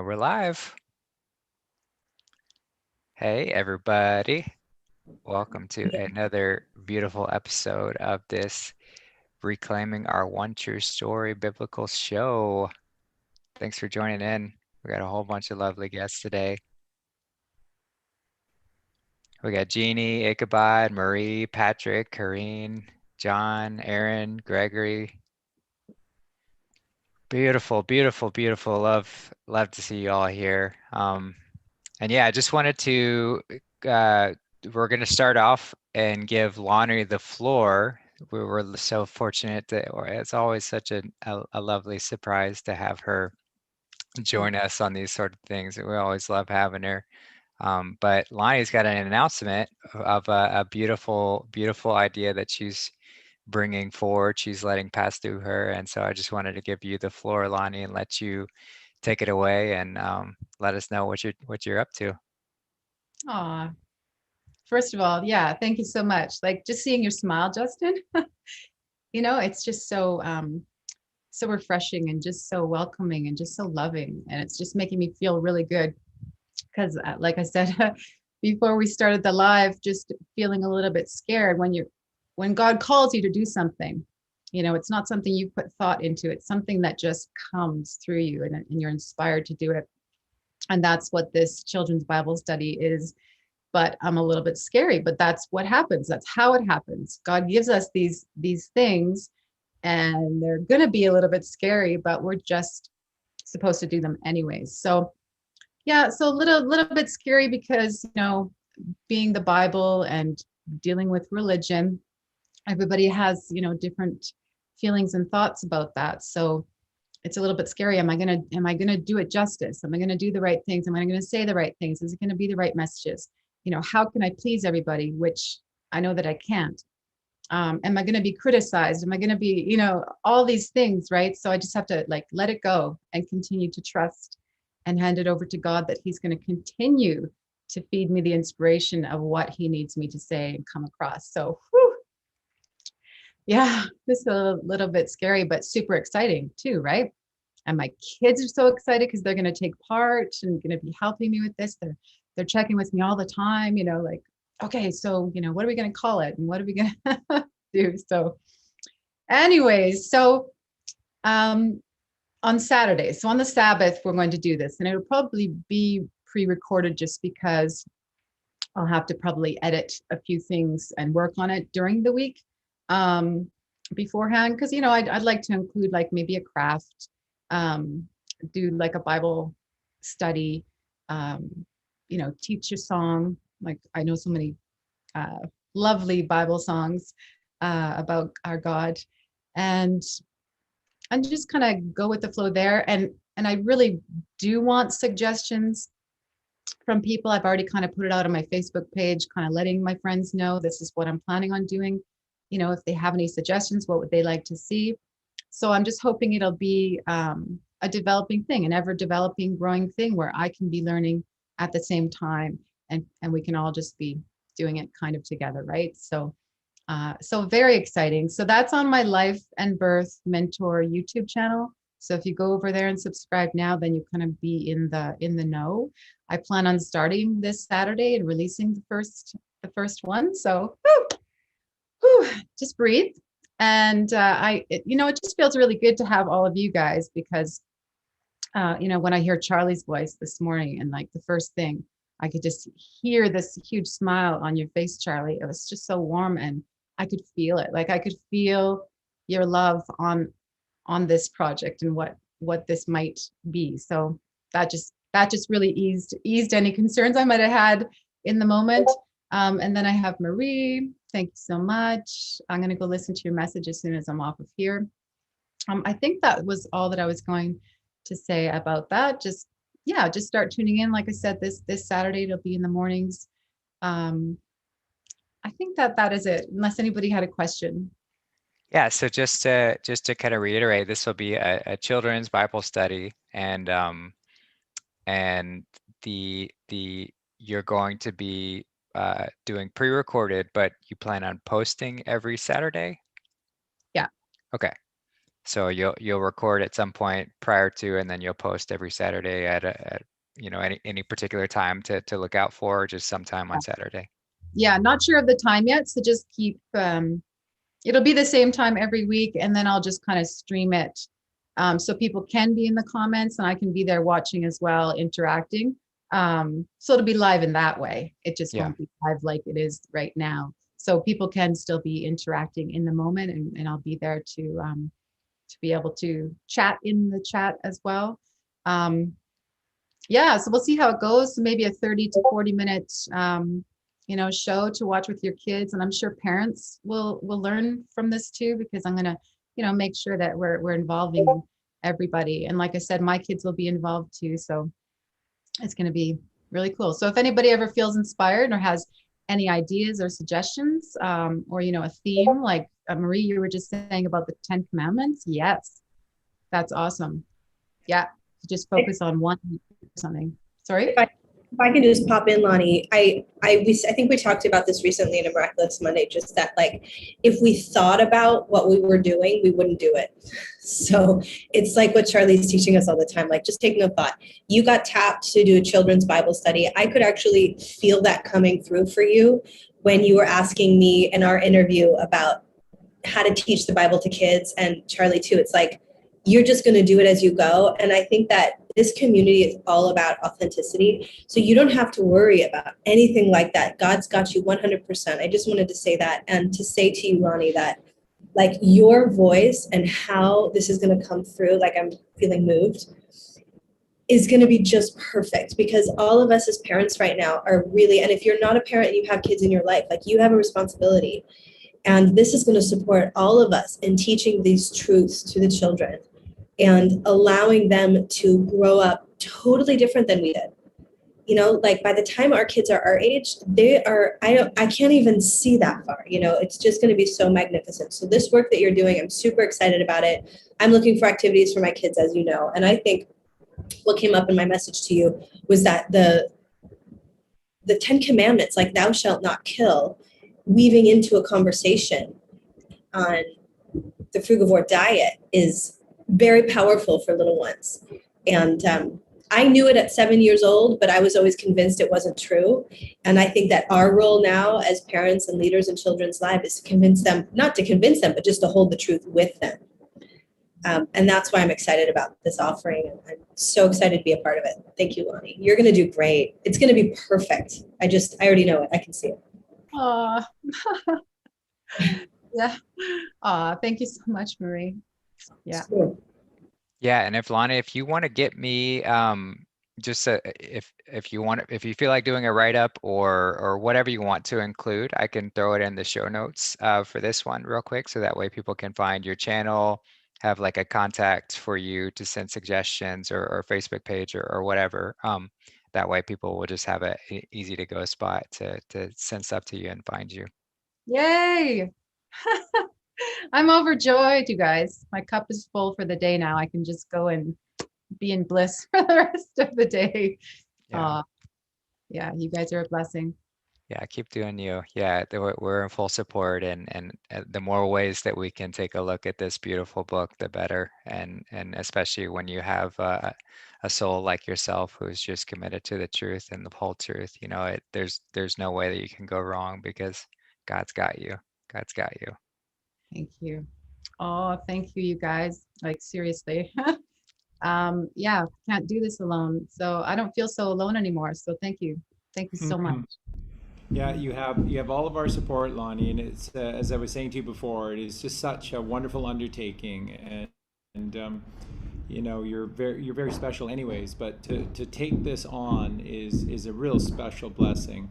And we're live. Hey, everybody. Welcome to another beautiful episode of this Reclaiming Our One True Story biblical show. Thanks for joining in. We got a whole bunch of lovely guests today. We got Jeannie, Ichabod, Marie, Patrick, Kareen, John, Aaron, Gregory. Beautiful, beautiful, beautiful. Love to see you all here. And yeah, I just wanted to, uh, we're going to start off and give Lonnie the floor. We were so fortunate that, or it's always such a lovely surprise to have her join us on these sort of things. We always love having her. But Lonnie's got an announcement of a beautiful, beautiful idea that she's bringing forward. She's letting pass through her. And so I just wanted to give you the floor, Lonnie, and let you take it away and let us know what you're up to. Aw, first of all, yeah, thank you so much. Like just seeing your smile, Justin, it's just so refreshing and just so welcoming and just so loving. And it's just making me feel really good because like I said before we started the live, just feeling a little bit scared when God calls you to do something. It's not something you put thought into. It's something that just comes through you and you're inspired to do it. And that's what this children's Bible study is. But I'm a little bit scary, but that's what happens. That's how it happens. God gives us these things and they're going to be a little bit scary, but we're just supposed to do them anyways. So yeah, so a little bit scary because, being the Bible and dealing with religion, everybody has, different feelings and thoughts about that. So it's a little bit scary. Am I gonna do it justice? Am I gonna do the right things? Am I gonna say the right things? Is it gonna be the right messages? How can I please everybody? Which I know that I can't. Am I gonna be criticized? Am I gonna be, all these things, right? So I just have to like let it go and continue to trust and hand it over to God that He's gonna continue to feed me the inspiration of what He needs me to say and come across. So whew, yeah, this is a little bit scary, but super exciting too, right? And my kids are so excited because they're going to take part and going to be helping me with this. They're checking with me all the time, like, okay, so what are we going to call it and what are we going to do? So, anyways, so on Saturday, so on the Sabbath, we're going to do this, and it'll probably be pre-recorded just because I'll have to probably edit a few things and work on it during the week beforehand, because I'd like to include like maybe a craft, do like a Bible study, teach a song. Like I know so many uh, lovely Bible songs about our God, and just kind of go with the flow there. And I really do want suggestions from people. I've already kind of put it out on my Facebook page, kind of letting my friends know this is what I'm planning on doing. If they have any suggestions, what would they like to see? So I'm just hoping it'll be a developing thing, an ever developing, growing thing where I can be learning at the same time, and we can all just be doing it kind of together, right? So very exciting. So that's on my Life and Birth Mentor YouTube channel. So if you go over there and subscribe now, then you kind of be in the know. I plan on starting this Saturday and releasing the first one. So just breathe. And it just feels really good to have all of you guys because when I hear Charlie's voice this morning and like the first thing, I could just hear this huge smile on your face, Charlie. It was just so warm and I could feel it. Like I could feel your love on this project and what this might be. So that just really eased any concerns I might have had in the moment. And then I have Marie. Thank you so much. I'm going to go listen to your message as soon as I'm off of here. I think that was all that I was going to say about that. Just start tuning in. Like I said, this Saturday it'll be in the mornings. I think that is it. Unless anybody had a question. Yeah, so just to kind of reiterate, this will be a children's Bible study, and the you're going to be doing pre-recorded, but you plan on posting every Saturday? Yeah. Okay. So you'll record at some point prior to, and then you'll post every Saturday at any particular time to look out for, or just sometime on Saturday. Yeah, not sure of the time yet, so just keep it'll be the same time every week, and then I'll just kind of stream it so people can be in the comments and I can be there watching as well, interacting. So it'll be live in that way. It just Yeah. won't be live like it is right now. So people can still be interacting in the moment, and I'll be there to be able to chat in the chat as well. Yeah, so we'll see how it goes. Maybe a 30 to 40 minute show to watch with your kids, and I'm sure parents will learn from this too, because I'm gonna make sure that we're involving everybody. And like I said, my kids will be involved too, so it's going to be really cool. So if anybody ever feels inspired or has any ideas or suggestions, or a theme like Marie, you were just saying about the 10 Commandments. Yes, that's awesome. Yeah, just focus on one or something. Sorry. If I can just pop in, Lonnie, I think we talked about this recently in a Miraculous Monday, just that like if we thought about what we were doing, we wouldn't do it. So it's like what Charlie's teaching us all the time, like just take no thought. You got tapped to do a children's Bible study. I could actually feel that coming through for you when you were asking me in our interview about how to teach the Bible to kids, and Charlie too. It's like, you're just going to do it as you go. And I think that this community is all about authenticity. So you don't have to worry about anything like that. God's got you 100%. I just wanted to say that, and to say to you, Lonnie, that like your voice and how this is going to come through, like I'm feeling moved, is going to be just perfect, because all of us as parents right now are really, and if you're not a parent and you have kids in your life, like you have a responsibility. And this is going to support all of us in teaching these truths to the children and allowing them to grow up totally different than we did. Like by the time our kids are our age, I can't even see that far. It's just going to be so magnificent. So this work that you're doing, I'm super excited about it. I'm looking for activities for my kids, as you know. And I think what came up in my message to you was that the 10 Commandments, like thou shalt not kill, weaving into a conversation on the frugivore diet is very powerful for little ones. And I knew it at 7 years old, but I was always convinced it wasn't true. And I think that our role now as parents and leaders in children's lives is to convince them, not to convince them, but just to hold the truth with them. And that's why I'm excited about this offering. I'm so excited to be a part of it. Thank you, Lonnie. You're going to do great. It's going to be perfect. I already know it. I can see it. Aw. Yeah. Aw, thank you so much, Marie. Yeah. Sure. Yeah, and if you want to get me just if you feel like doing a write-up or whatever you want to include, I can throw it in the show notes for this one real quick, so that way people can find your channel, have like a contact for you to send suggestions, or Facebook page or whatever. That way people will just have a easy to go spot to send stuff to you and find you. Yay. I'm overjoyed, you guys. My cup is full for the day now. I can just go and be in bliss for the rest of the day. Yeah. Yeah, you guys are a blessing. Yeah, keep doing you. Yeah, we're in full support, and the more ways that we can take a look at this beautiful book, the better. And especially when you have a soul like yourself who's just committed to the truth and the whole truth. There's no way that you can go wrong, because God's got you. God's got you. Thank you. Oh, thank you, you guys. Like seriously. Yeah, can't do this alone. So I don't feel so alone anymore. So thank you. Thank you so much. Yeah, you have all of our support, Lonnie, and it's as I was saying to you before, it is just such a wonderful undertaking, and you're very special, anyways. But to take this on is a real special blessing,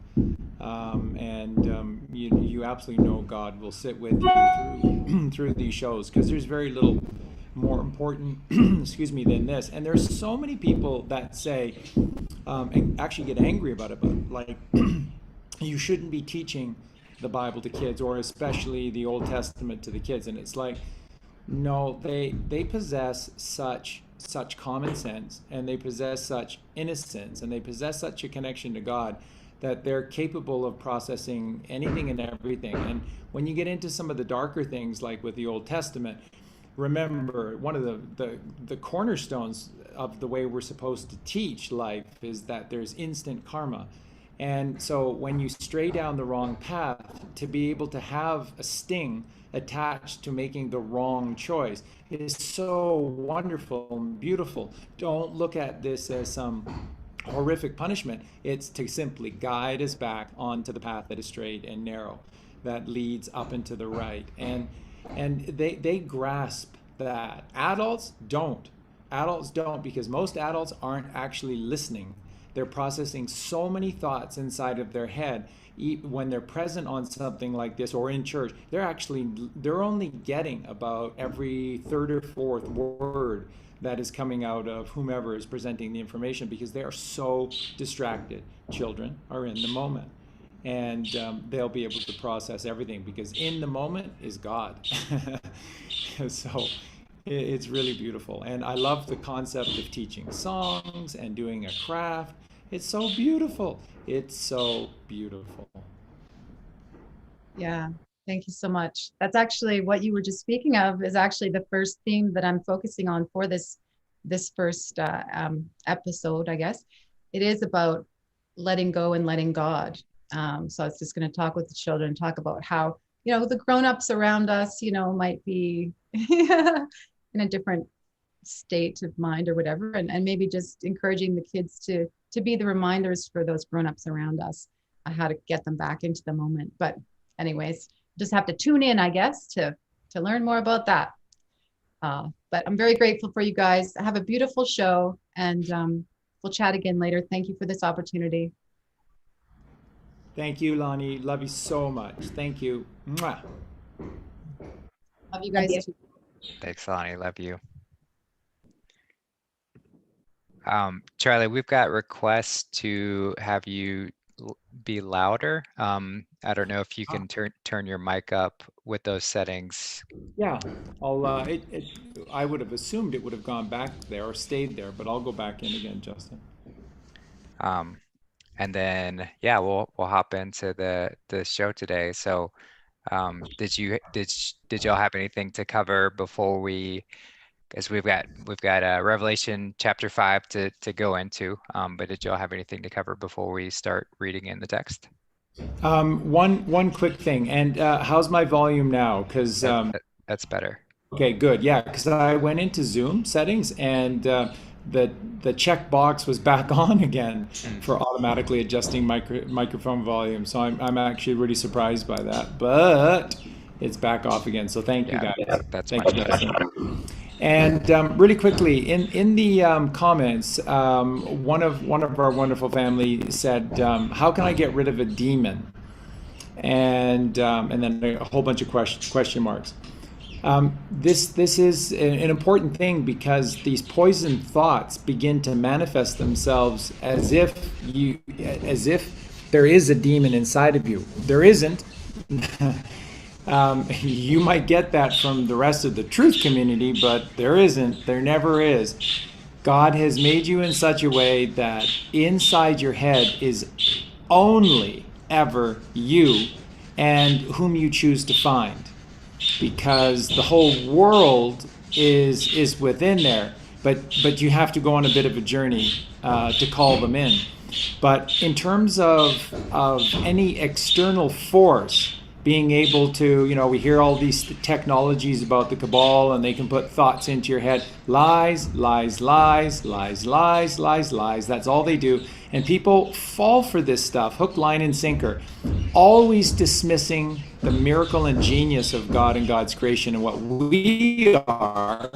and you absolutely know God will sit with you through these shows, because there's very little more important excuse me, than this. And there's so many people that say and actually get angry about it, but like you shouldn't be teaching the Bible to kids, or especially the Old Testament to the kids. And it's like, no, they possess such common sense, and they possess such innocence, and they possess such a connection to God, that they're capable of processing anything and everything. And when you get into some of the darker things, like with the Old Testament, remember, one of the cornerstones of the way we're supposed to teach life is that there's instant karma. And so when you stray down the wrong path, to be able to have a sting attached to making the wrong choice is so wonderful and beautiful. Don't look at this as some horrific punishment. It's to simply guide us back onto the path that is straight and narrow, that leads up and to the right. And they grasp that. Adults don't. Adults don't, because most adults aren't actually listening. They're processing so many thoughts inside of their head. When they're present on something like this or in church, they're only getting about every third or fourth word that is coming out of whomever is presenting the information, because they are so distracted. Children are in the moment, and they'll be able to process everything, because in the moment is God. So it's really beautiful. And I love the concept of teaching songs and doing a craft. It's so beautiful. It's so beautiful. Yeah, thank you so much. That's actually what you were just speaking of, is actually the first theme that I'm focusing on for this first episode, I guess. It is about letting go and letting God. So I was just going to talk with the children, talk about how, the grown-ups around us, might be in a different state of mind or whatever, and maybe just encouraging the kids to be the reminders for those grown-ups around us, how to get them back into the moment. But anyways, just have to tune in, I guess, to learn more about that. But I'm very grateful for you guys. Have a beautiful show, and we'll chat again later. Thank you for this opportunity. Thank you, Lonnie. Love you so much. Thank you. Mwah. Love you guys too. Thanks, Lonnie. Love you. Charlie, we've got requests to have you be louder. I don't know if you can turn your mic up with those settings. Yeah, I'll. I would have assumed it would have gone back there or stayed there, but I'll go back in again, Justin. And then we'll hop into the show today. So, did y'all have anything to cover before we? Because we've got Revelation chapter 5 to go into, but did y'all have anything to cover before we start reading in the text? One quick thing, and how's my volume now? Because that's better. Okay, good. Yeah, because I went into Zoom settings, and the check box was back on again for automatically adjusting microphone volume. So I'm actually really surprised by that, but it's back off again. So thank you guys. That's thank much you, better. And really quickly, in the comments, one of our wonderful family said, "How can I get rid of a demon?" And then a whole bunch of question marks. This is an important thing, because these poison thoughts begin to manifest themselves as if there is a demon inside of you. There isn't. You might get that from the rest of the truth community, but there isn't. There never is. God has made you in such a way that inside your head is only ever you and whom you choose to find, because the whole world is within there, but you have to go on a bit of a journey to call them in. But in terms of any external force being able to, we hear all these technologies about the cabal, and they can put thoughts into your head. Lies, lies, lies, lies, lies, lies, lies. That's all they do. And people fall for this stuff, hook, line, and sinker, always dismissing the miracle and genius of God and God's creation and what we are,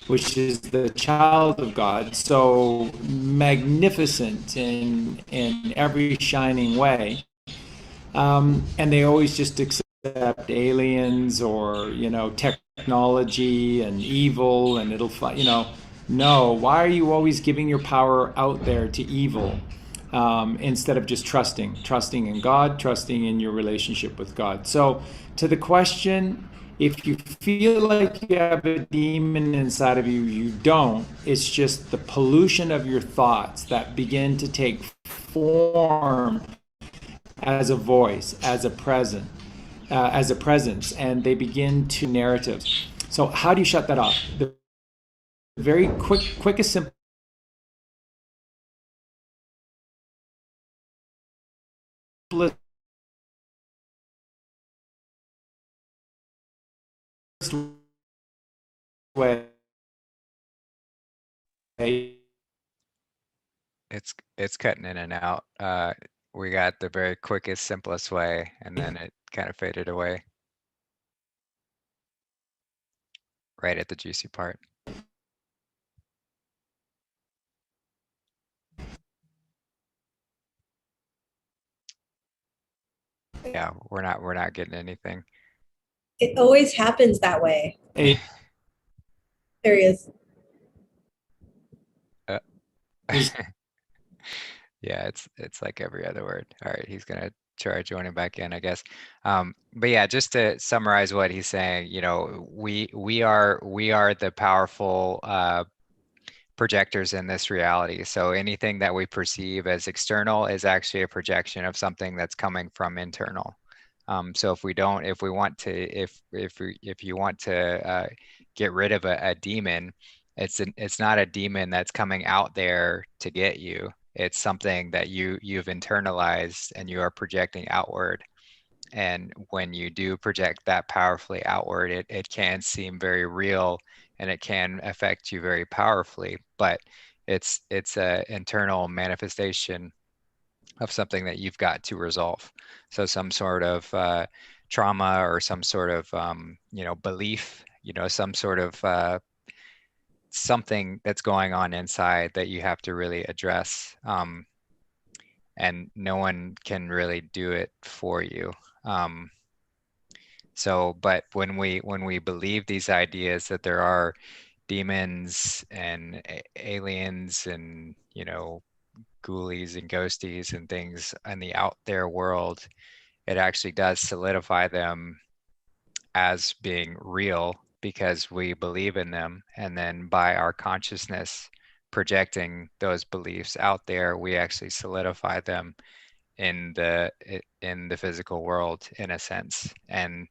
which is the child of God, so magnificent in every shining way. And they always just accept aliens or, technology and evil, and it'll, no, why are you always giving your power out there to evil instead of just trusting in God, trusting in your relationship with God? So to the question, if you feel like you have a demon inside of you, you don't. It's just the pollution of your thoughts that begin to take form as a voice, as a presence, and they begin to narratives. So how do you shut that off? The very quickest, simplest way. It's cutting in and out. We got the very quickest, simplest way, and then it kind of faded away right at the juicy part. Yeah, we're not getting anything. It always happens that way. Hey, There he is. Uh, yeah, it's like every other word. All right, he's gonna try joining back in, I guess. But yeah, just to summarize what he's saying, you know, we are the powerful projectors in this reality. So anything that we perceive as external is actually a projection of something that's coming from internal. So if we want to, if you want to get rid of a demon, it's not a demon that's coming out there to get you. It's something that you've internalized and you are projecting outward. And when you do project that powerfully outward, it can seem very real and it can affect you very powerfully, but it's a internal manifestation of something that you've got to resolve. So some sort of trauma or some sort of belief, some sort of something that's going on inside that you have to really address. And no one can really do it for you. But when we believe these ideas that there are demons and aliens and ghoulies and ghosties and things in the out there world, it actually does solidify them as being real because we believe in them, and then by our consciousness projecting those beliefs out there, we actually solidify them in the physical world in a sense. And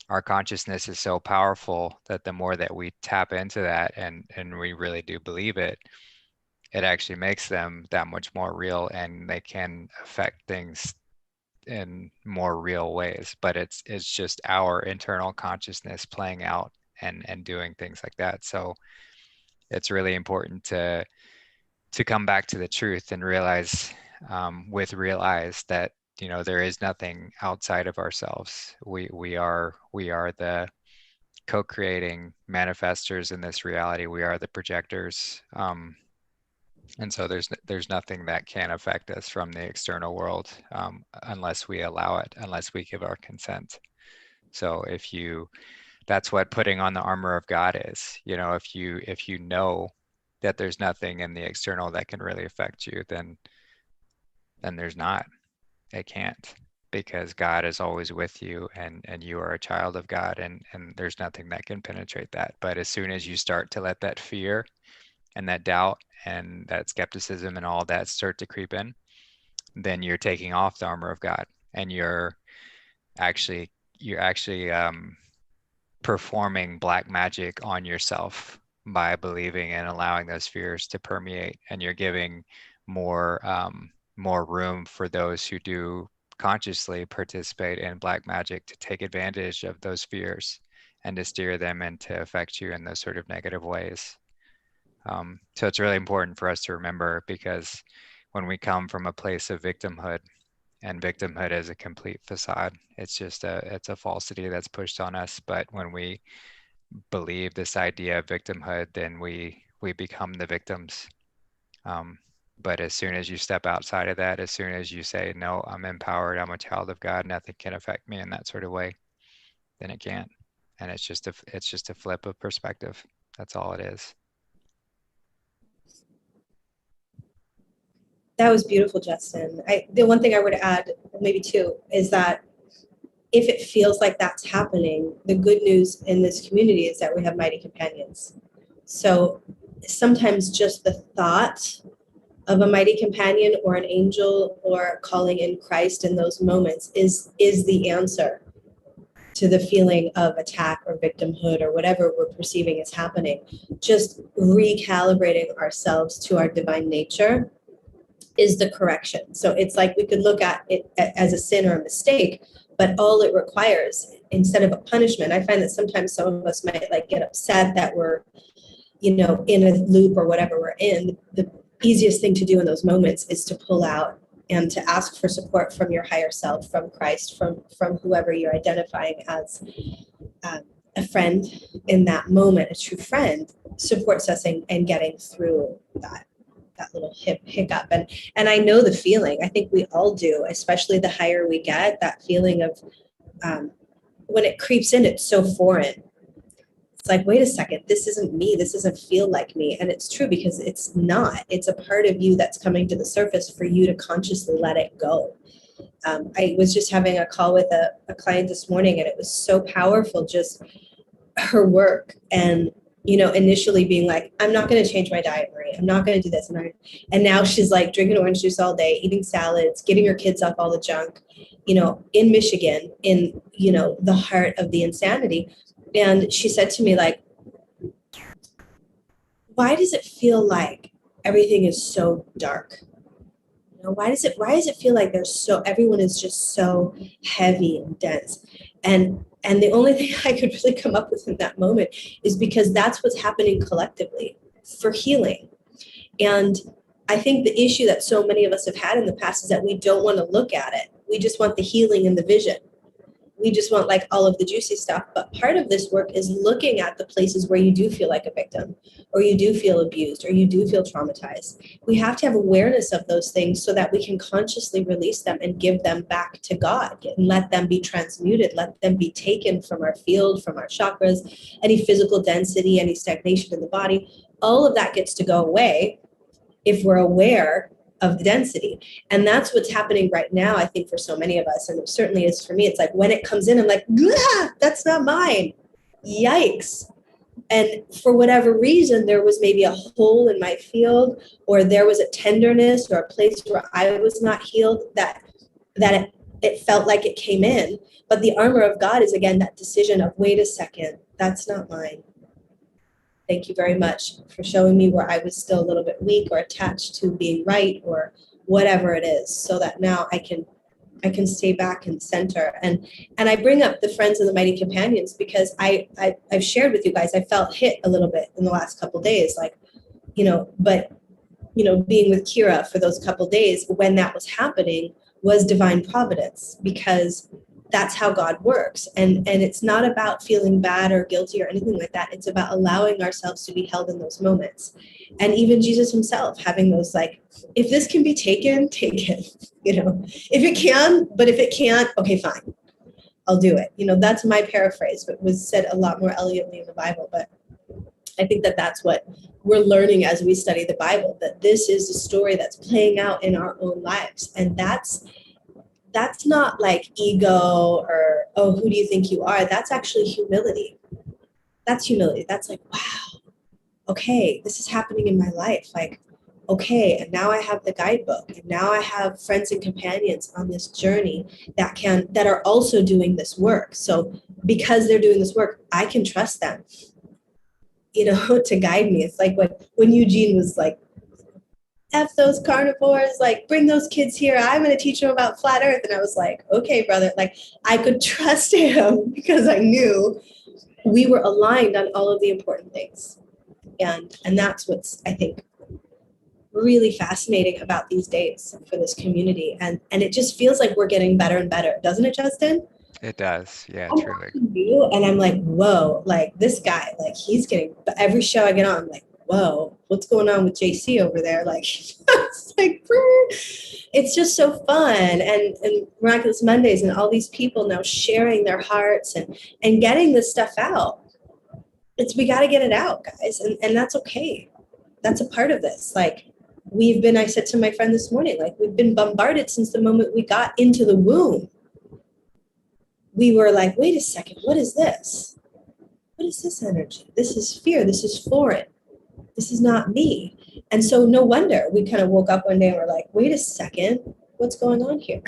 our consciousness is so powerful that the more that we tap into that and we really do believe it, it actually makes them that much more real, and they can affect things in more real ways. But it's just our internal consciousness playing out and doing things like that. So it's really important to come back to the truth and realize with real eyes that there is nothing outside of ourselves. We are the co-creating manifestors in this reality. We are the projectors. And so there's nothing that can affect us from the external world unless we allow it, unless we give our consent. So that's what putting on the armor of God is. If you know that there's nothing in the external that can really affect you, then there's not. It can't, because God is always with you, and you are a child of God, and there's nothing that can penetrate that. But as soon as you start to let that fear and that doubt and that skepticism and all that start to creep in, then you're taking off the armor of God, and you're actually performing black magic on yourself by believing and allowing those fears to permeate, and you're giving more room for those who do consciously participate in black magic to take advantage of those fears and to steer them and to affect you in those sort of negative ways. So it's really important for us to remember, because when we come from a place of victimhood, and victimhood is a complete facade, it's a falsity that's pushed on us. But when we believe this idea of victimhood, then we become the victims. But as soon as you step outside of that, as soon as you say, no, I'm empowered, I'm a child of God, nothing can affect me in that sort of way, then it can't. And it's just a flip of perspective. That's all it is. That was beautiful, Justin. The one thing I would add, maybe two, is that if it feels like that's happening, the good news in this community is that we have mighty companions. So sometimes just the thought of a mighty companion or an angel or calling in Christ in those moments is the answer to the feeling of attack or victimhood or whatever we're perceiving is happening, just recalibrating ourselves to our divine nature is the correction. So it's like we could look at it as a sin or a mistake, but all it requires, instead of a punishment, I find that sometimes some of us might like get upset that we're, in a loop or whatever we're in. The easiest thing to do in those moments is to pull out and to ask for support from your higher self, from Christ, from whoever you're identifying as a friend in that moment. A true friend supports us in getting through that little hiccup. And I know the feeling. I think we all do, especially the higher we get, that feeling of when it creeps in, it's so foreign. It's like, wait a second, this isn't me. This doesn't feel like me. And it's true, because it's not. It's a part of you that's coming to the surface for you to consciously let it go. I was just having a call with a client this morning, and it was so powerful, just her work. And, initially being like, I'm not going to change my diet, Marie. I'm not going to do this. And now she's like drinking orange juice all day, eating salads, getting her kids off all the junk, in Michigan, in, the heart of the insanity. And she said to me, like, why does it feel like everything is so dark? Why does it feel like everyone is just so heavy and dense? And the only thing I could really come up with in that moment is because that's what's happening collectively for healing. And I think the issue that so many of us have had in the past is that we don't want to look at it. We just want the healing and the vision. We just want like all of the juicy stuff. But part of this work is looking at the places where you do feel like a victim, or you do feel abused, or you do feel traumatized. We have to have awareness of those things so that we can consciously release them and give them back to God and let them be transmuted, let them be taken from our field, from our chakras, any physical density, any stagnation in the body. All of that gets to go away if we're aware of the density. And that's what's happening right now, I think, for so many of us. And it certainly is for me. It's like when it comes in, I'm like, that's not mine. Yikes. And for whatever reason, there was maybe a hole in my field, or there was a tenderness or a place where I was not healed, that it felt like it came in. But the armor of God is, again, that decision of, wait a second, that's not mine. Thank you very much for showing me where I was still a little bit weak or attached to being right or whatever it is, so that now I can stay back and center. And I bring up the friends and the mighty companions because I've shared with you guys, I felt hit a little bit in the last couple of days, like, but being with Kira for those couple of days when that was happening was divine providence, because that's how God works. And it's not about feeling bad or guilty or anything like that. It's about allowing ourselves to be held in those moments. And even Jesus himself having those, like, if this can be taken, take it, if it can, but if it can't, okay, fine, I'll do it. That's my paraphrase, but was said a lot more elegantly in the Bible. But I think that that's what we're learning as we study the Bible, that this is a story that's playing out in our own lives. And that's not like ego or, oh, who do you think you are? That's actually humility. That's humility. That's like, wow, okay, this is happening in my life. Like, okay, and now I have the guidebook, and now I have friends and companions on this journey that are also doing this work. So because they're doing this work, I can trust them, to guide me. It's like when Eugene was like, F those carnivores, like, bring those kids here. I'm going to teach them about flat earth. And I was like, okay, brother, like, I could trust him because I knew we were aligned on all of the important things. And that's what's, I think, really fascinating about these days for this community. And it just feels like we're getting better and better. Doesn't it, Justin? It does. Yeah, I'm truly. you, and I'm like, whoa, like this guy, like he's getting, every show I get on, I'm like, whoa, what's going on with JC over there? Like, it's like, it's just so fun. And Miraculous Mondays and all these people now sharing their hearts and getting this stuff out. We got to get it out, guys. And that's okay. That's a part of this. Like, I said to my friend this morning, like, we've been bombarded since the moment we got into the womb. We were like, wait a second, what is this? What is this energy? This is fear. This is foreign. This is not me. And so no wonder we kind of woke up one day and we're like, wait a second, what's going on here?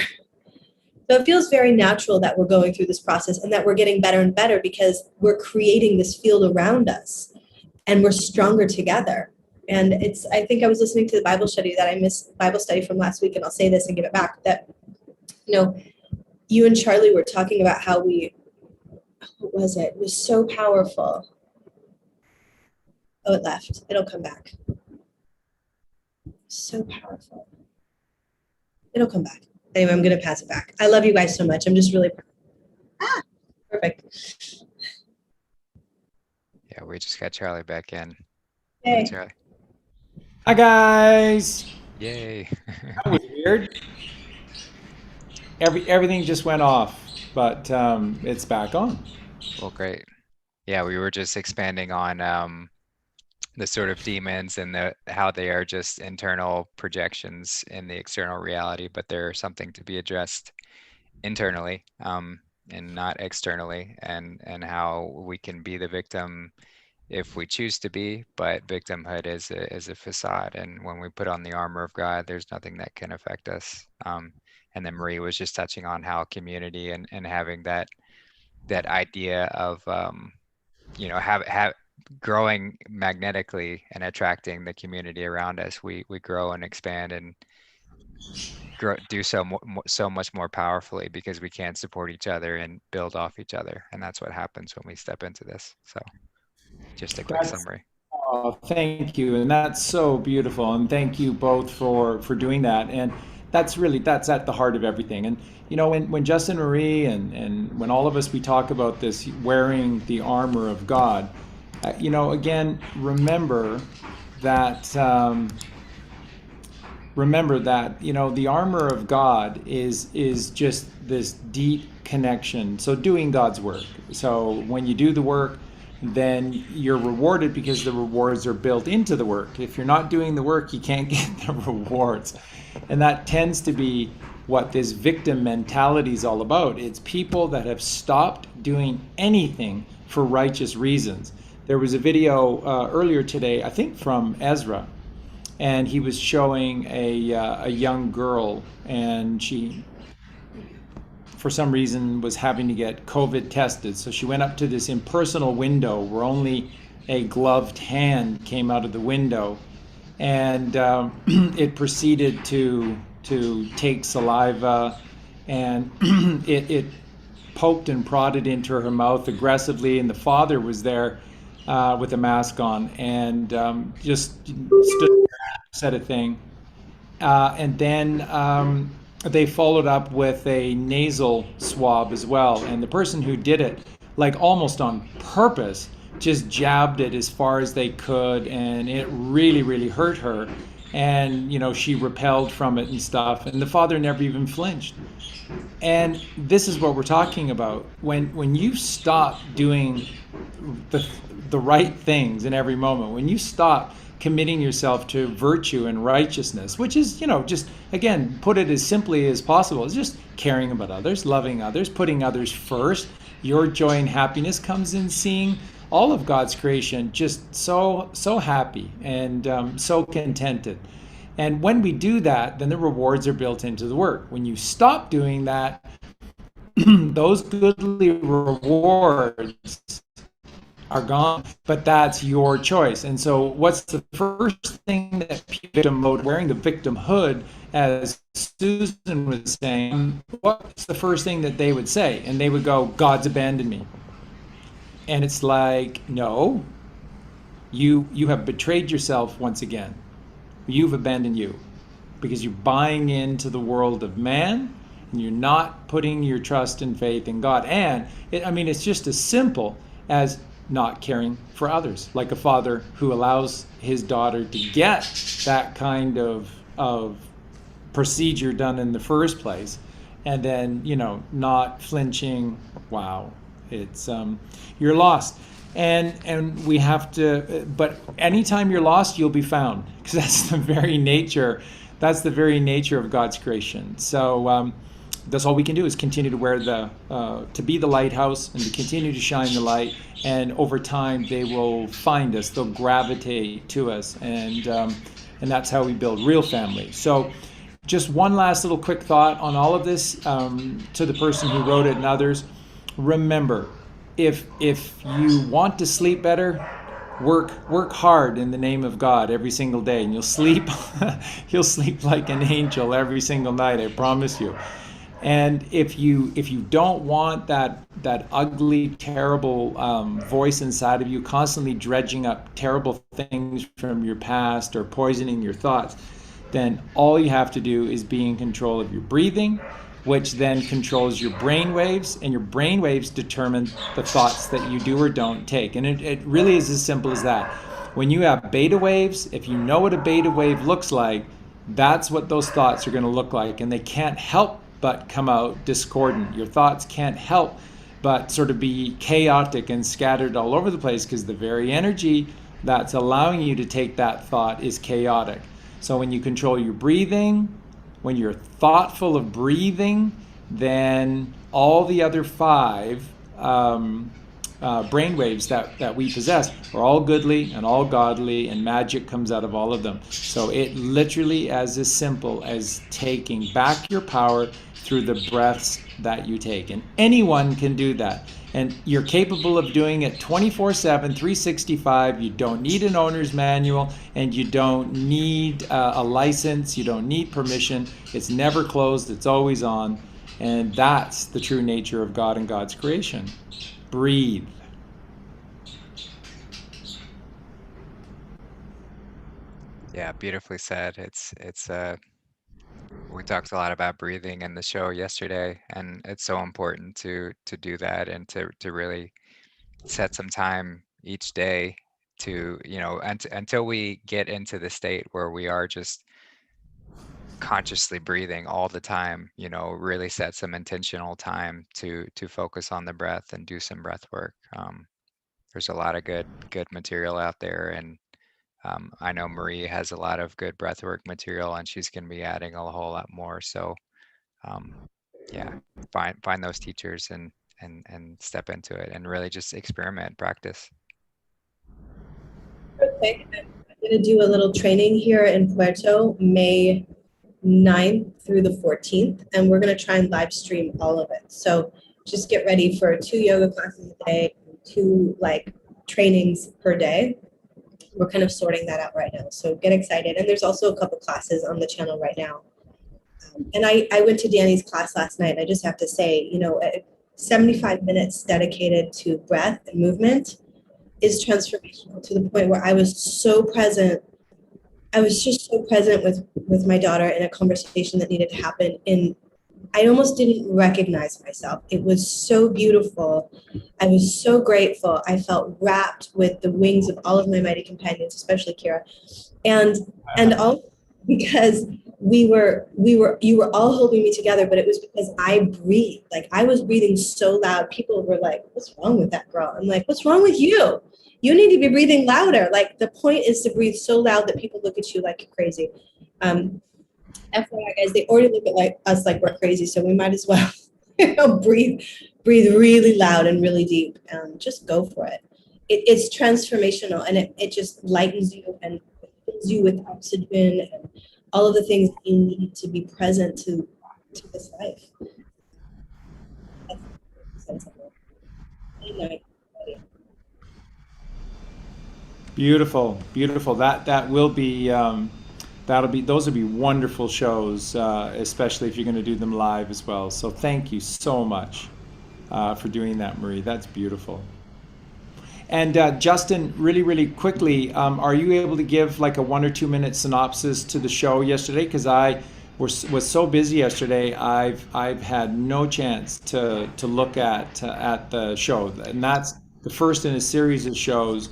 So it feels very natural that we're going through this process and that we're getting better and better because we're creating this field around us and we're stronger together. And I think I was listening to the Bible study that I missed Bible study from last week, and I'll say this and give it back, that, you and Charlie were talking about how what was it? It was so powerful. Oh, it left. It'll come back. So powerful. It'll come back. Anyway, I'm going to pass it back. I love you guys so much. I'm just really proud. Perfect. Yeah, we just got Charlie back in. Hey. Hi, Charlie. Hi, guys. Yay. That was weird. Everything just went off, but it's back on. Well, great. Yeah, we were just expanding on the sort of demons and how they are just internal projections in the external reality, but they're something to be addressed internally and not externally, and how we can be the victim if we choose to be, but victimhood is a facade, and when we put on the armor of God, there's nothing that can affect us. And then Marie was just touching on how community and having that idea of have growing magnetically and attracting the community around us, we grow and expand and do so much more powerfully because we can support each other and build off each other, and that's what happens when we step into this. So just a quick summary. Oh, thank you, and that's so beautiful, and thank you both for doing that. And that's at the heart of everything. And when Justin Marie and when all of us, we talk about this wearing the armor of God, again, remember that the armor of God is just this deep connection. So doing God's work. So when you do the work, then you're rewarded because the rewards are built into the work. If you're not doing the work, you can't get the rewards. And that tends to be what this victim mentality is all about. It's people that have stopped doing anything for righteous reasons. There was a video earlier today, I think from Ezra, and he was showing a young girl, and she, for some reason, was having to get COVID tested. So she went up to this impersonal window where only a gloved hand came out of the window, and it proceeded to take saliva, and it poked and prodded into her mouth aggressively, and the father was there with a mask on, and just stood there, said a thing, and then they followed up with a nasal swab as well, and the person who did it, like almost on purpose, just jabbed it as far as they could, and it really, really hurt her. And she repelled from it and stuff, and the father never even flinched. And this is what we're talking about. When you stop doing the right things in every moment, when you stop committing yourself to virtue and righteousness, which is, just, again, put it as simply as possible, it's just caring about others, loving others, putting others first. Your joy and happiness comes in seeing all of God's creation just so happy and so contented. And when we do that, then the rewards are built into the work. When you stop doing that, those goodly rewards are gone, but that's your choice. And so what's the first thing that victim mode, wearing the victimhood, as Susan was saying, what's the first thing that they would say? And they would go, God's abandoned me. And it's like, no, you have betrayed yourself once again. You've abandoned you because you're buying into the world of man and you're not putting your trust and faith in God. And it's just as simple as not caring for others, like a father who allows his daughter to get that kind of procedure done in the first place, and then not flinching. Wow, it's you're lost, and we have to. But anytime you're lost, you'll be found, because that's the very nature of God's creation. So that's all we can do is continue to wear to be the lighthouse and to continue to shine the light. And over time, they will find us. They'll gravitate to us, and that's how we build real family. So just one last little quick thought on all of this, to the person who wrote it and others. Remember, if you want to sleep better, work hard in the name of God every single day, and you'll sleep you'll sleep like an angel every single night, I promise you. And if you don't want that ugly, terrible voice inside of you constantly dredging up terrible things from your past or poisoning your thoughts, then all you have to do is be in control of your breathing, which then controls your brain waves, and your brain waves determine the thoughts that you do or don't take. And it really is as simple as that. When you have beta waves, if you know what a beta wave looks like, that's what those thoughts are going to look like, and they can't help but come out discordant. Your thoughts can't help but sort of be chaotic and scattered all over the place, because the very energy that's allowing you to take that thought is chaotic. So when you control your breathing, when you're thoughtful of breathing, then all the other five brain waves that we possess are all goodly and all godly, and magic comes out of all of them. So it literally as simple as taking back your power through the breaths that you take. And anyone can do that. And you're capable of doing it 24/7, 365. You don't need an owner's manual, and you don't need a license. You don't need permission. It's never closed. It's always on. And that's the true nature of God and God's creation. Breathe. Yeah, beautifully said. We talked a lot about breathing in the show yesterday, and it's so important to do that, and to really set some time each day to, until we get into the state where we are just consciously breathing all the time, really set some intentional time to focus on the breath and do some breath work. There's a lot of good material out there, and I know Marie has a lot of good breathwork material, and she's going to be adding a whole lot more. So, yeah, find those teachers and step into it, and really just experiment, practice. Okay, I'm going to do a little training here in Puerto, May 9th through the 14th, and we're going to try and live stream all of it. So just get ready for 2 yoga classes a day, 2 trainings per day. We're kind of sorting that out right now, so get excited. And there's also a couple classes on the channel right now. And I went to Danny's class last night. I just have to say, 75 minutes dedicated to breath and movement is transformational, to the point where I was so present. I was just so present with my daughter in a conversation that needed to happen. And I almost didn't recognize myself. It was so beautiful. I was so grateful. I felt wrapped with the wings of all of my mighty companions, especially Kira. And all because you were all holding me together, but it was because I breathed. I was breathing so loud. People were like, "What's wrong with that girl?" I'm like, "What's wrong with you? You need to be breathing louder." The point is to breathe so loud that people look at you like you're crazy. FYI, guys, they already look at us like we're crazy, so we might as well breathe really loud and really deep. Just go for it. It's transformational, and it just lightens you and fills you with oxygen and all of the things that you need to be present to this life. Beautiful. That will be those will be wonderful shows, especially if you're going to do them live as well. So thank you so much for doing that, Marie. That's beautiful. And Justin, really quickly, are you able to give a 1 or 2 minute synopsis to the show yesterday? Because I was so busy yesterday, I've had no chance to look at the show, and that's the first in a series of shows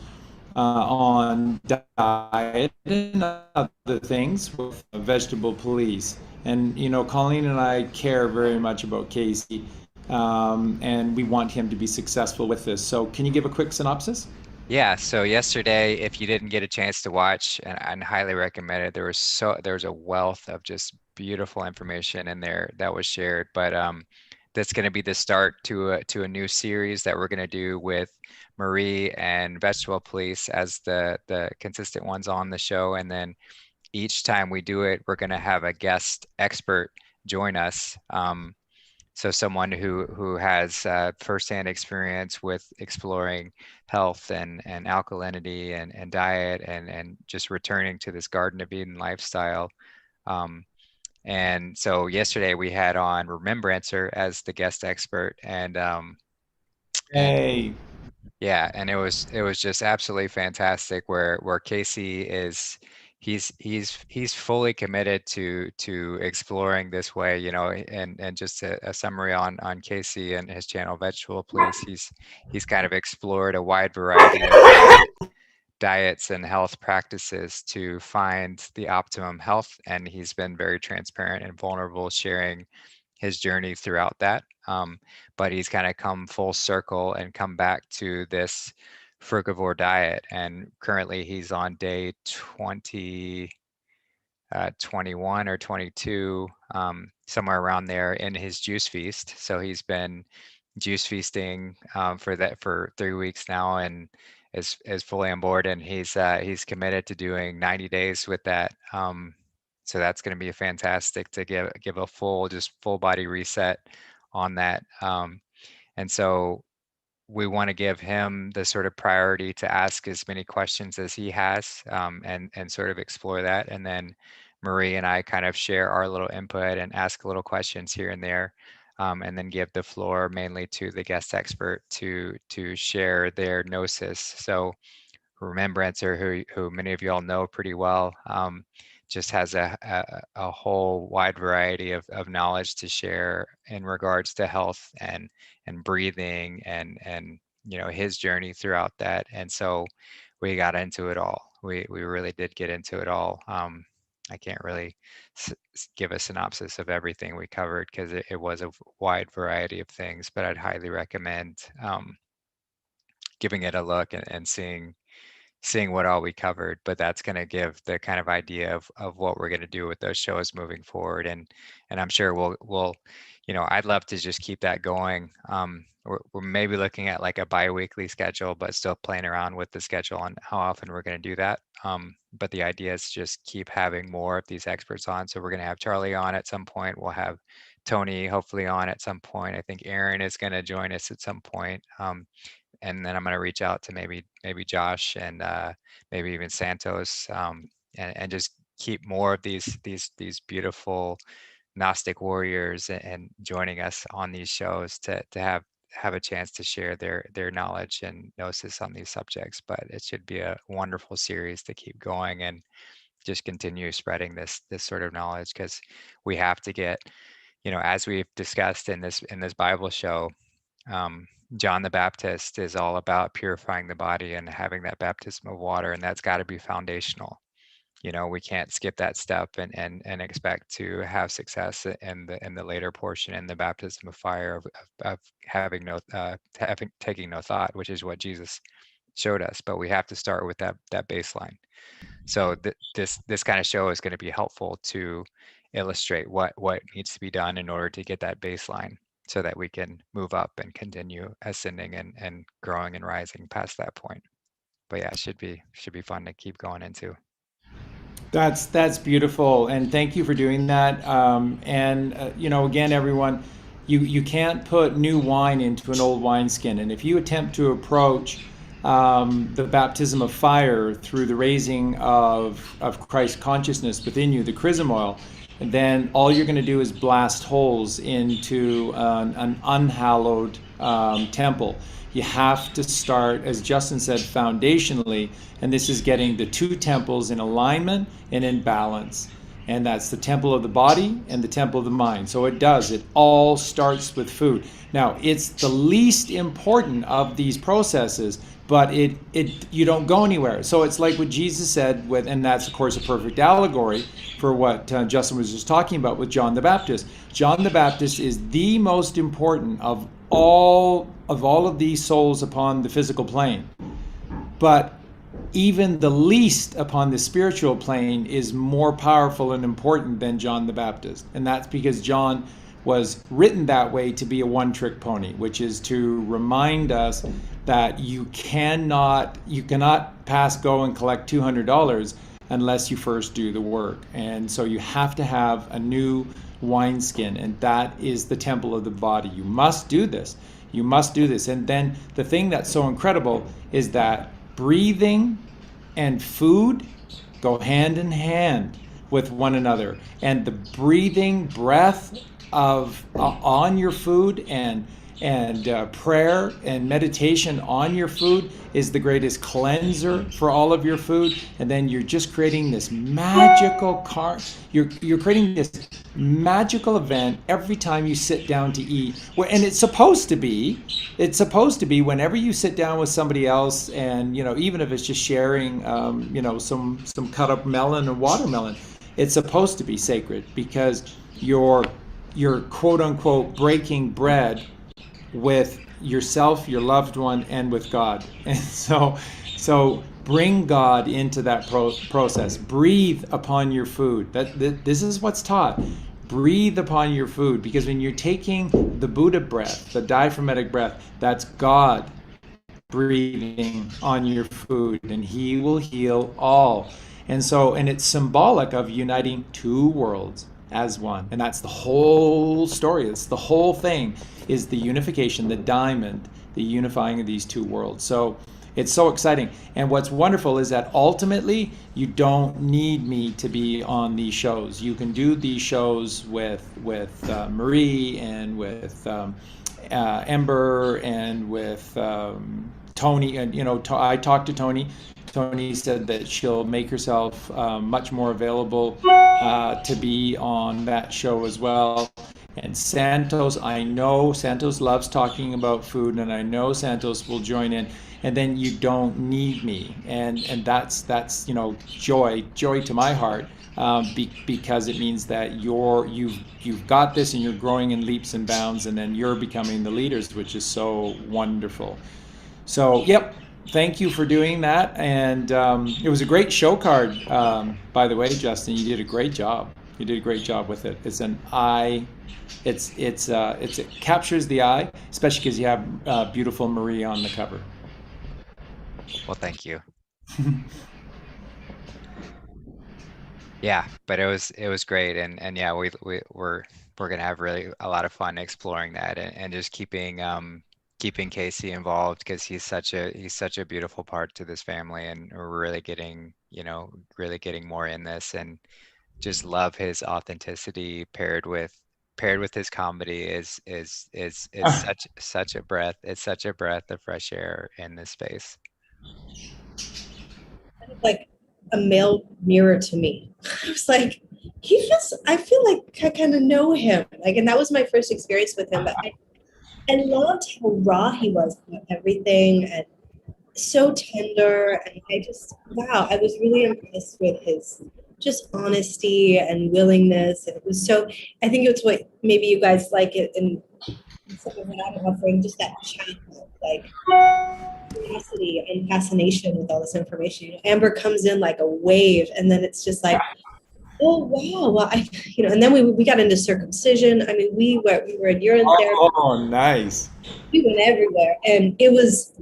on diet and other things with Vegetable Police. And Colleen and I care very much about Casey, and we want him to be successful with this. So can you give a quick synopsis? Yeah, so yesterday, if you didn't get a chance to watch, and highly recommend it, there was a wealth of just beautiful information in there that was shared. But that's going to be the start to a new series that we're going to do with Marie and Vegetable Police as the consistent ones on the show, and then each time we do it, we're going to have a guest expert join us. So someone who has firsthand experience with exploring health and alkalinity and diet and just returning to this Garden of Eden lifestyle. And so yesterday we had on Remembrancer as the guest expert, and Hey, yeah, and it was just absolutely fantastic where Casey is he's fully committed to exploring this way, you know, and just a summary on Casey and his channel Vegetable Police. He's kind of explored a wide variety of diets and health practices to find the optimum health, and he's been very transparent and vulnerable, sharing his journey throughout that. But he's kind of come full circle and come back to this frugivore diet. And currently he's on day 20, 21 or 22, somewhere around there in his juice feast. So he's been juice feasting for 3 weeks now, and is fully on board. And he's committed to doing 90 days with that. So that's going to be fantastic to give a full body reset on that. And so we want to give him the sort of priority to ask as many questions as he has, and sort of explore that. And then Marie and I kind of share our little input and ask little questions here and there, and then give the floor mainly to the guest expert to share their gnosis. So Remembrancer, who many of you all know pretty well, just has a whole wide variety of knowledge to share in regards to health and breathing and you know, his journey throughout that. And so we got into it all. We really did get into it all. I can't really give a synopsis of everything we covered because it was a wide variety of things, but I'd highly recommend giving it a look and seeing what all we covered. But that's going to give the kind of idea of what we're going to do with those shows moving forward. And I'm sure we'll you know, I'd love to just keep that going. We're maybe looking at like a bi-weekly schedule, but still playing around with the schedule on how often we're going to do that. But the idea is just keep having more of these experts on. So we're going to have Charlie on at some point. We'll have Tony hopefully on at some point. I think Aaron is going to join us at some point. And then I'm going to reach out to maybe Josh and maybe even Santos, and just keep more of these beautiful Gnostic warriors and joining us on these shows to have a chance to share their knowledge and gnosis on these subjects. But it should be a wonderful series to keep going and just continue spreading this sort of knowledge, because we have to get, you know, as we've discussed in this Bible show, John the Baptist is all about purifying the body and having that baptism of water, and that's got to be foundational. You know, we can't skip that step and expect to have success in the later portion, in the baptism of fire of taking no thought, which is what Jesus showed us. But we have to start with that baseline. So this kind of show is going to be helpful to illustrate what needs to be done in order to get that baseline, so that we can move up and continue ascending and growing and rising past that point. But yeah, it should be fun to keep going into. that's beautiful, and thank you for doing that. You know, again, everyone, you can't put new wine into an old wineskin, and if you attempt to approach the baptism of fire through the raising of Christ consciousness within you, the chrism oil, then all you're going to do is blast holes into an unhallowed temple. You have to start, as Justin said, foundationally, and this is getting the two temples in alignment and in balance. And that's the temple of the body and the temple of the mind. So it all starts with food. Now, it's the least important of these processes, but you don't go anywhere. So it's like what Jesus said and that's of course a perfect allegory for what Justin was just talking about with John the Baptist. John the Baptist is the most important of all of these souls upon the physical plane. But even the least upon the spiritual plane is more powerful and important than John the Baptist. And that's because John was written that way to be a one-trick pony, which is to remind us that you cannot pass go and collect $200 unless you first do the work. And so you have to have a new wineskin, and that is the temple of the body. You must do this. You must do this. And then the thing that's so incredible is that breathing and food go hand in hand with one another. And the breathing breath of on your food and prayer and meditation on your food is the greatest cleanser for all of your food. And then you're just creating this magical you're creating this magical event every time you sit down to eat. And it's supposed to be whenever you sit down with somebody else, and even if it's just sharing some cut up melon and watermelon, it's supposed to be sacred, because you're quote unquote breaking bread with yourself, your loved one, and with God. And so bring God into that process. Breathe upon your food. This is what's taught. Breathe upon your food, because when you're taking the Buddha breath, the diaphragmatic breath, that's God breathing on your food, and He will heal all. And it's symbolic of uniting two worlds as one. And that's the whole story. It's the whole thing, is the unification, the diamond, the unifying of these two worlds. So it's so exciting. And what's wonderful is that ultimately you don't need me to be on these shows. You can do these shows with Marie and with Ember and with Tony. And I talked to Tony. Tony said that she'll make herself much more available to be on that show as well. And Santos, I know Santos loves talking about food, and I know Santos will join in. And then you don't need me, and that's joy to my heart, because it means that you've got this, and you're growing in leaps and bounds, and then you're becoming the leaders, which is so wonderful. So yep. Thank you for doing that, and it was a great show card, by the way, Justin. You did a great job. You did a great job with it. It's an eye. It captures the eye, especially because you have beautiful Marie on the cover. Well, thank you. Yeah, but it was great, and yeah, we're gonna have really a lot of fun exploring that, and just keeping Casey involved, because he's such a beautiful part to this family, and we're really getting more in this, and just love his authenticity paired with his comedy is such a breath. It's such a breath of fresh air in this space. Kind of like a male mirror to me. I was like, I feel like I kind of know him. And that was my first experience with him. But I loved how raw he was about everything, and so tender. And I was really impressed with his just honesty and willingness. And it was so, I think it's what maybe you guys like it in some of what I'm offering, just that childlike curiosity and fascination with all this information. Amber comes in like a wave, and then it's just like, oh wow, well and then we got into circumcision. I mean, we were in urine therapy. Oh, nice. We went everywhere, and it was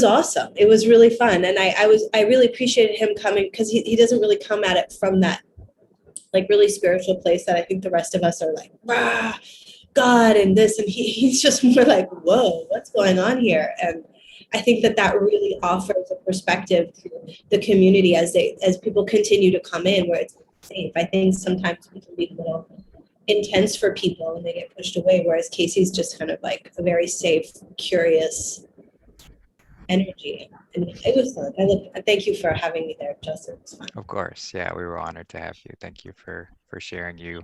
awesome. It was really fun, and I really appreciated him coming, because he doesn't really come at it from that like really spiritual place that I think the rest of us are like, rah, God and this, and he's just more like, whoa, what's going on here? And I think that really offers a perspective to the community as people continue to come in, where it's safe. I think sometimes we can be a little intense for people and they get pushed away, whereas Casey's just kind of like a very safe, curious energy. And it was fun. Thank you for having me there, Justin. It was fun. Of course. Yeah, we were honored to have you. Thank you for sharing you.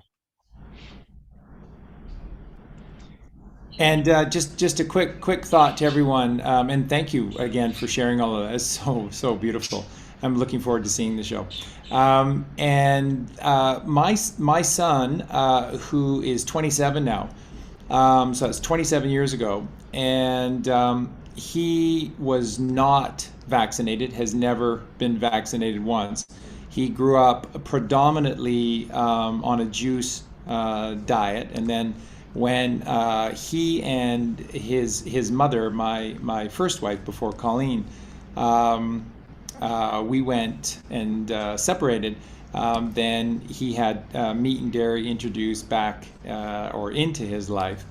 And just a quick thought to everyone, and thank you again for sharing all of this. So beautiful. I'm looking forward to seeing the show. My son, who is 27 now, so that's 27 years ago, and he was not vaccinated, has never been vaccinated once. He grew up predominantly on a juice diet, and then when he and his mother, my first wife before Colleen, we went and separated, then he had meat and dairy introduced back or into his life,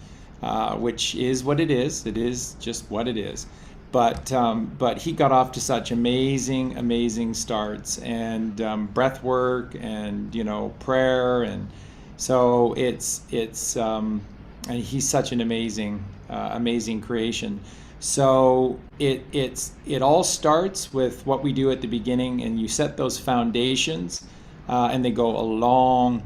which is what it is. It is just what it is. But he got off to such amazing starts, and breath work, and prayer, and so and he's such an amazing creation. So it all starts with what we do at the beginning, and you set those foundations, and they go a long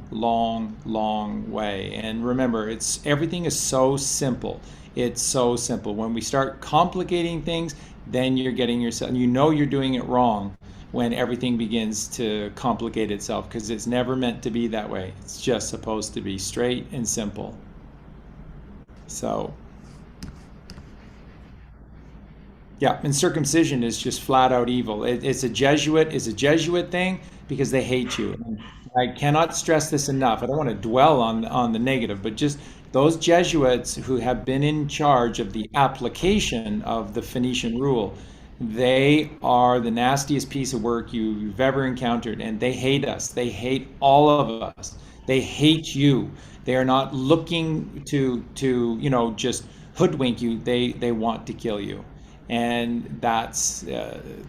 way. And remember, everything is so simple. It's so simple. When we start complicating things, then you're getting yourself, you're doing it wrong when everything begins to complicate itself, because it's never meant to be that way. It's just supposed to be straight and simple. So, yeah, and circumcision is just flat out evil. It's a Jesuit thing, because they hate you. And I cannot stress this enough. I don't want to dwell on the negative, but just those Jesuits who have been in charge of the application of the Phoenician rule, they are the nastiest piece of work you've ever encountered, and they hate us. They hate all of us. They hate you. They are not looking to just hoodwink you. They want to kill you. And that's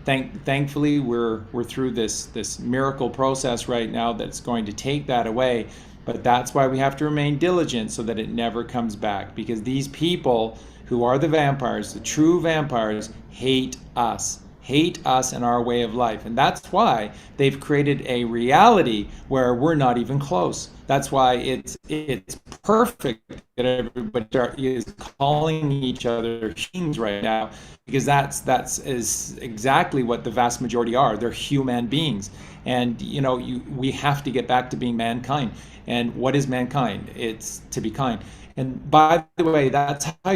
thankfully we're through this miracle process right now that's going to take that away. But that's why we have to remain diligent, so that it never comes back, because these people who are the vampires, the true vampires, hate us and our way of life. And that's why they've created a reality where we're not even close. That's why it's perfect that everybody is calling each other humans right now, because that's is exactly what the vast majority are. They're human beings. And we have to get back to being mankind. And what is mankind? It's to be kind. And by the way, that's how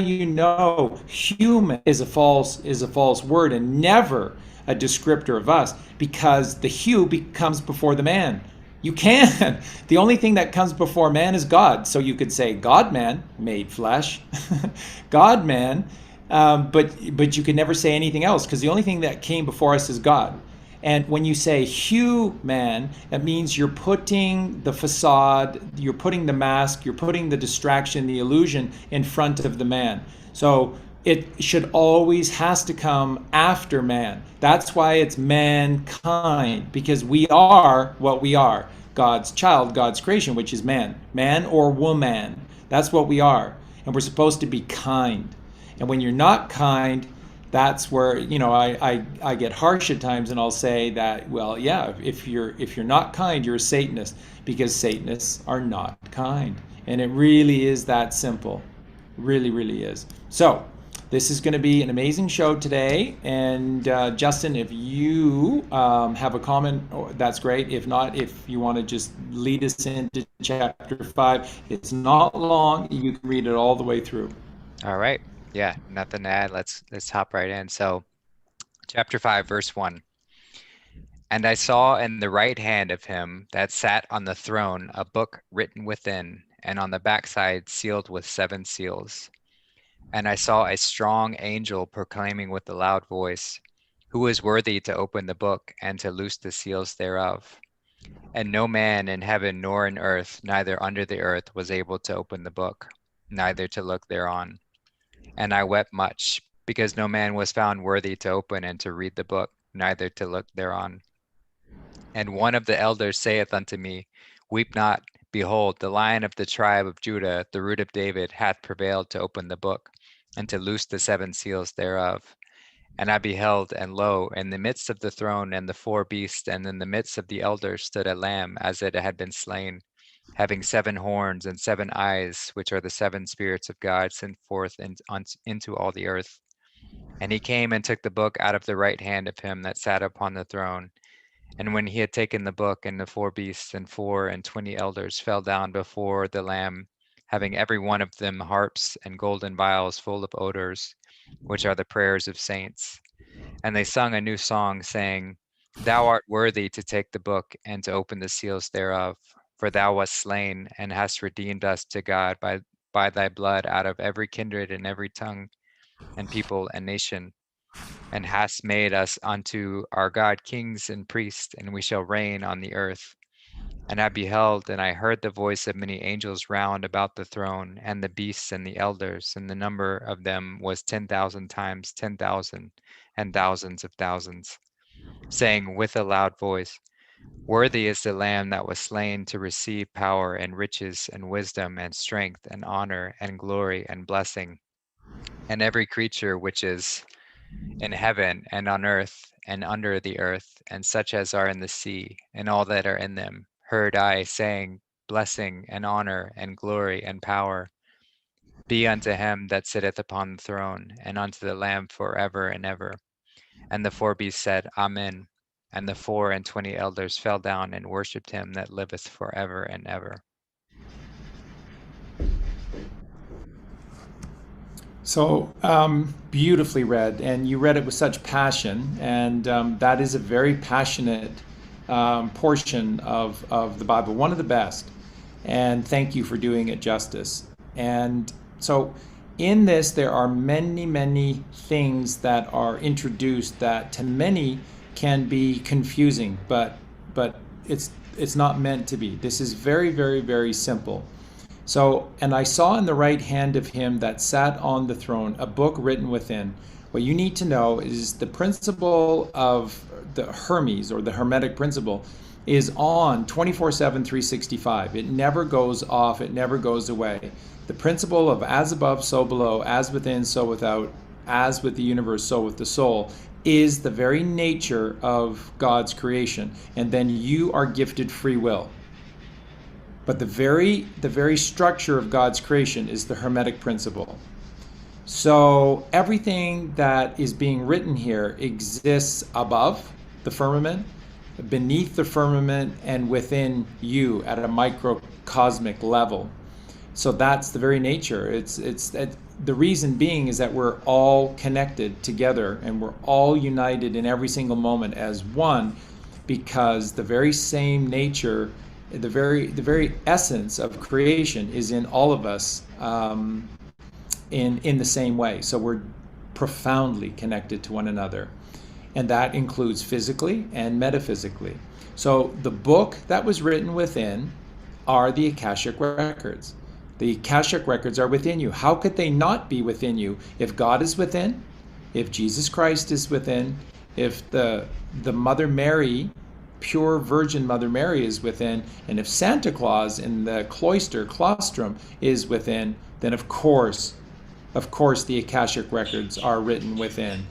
human is a false word, and never a descriptor of us, because the hue comes before the man. You can. The only thing that comes before man is God. So you could say God-man made flesh, God-man, but you could never say anything else, because the only thing that came before us is God. And when you say human, it means you're putting the facade, you're putting the mask, you're putting the distraction, the illusion in front of the man. So it should always has to come after man. That's why it's mankind, because we are what we are. God's child, God's creation, which is man. Man or woman. That's what we are. And we're supposed to be kind. And when you're not kind, that's where I get harsh at times, and I'll say that, well, yeah, if you're not kind, you're a Satanist, because Satanists are not kind. And it really is that simple. Really is. So this is going to be an amazing show today. And Justin, if you have a comment, that's great. If not, if you want to just lead us into chapter 5, it's not long. You can read it all the way through. All right. Yeah, nothing to add. Let's hop right in. So, chapter 5, verse 1. And I saw in the right hand of him that sat on the throne a book written within, and on the backside sealed with 7 seals. And I saw a strong angel proclaiming with a loud voice, "Who is worthy to open the book and to loose the seals thereof?" And no man in heaven nor in earth, neither under the earth, was able to open the book, neither to look thereon. And I wept much, because no man was found worthy to open and to read the book, neither to look thereon. And one of the elders saith unto me, Weep not. Behold, the Lion of the tribe of Judah, the root of David, hath prevailed to open the book, and to loose the 7 seals thereof. And I beheld, and lo, in the midst of the throne and the 4 beasts, and in the midst of the elders, stood a lamb as it had been slain, having 7 horns and 7 eyes, which are the 7 spirits of God sent forth into all the earth. And he came and took the book out of the right hand of him that sat upon the throne. And when he had taken the book, and the 4 beasts and 24 elders fell down before the Lamb, having every one of them harps and golden vials full of odors, which are the prayers of saints. And they sung a new song, saying, Thou art worthy to take the book and to open the seals thereof. For thou wast slain, and hast redeemed us to God by thy blood out of every kindred and every tongue and people and nation, and hast made us unto our God kings and priests, and we shall reign on the earth. And I beheld, and I heard the voice of many angels round about the throne, and the beasts and the elders, and the number of them was 10,000 times 10,000, and thousands of thousands, saying with a loud voice, Worthy is the Lamb that was slain to receive power and riches and wisdom and strength and honor and glory and blessing. And every creature which is in heaven and on earth and under the earth, and such as are in the sea, and all that are in them, heard I saying, Blessing and honor and glory and power be unto him that sitteth upon the throne, and unto the Lamb forever and ever. And the four beasts said, Amen. And the 24 elders fell down and worshipped him that liveth forever and ever. So beautifully read, and you read it with such passion, and that is a very passionate portion of the Bible, one of the best. And thank you for doing it justice. And so in this, there are many, many things that are introduced that to many can be confusing, but it's not meant to be. This is very, very, very simple. So, and I saw in the right hand of him that sat on the throne a book written within. What you need to know is the principle of the Hermes, or the Hermetic principle, is on 24/7, 365. It never goes off, it never goes away. The principle of as above, so below, as within, so without, as with the universe, so with the soul, is the very nature of God's creation. And then you are gifted free will. But the very structure of God's creation is the Hermetic principle. So everything that is being written here exists above the firmament, beneath the firmament, and within you at a microcosmic level. So that's the very nature. It's the reason being is that we're all connected together, and we're all united in every single moment as one, because the very same nature, the very essence of creation is in all of us, in the same way. So we're profoundly connected to one another, and that includes physically and metaphysically. So the book that was written within are the Akashic records. The Akashic records are within you. How could they not be within you if God is within, if Jesus Christ is within, if the Mother Mary, pure Virgin Mother Mary is within, and if Santa Claus in the claustrum is within, then of course the Akashic records are written within.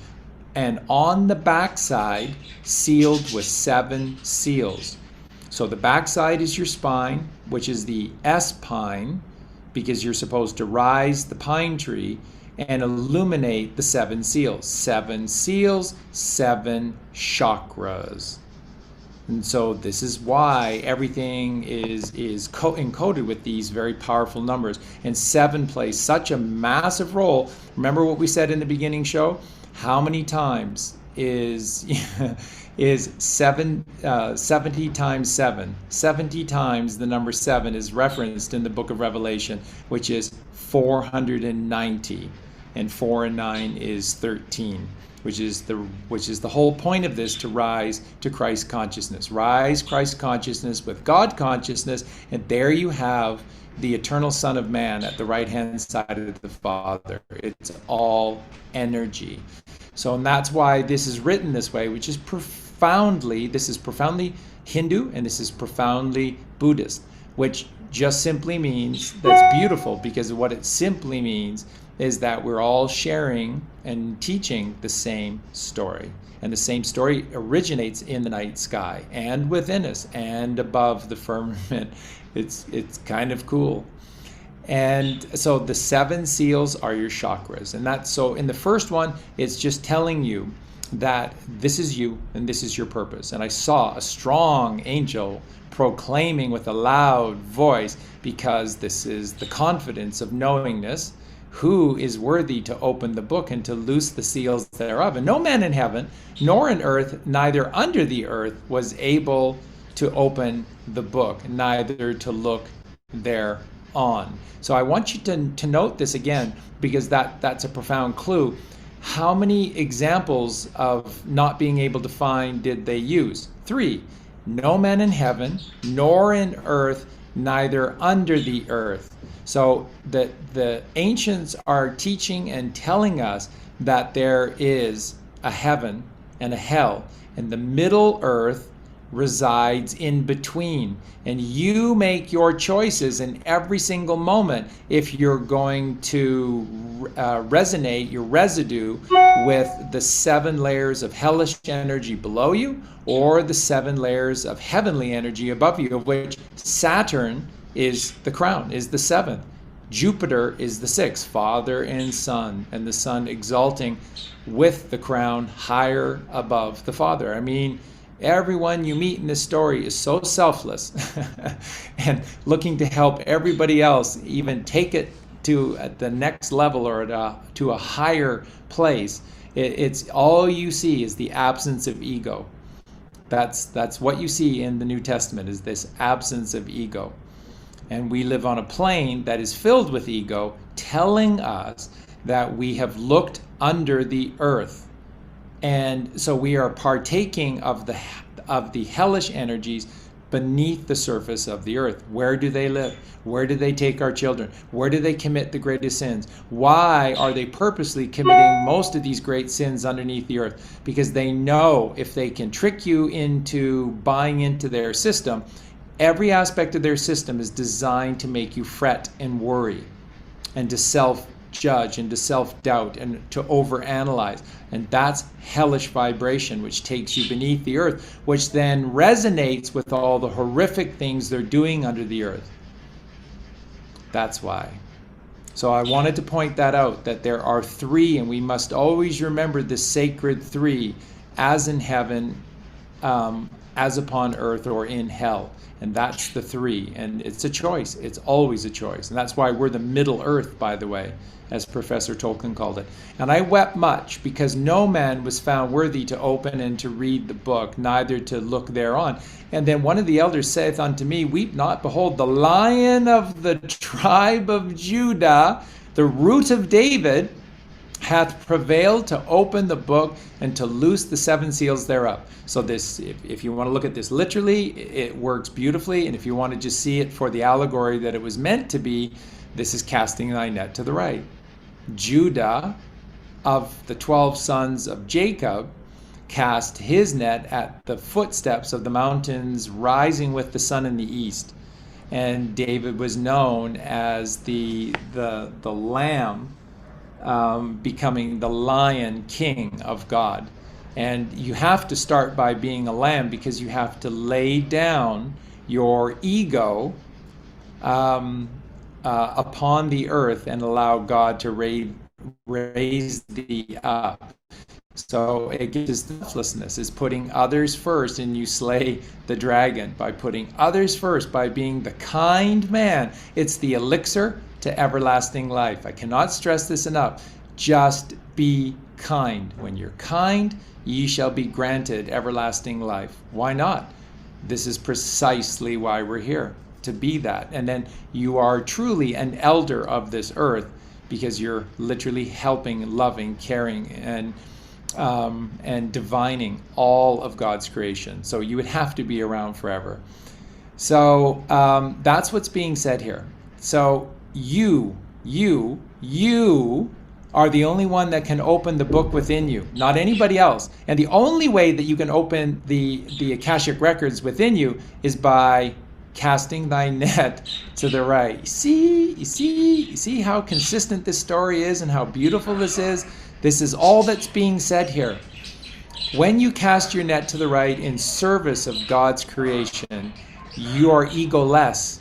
And on the backside, sealed with 7 seals. So the backside is your spine, which is the S-pine, because you're supposed to rise the pine tree and illuminate the 7 seals. 7 seals, 7 chakras. And so this is why everything is encoded with these very powerful numbers. And 7 plays such a massive role. Remember what we said in the beginning show? How many times is 70 times 7? 70 times the number 7 is referenced in the book of Revelation, which is 490. And 4 and 9 is 13. Which is the whole point of this, to rise to Christ consciousness. Rise Christ consciousness with God consciousness, and there you have the eternal Son of Man at the right-hand side of the Father. It's all energy. So, and that's why this is written this way, which is profoundly Hindu, and this is profoundly Buddhist, which just simply means, that's beautiful, because what it simply means is that we're all sharing and teaching the same story. And the same story originates in the night sky and within us and above the firmament. It's kind of cool. And so the 7 seals are your chakras. And that's, so in the first one, it's just telling you that this is you and this is your purpose. And I saw a strong angel proclaiming with a loud voice, because this is the confidence of knowingness, who is worthy to open the book and to loose the seals thereof. And no man in heaven, nor in earth, neither under the earth, was able to open the book, neither to look thereon. So I want you to note this again, because that's a profound clue. How many examples of not being able to find did they use? 3. No man in heaven, nor in earth, neither under the earth. So the ancients are teaching and telling us that there is a heaven and a hell, and the middle earth resides in between. And you make your choices in every single moment if you're going to resonate your residue with the 7 layers of hellish energy below you, or the 7 layers of heavenly energy above you, of which Saturn is the crown, is the 7th. Jupiter is the 6th, Father and Son, and the Son exalting with the crown higher above the Father. I mean, everyone you meet in this story is so selfless and looking to help everybody else even take it to the next level, or to a higher place. It's all you see is the absence of ego. That's what you see in the New Testament, is this absence of ego. And we live on a plane that is filled with ego, telling us that we have looked under the earth. And so we are partaking of the hellish energies beneath the surface of the earth. Where do they live? Where do they take our children? Where do they commit the greatest sins? Why are they purposely committing most of these great sins underneath the earth? Because they know if they can trick you into buying into their system, every aspect of their system is designed to make you fret and worry, and to self-judge, and to self-doubt, and to overanalyze. And that's hellish vibration, which takes you beneath the earth, which then resonates with all the horrific things they're doing under the earth. That's why. So I wanted to point that out, that there are 3, and we must always remember the sacred 3, as in heaven, as upon earth, or in hell. And that's the 3. And it's a choice. It's always a choice. And that's why we're the middle earth, by the way, as Professor Tolkien called it. And I wept much, because no man was found worthy to open and to read the book, neither to look thereon. And then one of the elders saith unto me, Weep not, behold, the Lion of the tribe of Judah, the root of David, hath prevailed to open the book and to loose the 7 seals thereof. So this, if you want to look at this literally, it works beautifully. And if you want to just see it for the allegory that it was meant to be, this is casting thy net to the right. Judah, of the 12 sons of Jacob, cast his net at the footsteps of the mountains rising with the sun in the east. And David was known as the lamb, becoming the lion king of God. And you have to start by being a lamb, because you have to lay down your ego upon the earth and allow God to raise thee up. So it gives selflessness, is putting others first, and you slay the dragon by putting others first, by being the kind man. It's the elixir to everlasting life. I cannot stress this enough. Just be kind. When you're kind, ye shall be granted everlasting life. Why not? This is precisely why we're here, to be that. And then you are truly an elder of this earth, because you're literally helping, loving, caring, and divining all of God's creation. So you would have to be around forever. So that's what's being said here. So you are the only one that can open the book within you, not anybody else. And the only way that you can open the Akashic records within you is by casting thy net to the right. You see how consistent this story is, and how beautiful this is? This is all that's being said here. When you cast your net to the right in service of God's creation, you are egoless.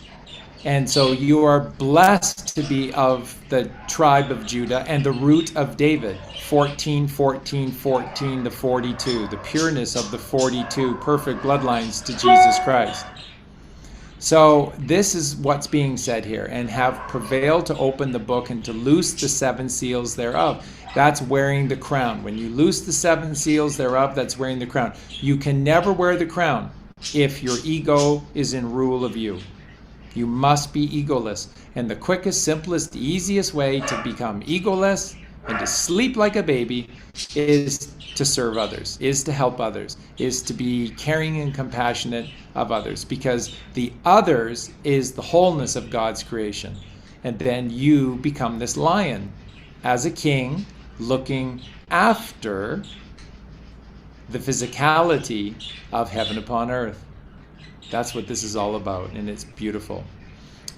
And so you are blessed to be of the tribe of Judah and the root of David. 14, 14, 14, the 42. The pureness of the 42 perfect bloodlines to Jesus Christ. So this is what's being said here. And have prevailed to open the book and to loose the 7 seals thereof. That's wearing the crown. When you loose the 7 seals thereof, that's wearing the crown. You can never wear the crown if your ego is in rule of you. You must be egoless. And the quickest, simplest, easiest way to become egoless And to sleep like a baby is to serve others, is to help others, is to be caring and compassionate of others, because the others is the wholeness of God's creation. And then you become this lion as a king, looking after the physicality of heaven upon earth. That's what this is all about, and it's beautiful.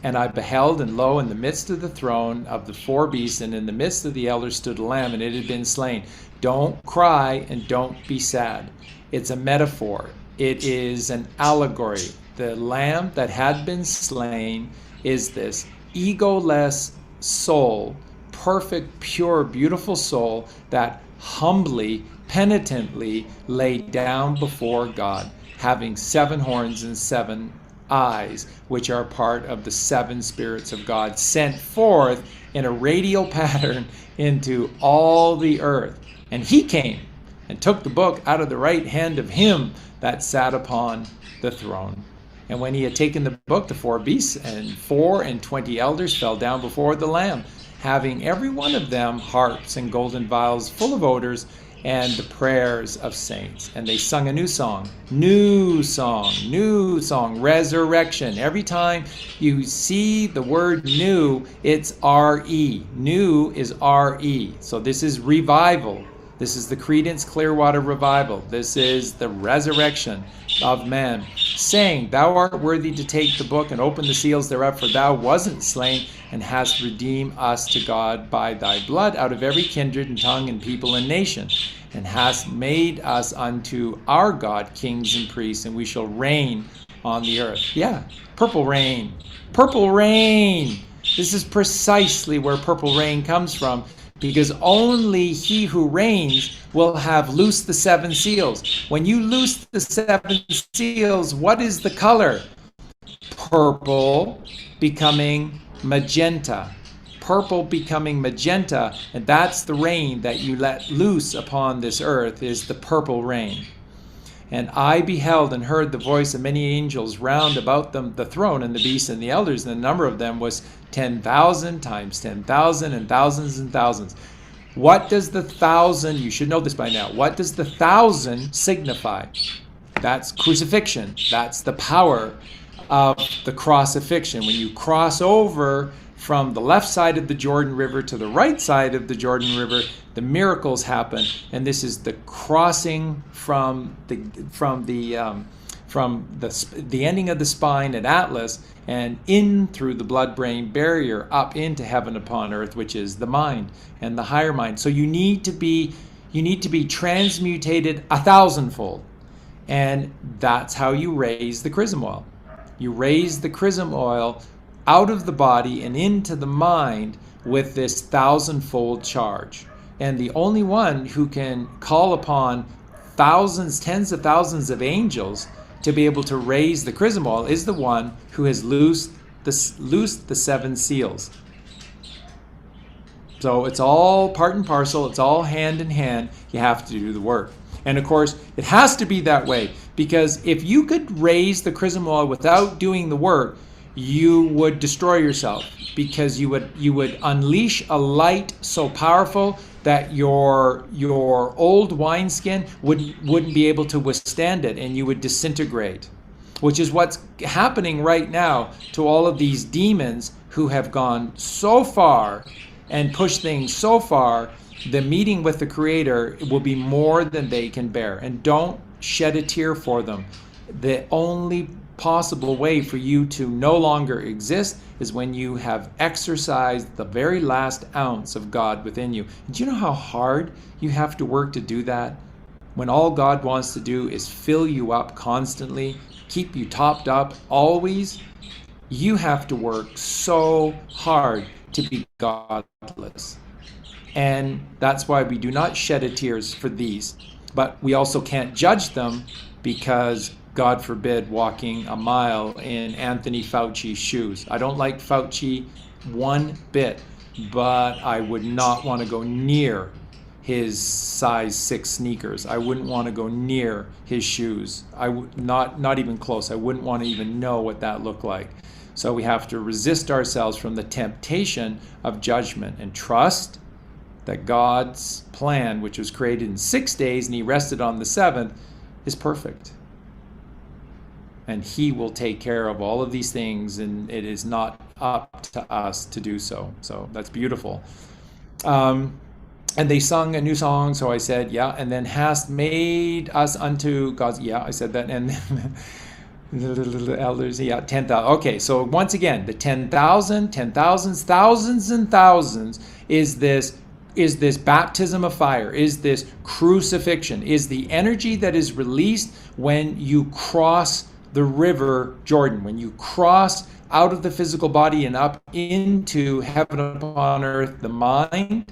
And I beheld, and lo, in the midst of the throne of the four beasts, and in the midst of the elders stood a lamb, and it had been slain. Don't cry and don't be sad. It's a metaphor. It is an allegory. The lamb that had been slain is this egoless soul, perfect, pure, beautiful soul that humbly, penitently laid down before God, having 7 horns and 7 eyes, which are part of the 7 spirits of God sent forth in a radial pattern into all the earth. And he came and took the book out of the right hand of him that sat upon the throne. And when he had taken the book, the 4 beasts and 24 elders fell down before the Lamb, having every one of them harps and golden vials full of odors, and the prayers of saints. And they sung a new song, resurrection. Every time you see the word new, it's R-E. New is R-E. So this is revival. This is the Credence Clearwater Revival. This is the resurrection of man, saying, Thou art worthy to take the book and open the seals thereof, for thou wasn't slain, and hast redeemed us to God by thy blood out of every kindred and tongue and people and nation, and hast made us unto our God kings and priests, and we shall reign on the earth. Yeah, purple rain. Purple rain. This is precisely where purple rain comes from, because only he who reigns will have loosed the 7 seals. When you loose the 7 seals, what is the color? Purple becoming magenta. Purple becoming magenta, and that's the rain that you let loose upon this earth, is the purple rain. And I beheld and heard the voice of many angels round about them, the throne and the beast and the elders, and the number of them was 10,000 times 10,000 and thousands and thousands. What does the 1,000, you should know this by now, what does the 1,000 signify? That's crucifixion. That's the power of the crucifixion. When you cross over from the left side of the Jordan River to the right side of the Jordan River, the miracles happen, and this is the crossing from the ending of the spine at Atlas and in through the blood-brain barrier up into heaven upon earth, which is the mind and the higher mind. So you need to be transmutated 1,000-fold, and that's how you raise the chrism oil. You raise the chrism oil out of the body and into the mind with this 1,000-fold charge. And the only one who can call upon thousands, tens of thousands of angels to be able to raise the chrism oil is the one who has loosed the 7 seals. So it's all part and parcel. It's all hand in hand. You have to do the work. And of course, it has to be that way, because if you could raise the chrism oil without doing the work, you would destroy yourself, because you would unleash a light so powerful that your old wineskin wouldn't be able to withstand it, and you would disintegrate, which is what's happening right now to all of these demons who have gone so far and pushed things so far. The meeting with the Creator will be more than they can bear, and don't shed a tear for them. The only possible way for you to no longer exist is when you have exercised the very last ounce of God within you. Do you know how hard you have to work to do that? When all God wants to do is fill you up constantly, keep you topped up always, you have to work so hard to be godless. And that's why we do not shed a tears for these. But we also can't judge them, because God forbid walking a mile in Anthony Fauci's shoes. I don't like Fauci one bit, but I would not want to go near his size 6 sneakers. I wouldn't want to go near his shoes. I would not even close. I wouldn't want to even know what that looked like. So we have to resist ourselves from the temptation of judgment and trust that God's plan, which was created in 6 days and he rested on the seventh, is perfect. And he will take care of all of these things, and it is not up to us to do so. So that's beautiful. And they sung a new song, so I said, yeah. And then hast made us unto God's, yeah, I said that. And the elders, yeah, 10,000. Okay, so once again, the 10,000, 10,000s, thousands and thousands is this baptism of fire, is this crucifixion, is the energy that is released when you cross the river Jordan, when you cross out of the physical body and up into heaven upon earth, the mind.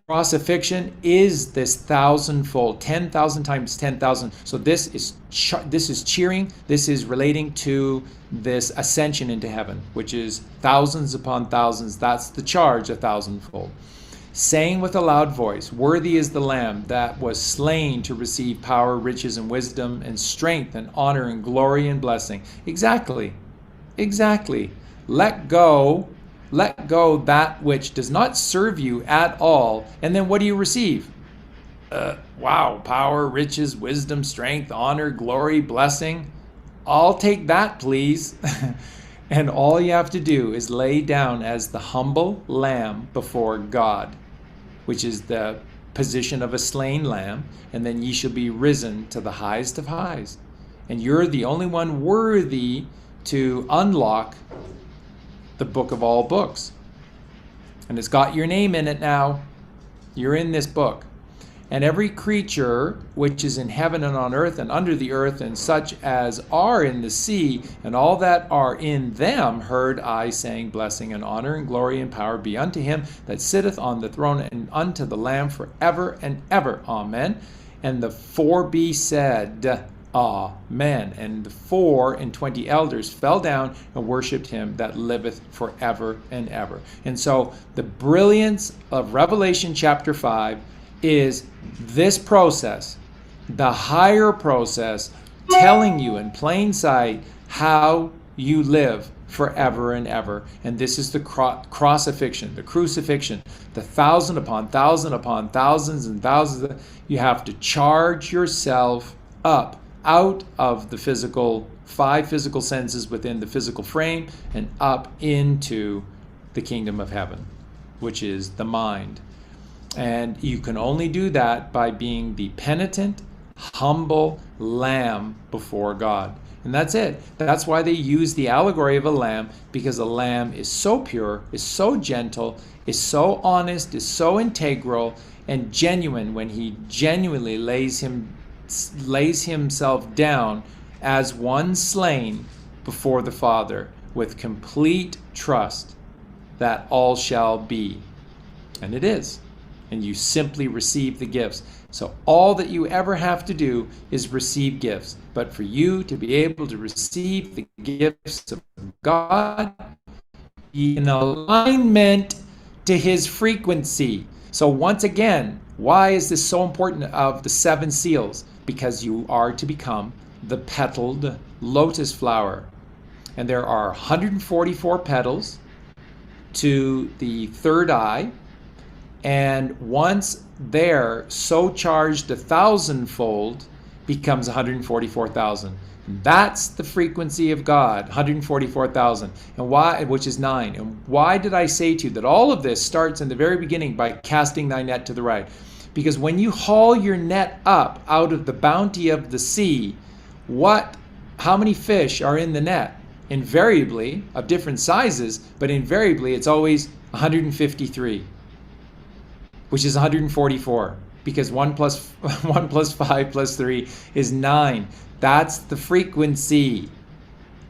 Crucifixion is this thousandfold, 10,000 times 10,000. So this is cheering. This is relating to this ascension into heaven, which is thousands upon thousands. That's the charge, a thousandfold. Saying with a loud voice, worthy is the Lamb that was slain to receive power, riches, and wisdom, and strength, and honor, and glory, and blessing. Exactly. Let go that which does not serve you at all, and then what do you receive? Wow, power, riches, wisdom, strength, honor, glory, blessing. I'll take that, please. And all you have to do is lay down as the humble lamb before God, which is the position of a slain lamb, and then ye shall be risen to the highest of highs. And you're the only one worthy to unlock the book of all books. And it's got your name in it now. You're in this book. And every creature which is in heaven and on earth and under the earth, and such as are in the sea, and all that are in them, heard I saying, blessing and honor and glory and power be unto him that sitteth on the throne and unto the Lamb forever and ever. Amen. And the 4 beasts said, Amen. And the 24 elders fell down and worshipped him that liveth forever and ever. And so the brilliance of Revelation chapter 5 is this process, the higher process, telling you in plain sight how you live forever and ever. And this is the crucifixion, the 1,000 upon 1,000 upon thousands and thousands. You have to charge yourself up out of the physical, 5 physical senses within the physical frame, and up into the kingdom of heaven, which is the mind. And you can only do that by being the penitent, humble lamb before God. And that's it. That's why they use the allegory of a lamb, because a lamb is so pure, is so gentle, is so honest, is so integral and genuine when he genuinely lays himself down as one slain before the Father with complete trust that all shall be. And it is. And you simply receive the gifts. So all that you ever have to do is receive gifts. But for you to be able to receive the gifts of God, be in alignment to his frequency. So once again, why is this so important of the 7 seals? Because you are to become the petaled lotus flower. And there are 144 petals to the third eye. And once they're so charged 1,000-fold, becomes 144,000. That's the frequency of God, 144,000. And why? Which is 9. And why did I say to you that all of this starts in the very beginning by casting thy net to the right? Because when you haul your net up out of the bounty of the sea, how many fish are in the net? Invariably, of different sizes, but invariably it's always 153. Which is 144, because 1 plus 5 plus 3 is 9. That's the frequency.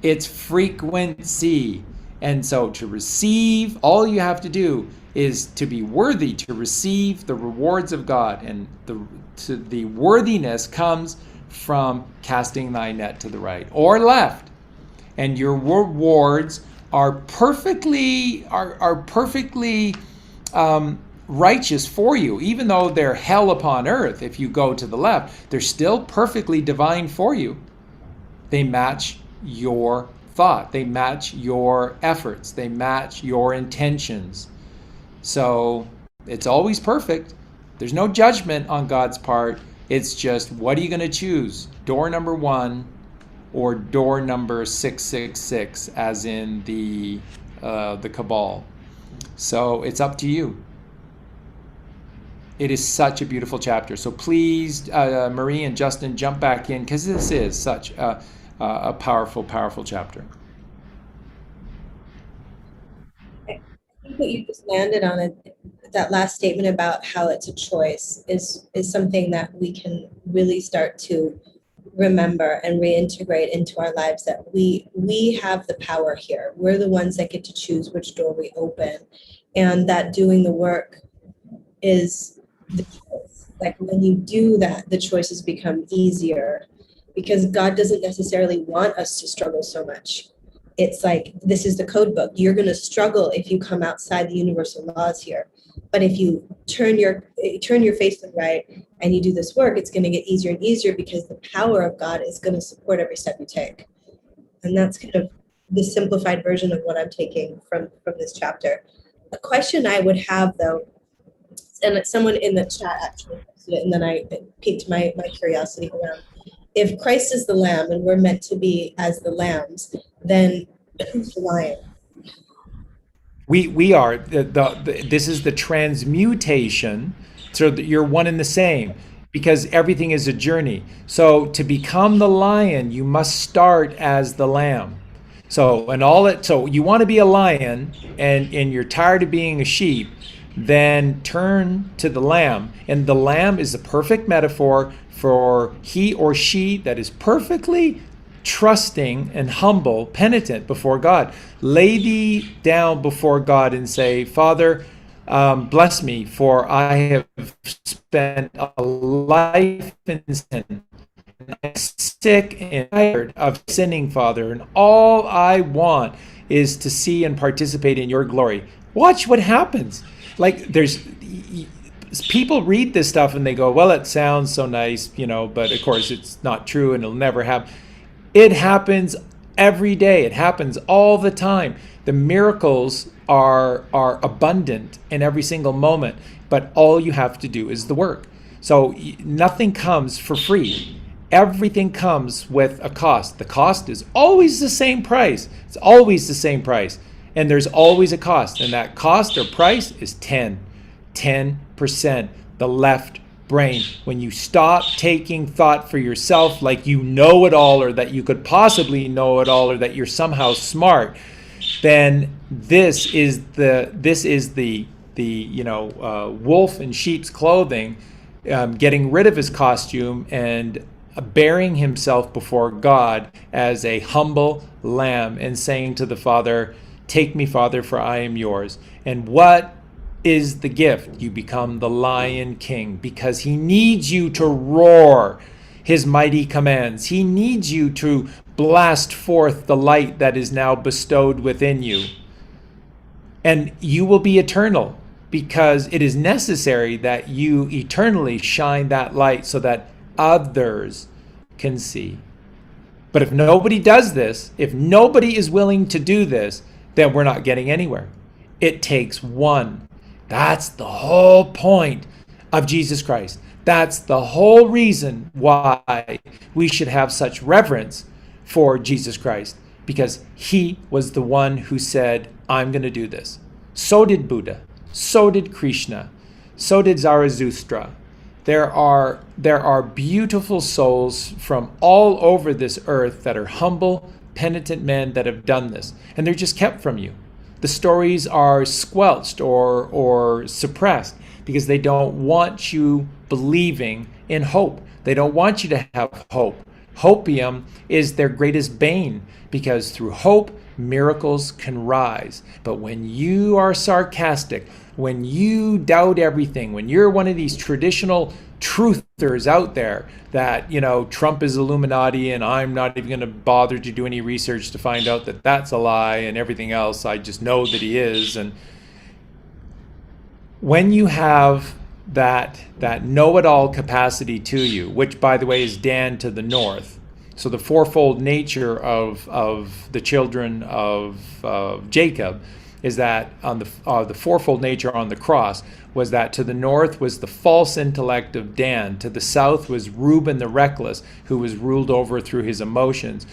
It's frequency. And so to receive, all you have to do is to be worthy to receive the rewards of God. And the worthiness comes from casting thy net to the right or left. And your rewards are perfectly righteous for you, even though they're hell upon earth. If you go to the left, they're still perfectly divine for you. They match your thought, they match your efforts, they match your intentions. So It's always perfect. There's no judgment on God's part. It's just, what are you going to choose? Door number 1 or door number 666, as in the Cabal. So it's up to you. It is such a beautiful chapter. So please, Marie and Justin, jump back in, because this is such a powerful, powerful chapter. I think what you just landed on it, that last statement about how it's a choice, is something that we can really start to remember and reintegrate into our lives, that we have the power here. We're the ones that get to choose which door we open, and that doing the work is the choice. Like when you do that, the choices become easier, because God doesn't necessarily want us to struggle so much. It's like, this is the code book. You're going to struggle if you come outside the universal laws here. But if you turn your face to the right and you do this work, it's going to get easier and easier, because the power of God is going to support every step you take. And that's kind of the simplified version of what I'm taking from this chapter. A question I would have, though, and someone in the chat actually posted it, and then I piqued my curiosity around. If Christ is the lamb and we're meant to be as the lambs, then who's the lion? We are. This is the transmutation, so that you're one and the same, because everything is a journey. So to become the lion, you must start as the lamb. So you want to be a lion, and you're tired of being a sheep, then turn to the lamb. And the lamb is the perfect metaphor for he or she that is perfectly trusting and humble, penitent before God. Lay thee down before God and say, Father, bless me, for I have spent a life in sin. I'm sick and tired of sinning, Father, and all I want is to see and participate in your glory. Watch what happens. Like, there's people read this stuff and they go, well, it sounds so nice, but of course it's not true and it'll never happen. It happens every day. It happens all the time. The miracles are abundant in every single moment, but all you have to do is the work. So nothing comes for free. Everything comes with a cost. The cost is always the same price. It's always the same price. And there's always a cost. And that cost or price is 10%, the left brain. When you stop taking thought for yourself like you know it all, or that you could possibly know it all, or that you're somehow smart, then this is the wolf in sheep's clothing, getting rid of his costume and bearing himself before God as a humble lamb and saying to the Father, take me, Father, for I am yours. And what is the gift? You become the Lion King, because he needs you to roar his mighty commands. He needs you to blast forth the light that is now bestowed within you. And you will be eternal, because it is necessary that you eternally shine that light so that others can see. But if nobody does this, if nobody is willing to do this, then we're not getting anywhere. It takes one. That's the whole point of Jesus Christ. That's the whole reason why we should have such reverence for Jesus Christ, because he was the one who said, I'm going to do this. So did Buddha. So did Krishna. So did Zarathustra. There are beautiful souls from all over this earth that are humble, penitent men that have done this, and they're just kept from you. The stories are squelched or suppressed because they don't want you believing in hope. They don't want you to have hope. Hopium is their greatest bane, because through hope, miracles can rise. But when you are sarcastic, when you doubt everything, when you're one of these traditional truthers out there that, Trump is Illuminati and I'm not even going to bother to do any research to find out that that's a lie, and everything else, I just know that he is. And when you have that know-it-all capacity to you, which, by the way, is Dan to the north, so the fourfold nature of the children of Jacob is that on the fourfold nature on the cross was that to the north was the false intellect of Dan, to the south was Reuben the reckless, who was ruled over through his emotions.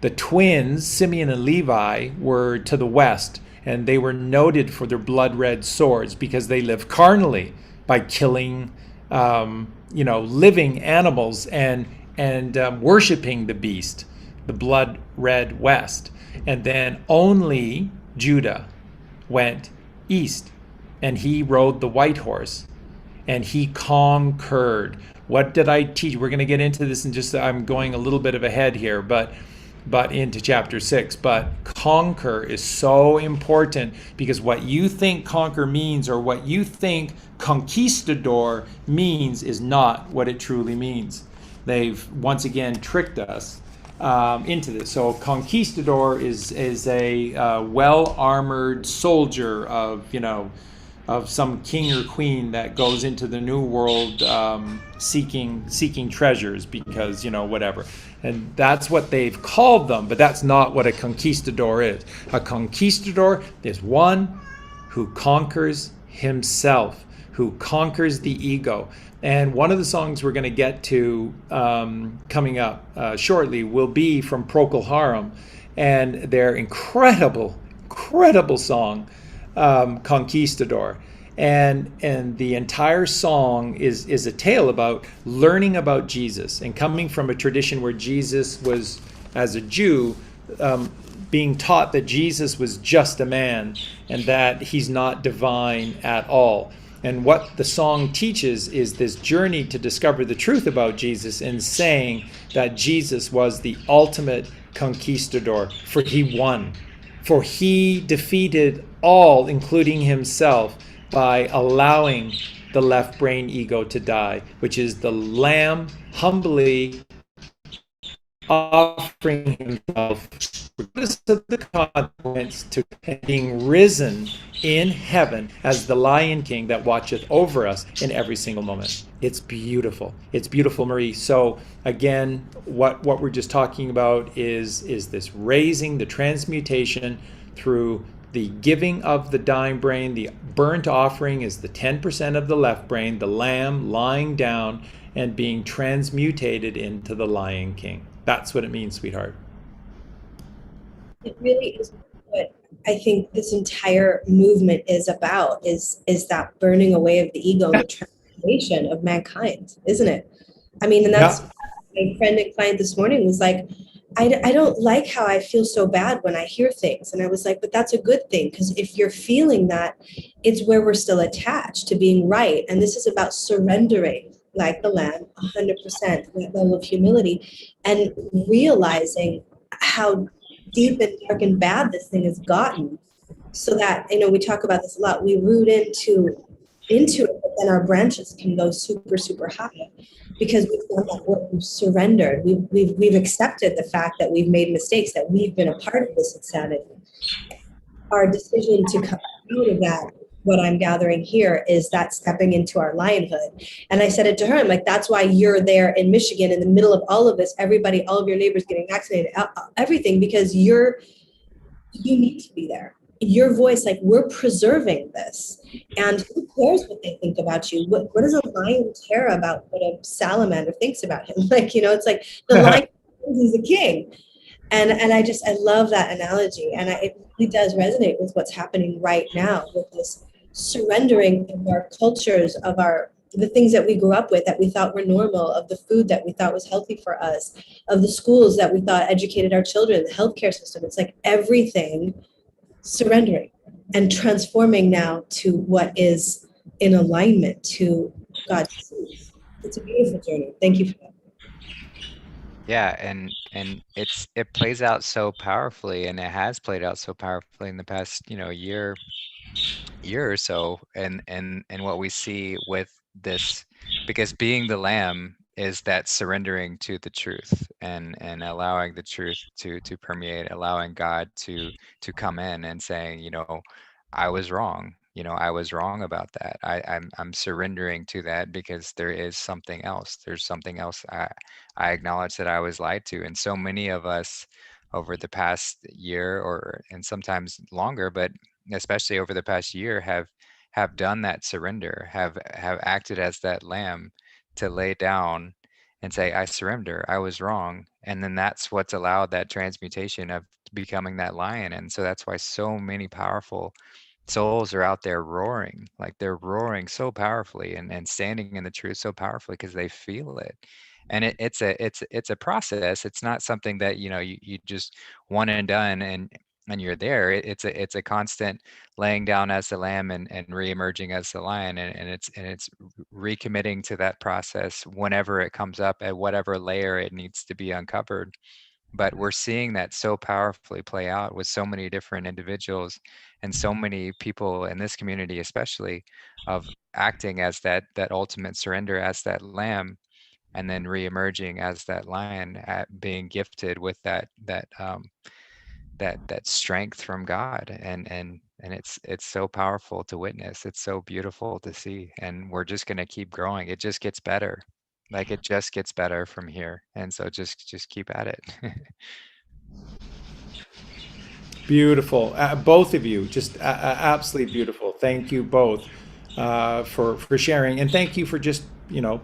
The twins, Simeon and Levi, were to the west, and they were noted for their blood-red swords because they lived carnally by killing, living animals and worshiping the beast, the blood-red west. And then only Judah went east, and he rode the white horse, and he conquered. What did I teach? We're going to get into this in just, I'm going a little bit of ahead here, but into chapter 6. But conquer is so important, because what you think conquer means, or what you think conquistador means, is not what it truly means. They've once again tricked us into this. So conquistador is a well-armored soldier of some king or queen that goes into the new world seeking treasures, because whatever. And that's what they've called them, but that's not what a conquistador is. A conquistador is one who conquers himself, who conquers the ego. And one of the songs we're going to get to coming up shortly will be from Procol Harum, and their incredible song, Conquistador. And the entire song is a tale about learning about Jesus, and coming from a tradition where Jesus was, as a Jew, being taught that Jesus was just a man and that he's not divine at all. And what the song teaches is this journey to discover the truth about Jesus, and saying that Jesus was the ultimate conquistador, for he won. For he defeated all, including himself, by allowing the left brain ego to die, which is the Lamb humbly offering himself, regardless of the consequence, to being risen in heaven as the Lion King that watcheth over us in every single moment. It's beautiful. It's beautiful, Marie. So again, what we're just talking about is this raising, the transmutation through the giving of the dying brain. The burnt offering is the 10% of the left brain, the lamb lying down and being transmutated into the Lion King. That's what it means, sweetheart. It really is what I think this entire movement is about, is that burning away of the ego and the transformation of mankind, isn't it? I mean, and that's my friend and client this morning was like, I don't like how I feel so bad when I hear things. And I was like, but that's a good thing, because if you're feeling that, it's where we're still attached to being right. And this is about surrendering like the lamb, 100%, that level of humility, and realizing how deep and dark and bad this thing has gotten, so that, we talk about this a lot, we root into it, but then our branches can go super, super high, because we've done that work, we've surrendered, we've accepted the fact that we've made mistakes, that we've been a part of this insanity. Our decision to come out of that, what I'm gathering here, is that stepping into our lionhood. And I said it to her, I'm like, that's why you're there in Michigan in the middle of all of this, everybody, all of your neighbors getting vaccinated, everything, because you need to be there. Your voice, like, we're preserving this. And who cares what they think about you? What does a lion care about what a salamander thinks about him? Like, it's like the lion is a king. And I love that analogy. And it really does resonate with what's happening right now, with this surrendering of our cultures, of the things that we grew up with that we thought were normal, of the food that we thought was healthy for us, of the schools that we thought educated our children, the healthcare system. It's like everything surrendering and transforming now to what is in alignment to God's truth. It's a beautiful journey. Thank you for that. Yeah, and it plays out so powerfully, and it has played out so powerfully in the past, year or so, and what we see with this, because being the lamb is that surrendering to the truth, and allowing the truth to permeate, allowing God to come in and saying, I was wrong. I was wrong about that. I'm surrendering to that, because there is something else. There's something else. I acknowledge that I was lied to. And so many of us over the past year, and sometimes longer, but especially over the past year, have done that surrender, have acted as that lamb to lay down and say, I surrender, I was wrong. And then that's what's allowed that transmutation of becoming that lion. And so that's why so many powerful souls are out there roaring, like they're roaring so powerfully and standing in the truth so powerfully because they feel it. And it's a process. It's not something that, you just one and done and you're there. It's a constant laying down as the lamb and reemerging as the lion, and it's recommitting to that process whenever it comes up at whatever layer it needs to be uncovered. But we're seeing that so powerfully play out with so many different individuals and so many people in this community, especially, of acting as that ultimate surrender as that lamb, and then reemerging as that lion, at being gifted with that strength from God. And it's so powerful to witness. It's so beautiful to see, and we're just going to keep growing. It just gets better. Like it just gets better from here. And so just keep at it. Beautiful. Both of you, just absolutely beautiful. Thank you both for sharing, and thank you for just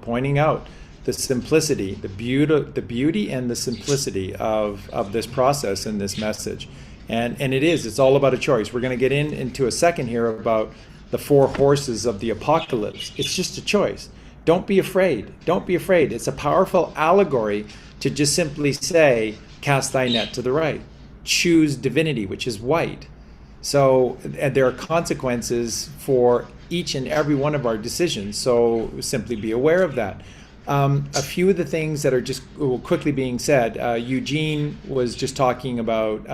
pointing out the simplicity, the beauty, and the simplicity of this process and this message. And it's all about a choice. We're going to get into a second here about the 4 horses of the apocalypse. It's just a choice. Don't be afraid. Don't be afraid. It's a powerful allegory to just simply say, cast thy net to the right. Choose divinity, which is white. So there are consequences for each and every one of our decisions. So simply be aware of that. A few of the things that are just quickly being said, Eugene was just talking about,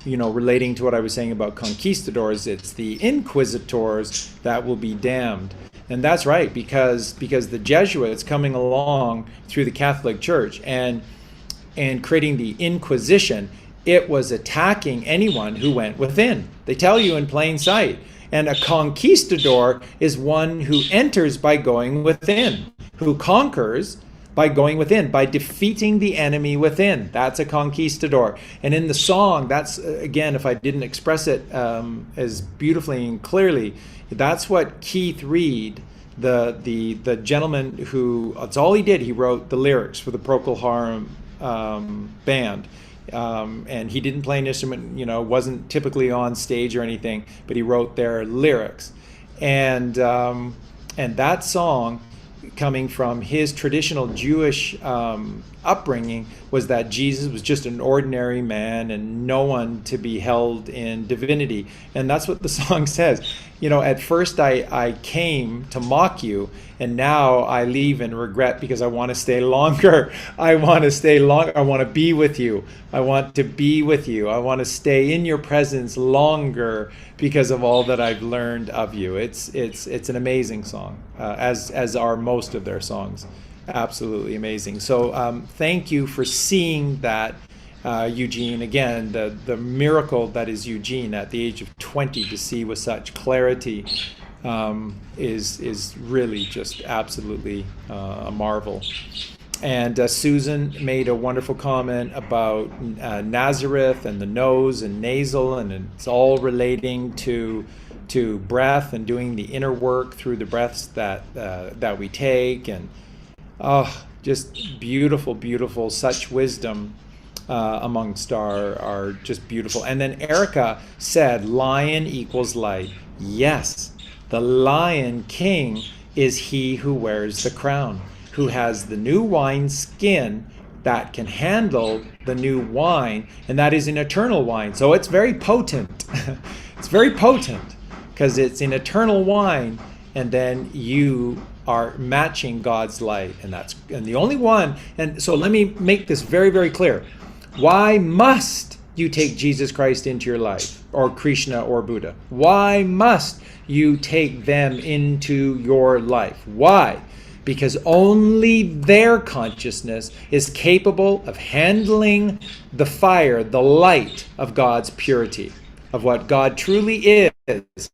relating to what I was saying about conquistadors. It's the inquisitors that will be damned. And that's right, because the Jesuits coming along through the Catholic Church and creating the Inquisition, it was attacking anyone who went within. They tell you in plain sight. And a conquistador is one who enters by going within, who conquers by going within, by defeating the enemy within. That's a conquistador. And in the song, that's, again, if I didn't express it as beautifully and clearly, that's what Keith Reed, the gentleman who, that's all he did, he wrote the lyrics for the Procol Harum band. And he didn't play an instrument, wasn't typically on stage or anything, but he wrote their lyrics. And that song, coming from his traditional Jewish upbringing, was that Jesus was just an ordinary man and no one to be held in divinity. And that's what the song says. At first I came to mock you, and now I leave in regret because I want to stay longer. I want to stay long. I want to be with you. I want to be with you. I want to stay in your presence longer because of all that I've learned of you. It's an amazing song, as are most of their songs. Absolutely amazing. So thank you for seeing that, Eugene. Again, the miracle that is Eugene at the age of 20 to see with such clarity is really just absolutely a marvel. And Susan made a wonderful comment about Nazareth and the nose and nasal, and it's all relating to breath and doing the inner work through the breaths that we take. And just beautiful, such wisdom amongst our just beautiful. And then Erica said, lion equals light. Yes, the Lion King is he who wears the crown, who has the new wine skin that can handle the new wine, and that is an eternal wine. So it's very potent. It's very potent because it's an eternal wine, and then you are matching God's light, and the only one. And so let me make this very, very clear. Why must you take Jesus Christ into your life, or Krishna or Buddha? Why must you take them into your life? Why? Because only their consciousness is capable of handling the fire, the light of God's purity, of what God truly is.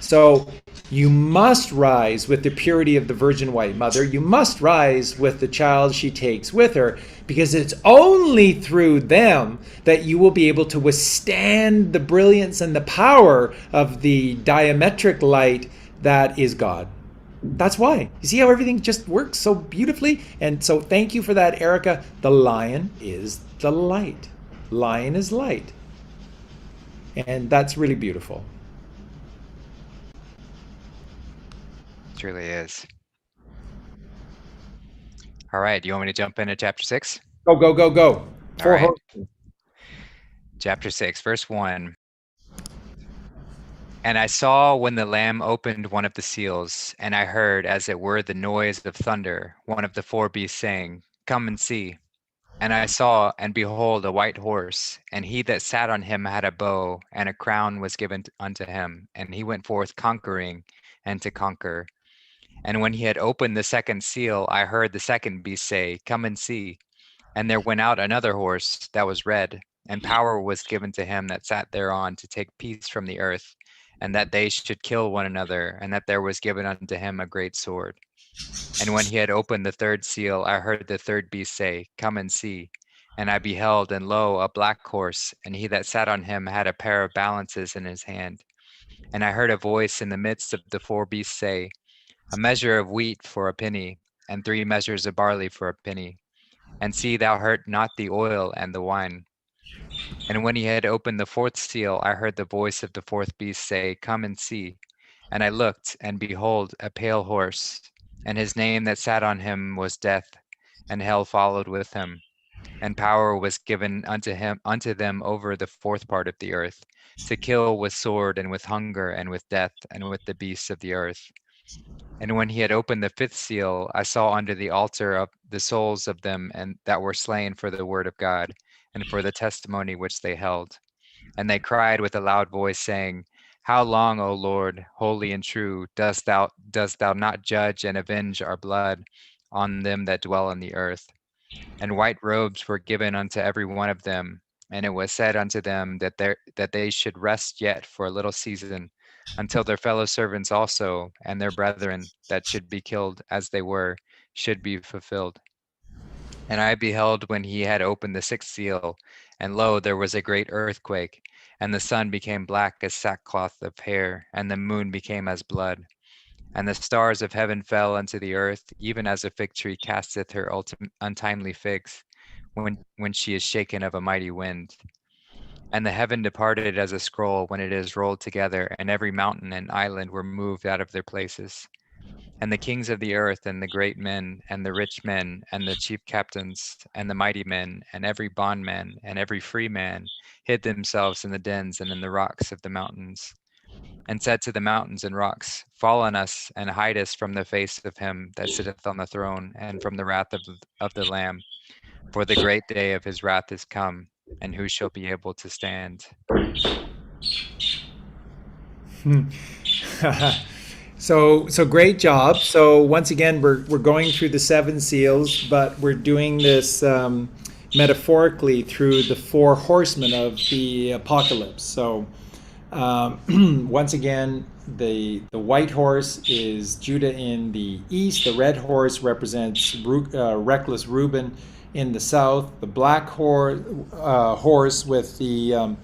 So you must rise with the purity of the Virgin White Mother. You must rise with the child she takes with her, because it's only through them that you will be able to withstand the brilliance and the power of the diametric light that is God. That's why. You see how everything just works so beautifully? And so thank you for that, Erica. The lion is the light. Lion is light. And that's really beautiful. It truly is. All right, you want me to jump into chapter 6? Go, go, go, go. All right. Chapter 6, verse 1. And I saw when the Lamb opened one of the seals, and I heard, as it were, the noise of thunder, one of the four beasts saying, "Come and see." And I saw, and behold, a white horse, and he that sat on him had a bow, and a crown was given unto him, and he went forth conquering and to conquer. And when he had opened the second seal, I heard the second beast say, "Come and see." And there went out another horse that was red, and power was given to him that sat thereon to take peace from the earth, and that they should kill one another, and that there was given unto him a great sword. And when he had opened the third seal, I heard the third beast say, "Come and see." And I beheld, and lo, a black horse, and he that sat on him had a pair of balances in his hand. And I heard a voice in the midst of the four beasts say, "A measure of wheat for a penny, and 3 measures of barley for a penny. And see thou hurt not the oil and the wine." And when he had opened the fourth seal, I heard the voice of the fourth beast say, "Come and see." And I looked, and behold, a pale horse, and his name that sat on him was Death, and hell followed with him. And power was given unto them over the fourth part of the earth, to kill with sword, and with hunger, and with death, and with the beasts of the earth. And when he had opened the fifth seal, I saw under the altar of the souls of them and that were slain for the word of God, and for the testimony which they held. And they cried with a loud voice, saying, "How long, O Lord, holy and true, dost thou not judge and avenge our blood on them that dwell on the earth?" And white robes were given unto every one of them, and it was said unto them that they should rest yet for a little season, until their fellow servants also and their brethren that should be killed as they were should be fulfilled. And I beheld when he had opened the sixth seal, and lo, there was a great earthquake, and the sun became black as sackcloth of hair, and the moon became as blood. And the stars of heaven fell unto the earth, even as a fig tree casteth her untimely figs, when she is shaken of a mighty wind. And the heaven departed as a scroll when it is rolled together, and every mountain and island were moved out of their places. And the kings of the earth, and the great men, and the rich men, and the chief captains, and the mighty men, and every bondman, and every free man, hid themselves in the dens and in the rocks of the mountains, and said to the mountains and rocks, "Fall on us, and hide us from the face of him that sitteth on the throne, and from the wrath of the Lamb. For the great day of his wrath is come, and who shall be able to stand?" So great job. So once again, we're going through the 7 seals, but we're doing this metaphorically through the 4 horsemen of the apocalypse. So once again, the white horse is Judah in the east. The red horse represents reckless Reuben in the south. The black horse with the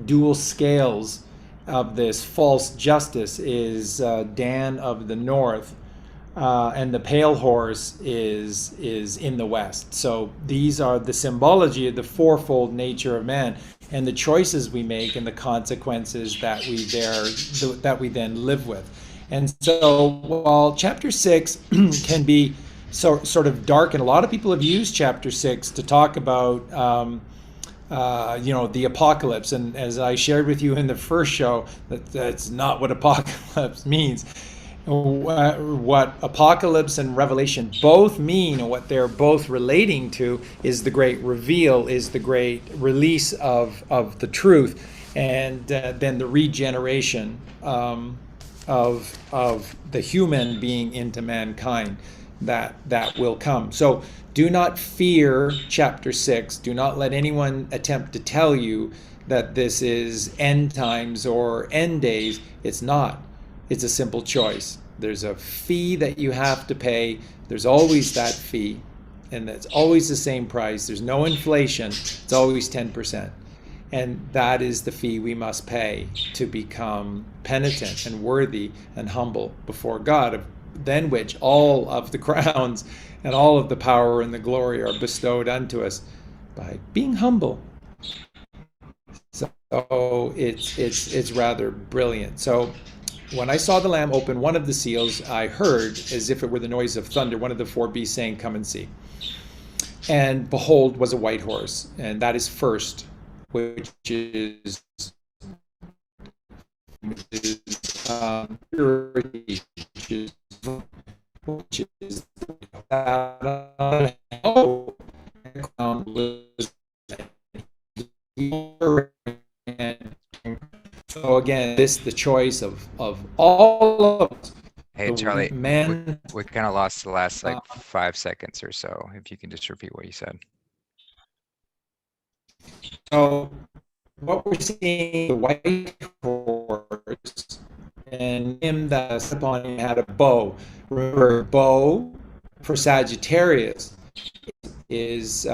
dual scales of this false justice is Dan of the north, and the pale horse is in the west. So these are the symbology of the fourfold nature of man, and the choices we make and the consequences that we then live with. And so while chapter 6 can be sort of dark, and a lot of people have used chapter 6 to talk about the apocalypse, and as I shared with you in the first show, that's not what apocalypse means. What apocalypse and revelation both mean, and what they're both relating to, is the great reveal, is the great release of the truth, and then the regeneration of the human being into mankind that will come. So do not fear chapter 6. Do not let anyone attempt to tell you that this is end times or end days. It's not. It's a simple choice. There's a fee that you have to pay. There's always that fee, and it's always the same price. There's no inflation. It's always 10%. And that is the fee we must pay to become penitent and worthy and humble before God, than which all of the crowns and all of the power and the glory are bestowed unto us by being humble. So it's rather brilliant. So when I saw the Lamb open one of the seals, I heard, as if it were the noise of thunder, one of the four beasts saying, "Come and see." And behold was a white horse, and that is first, which is purity, which is so again, this the choice of all of us. Hey, Charlie, man, we kind of lost the last like 5 seconds or so. If you can just repeat what you said. So what we're seeing, the white horse, and him that sat upon him had a bow. Remember, bow for Sagittarius is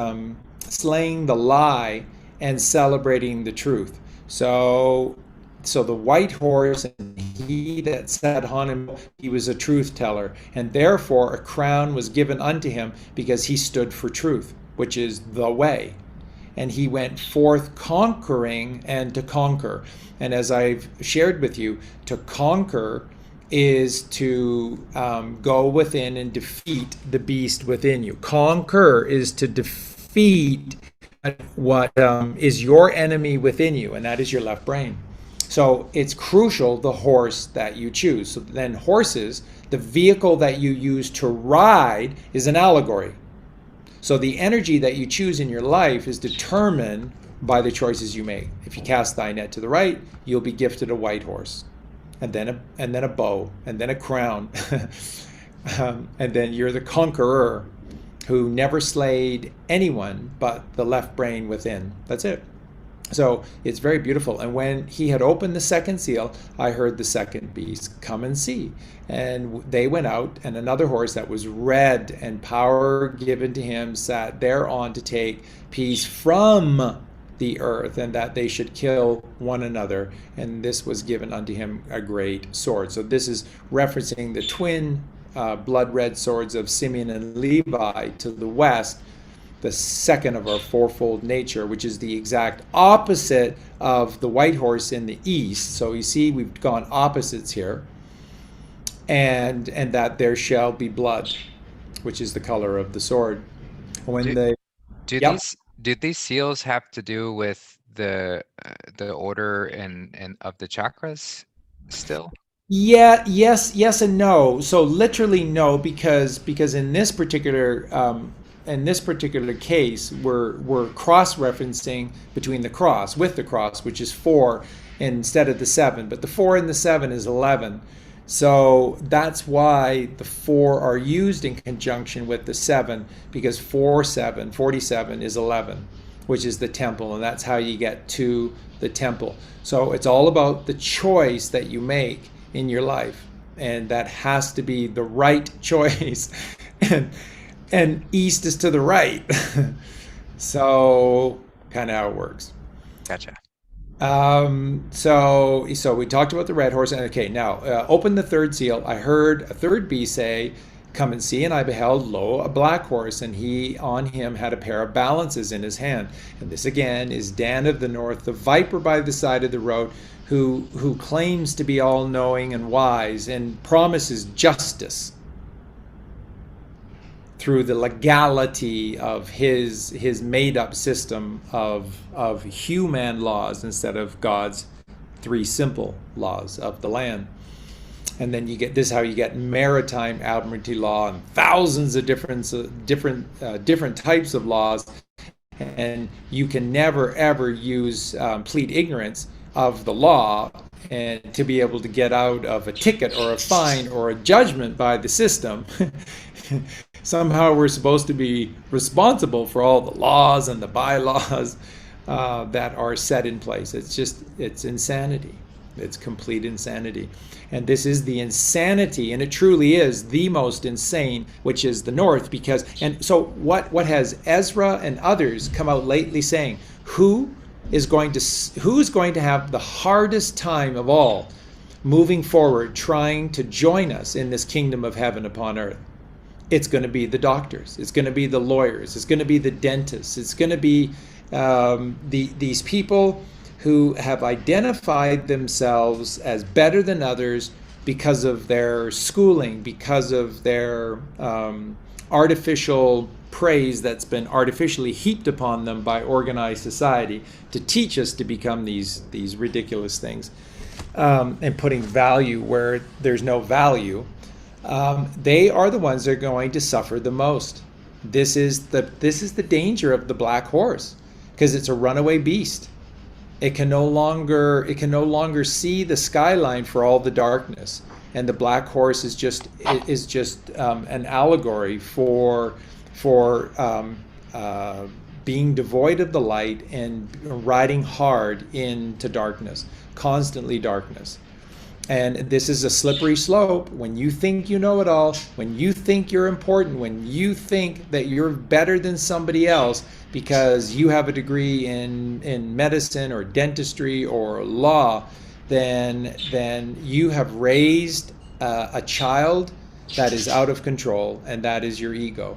slaying the lie and celebrating the truth. So the white horse, and he that sat on him, he was a truth teller, and therefore a crown was given unto him because he stood for truth, which is the way. And he went forth conquering and to conquer. And as I've shared with you, to conquer is to go within and defeat the beast within you. Conquer is to defeat what is your enemy within you, and that is your left brain. So it's crucial the horse that you choose. So then horses, the vehicle that you use to ride, is an allegory. So the energy that you choose in your life is determined by the choices you make. If you cast thy net to the right, you'll be gifted a white horse, and then a bow, and then a crown, and then you're the conqueror who never slayed anyone but the left brain within. That's it. So it's very beautiful. And when he had opened the second seal, I heard the second beast, "Come and see." And they went out, and another horse that was red, and power given to him sat thereon to take peace from the earth, and that they should kill one another. And this was given unto him a great sword. So this is referencing the twin blood red swords of Simeon and Levi to the west, the second of our fourfold nature, which is the exact opposite of the white horse in the east. So you see, we've gone opposites here. And that there shall be blood, which is the color of the sword. When Do these seals have to do with the order and of the chakras still? Yeah, yes and no. So literally no, because in this particular case, we're cross-referencing between the cross, which is 4 instead of the 7, but the 4 and the 7 is 11. So that's why the 4 are used in conjunction with the 7, because 47 is 11, which is the temple, and that's how you get to the temple. So it's all about the choice that you make in your life, and that has to be the right choice. and east is to the right. So kind of how it works. Gotcha. So we talked about the red horse, and okay, now open the third seal. I heard a third beast say, "Come and see." And I beheld, lo, a black horse, and he on him had a pair of balances in his hand. And this again is Dan of the North, the viper by the side of the road, who claims to be all-knowing and wise and promises justice through the legality of his made-up system of human laws instead of God's 3 simple laws of the land. And then you get this, how you get maritime admiralty law and thousands of different types of laws, and you can never ever use plead ignorance of the law and to be able to get out of a ticket or a fine or a judgment by the system. Somehow we're supposed to be responsible for all the laws and the bylaws that are set in place. It's insanity. It's complete insanity. And this is the insanity, and it truly is the most insane, which is the North, because, and so what has Ezra and others come out lately saying? Who's going to have the hardest time of all moving forward, trying to join us in this kingdom of heaven upon earth? It's going to be the doctors. It's going to be the lawyers. It's going to be the dentists. It's going to be these people who have identified themselves as better than others because of their schooling, because of their artificial praise that's been artificially heaped upon them by organized society to teach us to become these ridiculous things, and putting value where there's no value. They are the ones that are going to suffer the most. This is the danger of the black horse, because it's a runaway beast. It can no longer see the skyline for all the darkness, and the black horse is just an allegory for being devoid of the light and riding hard into darkness, constantly darkness. And this is a slippery slope. When you think you know it all, when you think you're important, when you think that you're better than somebody else because you have a degree in medicine or dentistry or law, then you have raised a child that is out of control, and that is your ego.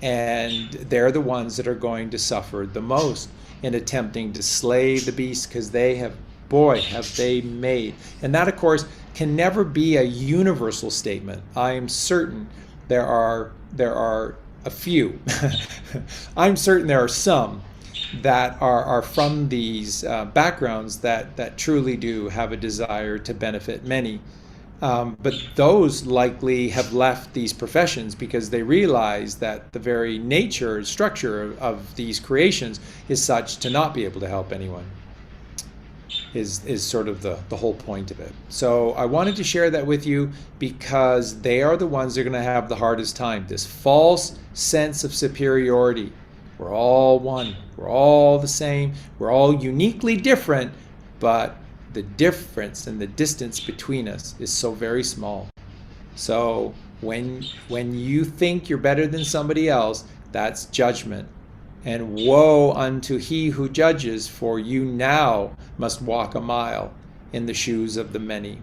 And they're the ones that are going to suffer the most in attempting to slay the beast, because they have, boy, have they made. And that, of course, can never be a universal statement. I am certain there are a few. I'm certain there are some that are from these backgrounds that truly do have a desire to benefit many. But those likely have left these professions because they realize that the very nature, structure of these creations is such to not be able to help anyone. Is sort of the whole point of it. So I wanted to share that with you because they are the ones that are going to have the hardest time. This false sense of superiority. We're all one. We're all the same. We're all uniquely different, but the difference and the distance between us is so very small. So when you think you're better than somebody else, that's judgment. And woe unto he who judges, for you now must walk a mile in the shoes of the many.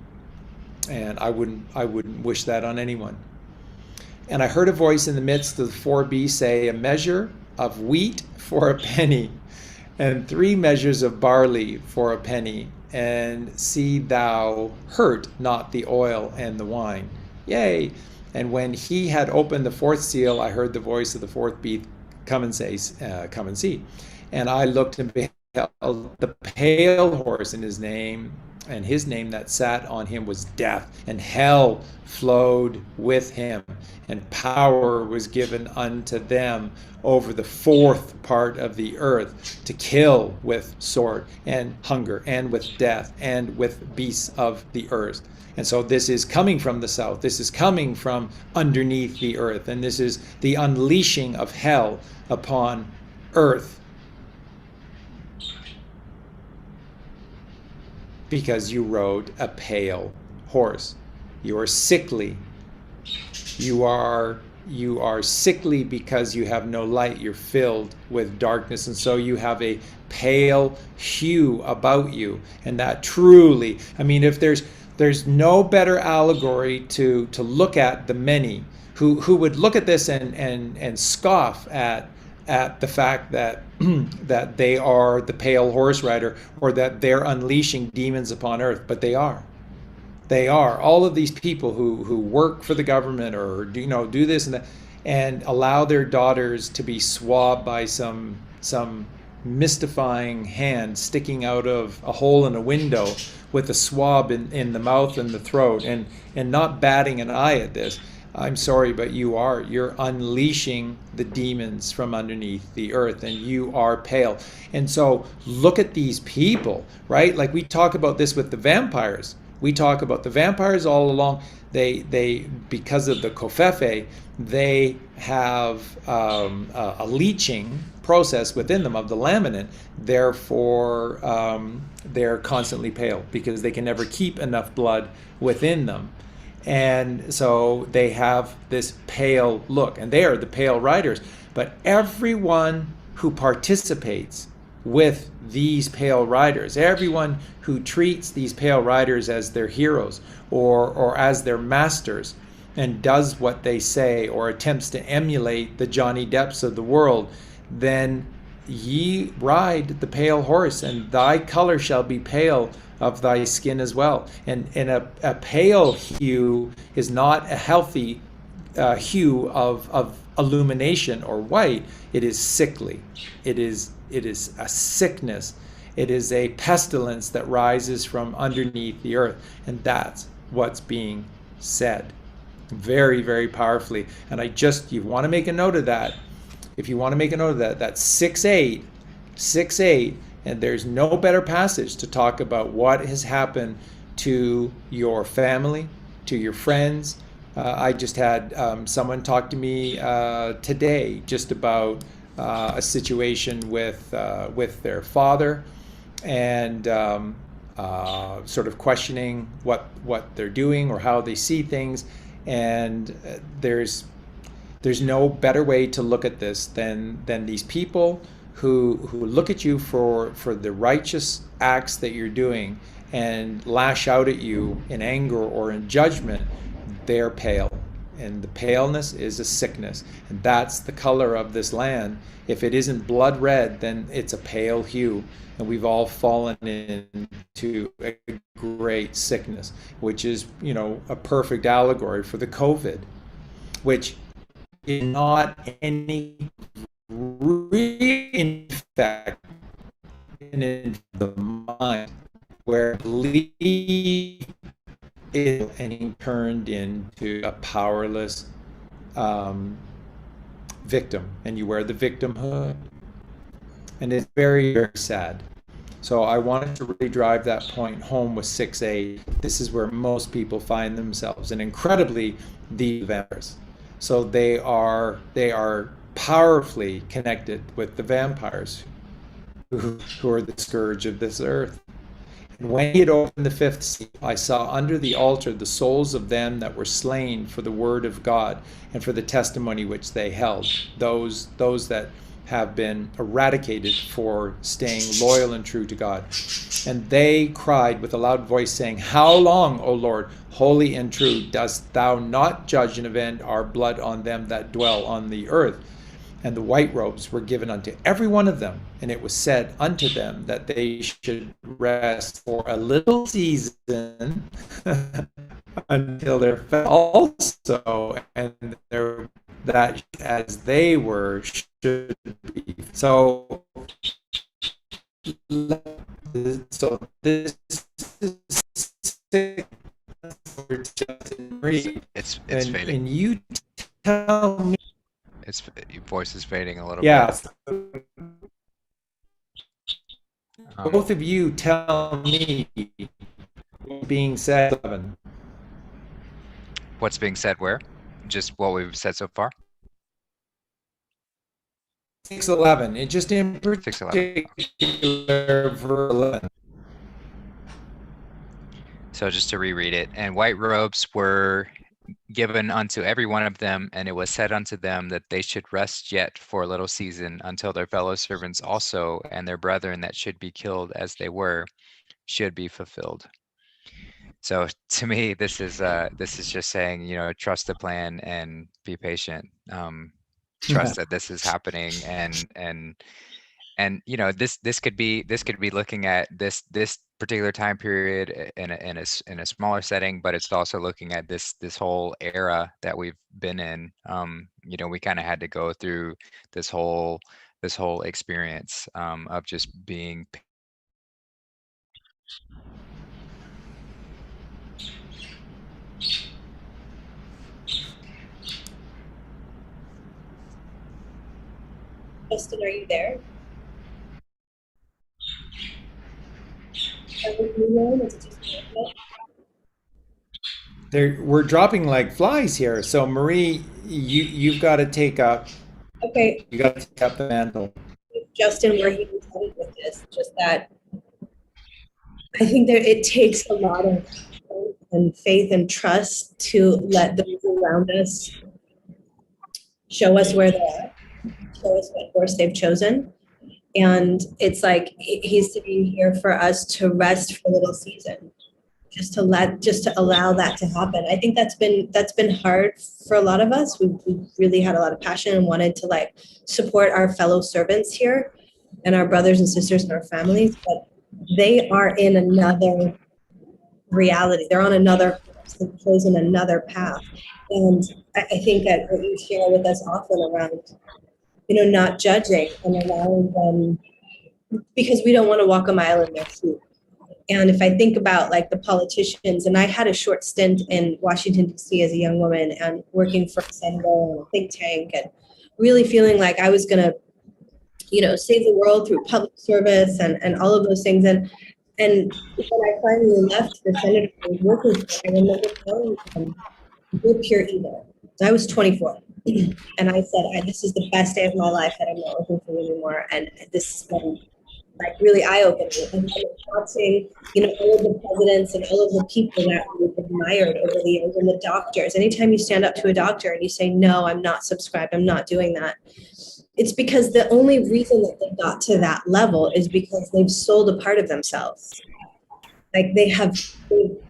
And I wouldn't wish that on anyone. And I heard a voice in the midst of the four beasts say, a measure of wheat for a penny, and 3 measures of barley for a penny, and see thou hurt not the oil and the wine. Yea. And when he had opened the 4th seal, I heard the voice of the 4th beast, come and see. And I looked and beheld the pale horse, and his name that sat on him was Death, and hell flowed with him, and power was given unto them over the 4th part of the earth to kill with sword and hunger and with death and with beasts of the earth. And so this is coming from the south. This is coming from underneath the earth. And this is the unleashing of hell upon earth. Because you rode a pale horse. You are sickly. You are sickly because you have no light. You're filled with darkness. And so you have a pale hue about you. And that truly, I mean, if there's no better allegory to look at the many who would look at this and scoff at the fact that that they are the pale horse rider, or that they're unleashing demons upon earth. But they are all of these people who work for the government or do this and that, and allow their daughters to be swabbed by some mystifying hand sticking out of a hole in a window with a swab in the mouth and the throat, and not batting an eye at this. I'm sorry, but you're unleashing the demons from underneath the earth, and you are pale. And so look at these people, right? Like we talk about this with the vampires. We talk about the vampires all along. They because of the kofefe, they have a leeching process within them of the laminin. Therefore, they're constantly pale because they can never keep enough blood within them. And so they have this pale look, and they are the pale riders. But everyone who participates with these pale riders, everyone who treats these pale riders as their heroes or as their masters, and does what they say or attempts to emulate the Johnny Depps of the world, then ye ride the pale horse, and thy color shall be pale of thy skin as well. And a pale hue is not a healthy hue of illumination or white. It is sickly. It is a sickness. It is a pestilence that rises from underneath the earth. And that's what's being said very, very powerfully. And you want to make a note of that. If you want to make a note of that, that's 6-8, and there's no better passage to talk about what has happened to your family, to your friends. I just had someone talk to me today just about a situation with their father, and sort of questioning what they're doing or how they see things. And there's no better way to look at this than these people who look at you for the righteous acts that you're doing and lash out at you in anger or in judgment. They're pale, and the paleness is a sickness, and that's the color of this land. If it isn't blood red, then it's a pale hue, and we've all fallen into a great sickness, which is, a perfect allegory for the COVID, which is not any reinfection in the mind, where belief is and turned into a powerless victim, and you wear the victimhood, and it's very, very sad. So I wanted to really drive that point home with 6-8. This is where most people find themselves, and incredibly, the vampires. So they are powerfully connected with the vampires who are the scourge of this earth. And when he had opened the fifth seal, I saw under the altar the souls of them that were slain for the word of God and for the testimony which they held. Those that have been eradicated for staying loyal and true to God. And they cried with a loud voice, saying, How long, O Lord, holy and true, dost thou not judge and avenge our blood on them that dwell on the earth? And the white robes were given unto every one of them, and it was said unto them that they should rest for a little season until their fell also, and that as they were should be. So this is It's fading. And you tell me. Your voice is fading a little Yeah. bit. Both of you tell me what's being said. What's being said where? Just what we've said so far? 6:11. It just in 6:11. particular verse 11. So just to reread it. And white robes were given unto every one of them, and it was said unto them that they should rest yet for a little season until their fellow servants also and their brethren that should be killed as they were should be fulfilled. So to me, this is just saying, trust the plan and be patient. Trust that this is happening, and this could be looking at this particular time period in a smaller setting, but it's also looking at this whole era that we've been in. We kind of had to go through this whole experience of just being. Justin, are you there? Are we moving? Is it just me? We're dropping like flies here. So Marie, you've got to take up. Okay. You got to take up the mantle. Justin where he was headed with this. Just that I think that it takes a lot of faith and trust to let those around us show us where they're at, show us what course they've chosen. And it's like he's sitting here for us to rest for a little season, just to allow that to happen. I think that's been hard for a lot of us. We've really had a lot of passion and wanted to like support our fellow servants here and our brothers and sisters and our families, but they are in another reality. They're on another course. They've chosen another path. And I think that what you share with us often around, not judging and allowing them, because we don't want to walk a mile in their shoes. And if I think about like the politicians, and I had a short stint in Washington, D.C. as a young woman and working for a senator and a think tank and really feeling like I was going to, save the world through public service and all of those things. And when I finally left the senator I was working for, I remember telling them, you're pure evil. I was 24. And I said, this is the best day of my life that I'm not working for you anymore. And this has been like really eye-opening. And watching, all of the presidents and all of the people that we've admired over the years, and the doctors. Anytime you stand up to a doctor and you say, no, I'm not subscribed, I'm not doing that. It's because the only reason that they got to that level is because they've sold a part of themselves. Like they've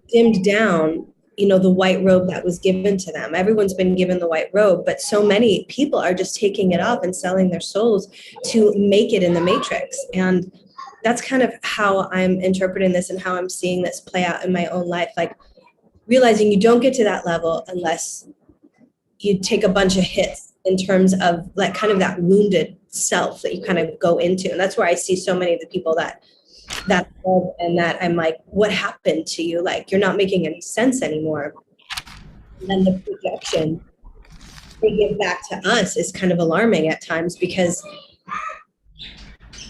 dimmed down, the white robe that was given to them. Everyone's been given the white robe, but so many people are just taking it off and selling their souls to make it in the matrix. And that's kind of how I'm interpreting this and how I'm seeing this play out in my own life. Like realizing you don't get to that level unless you take a bunch of hits in terms of like kind of that wounded self that you kind of go into. And that's where I see so many of the people that love and that I'm like, what happened to you? Like, you're not making any sense anymore. And then the projection they give back to us is kind of alarming at times, because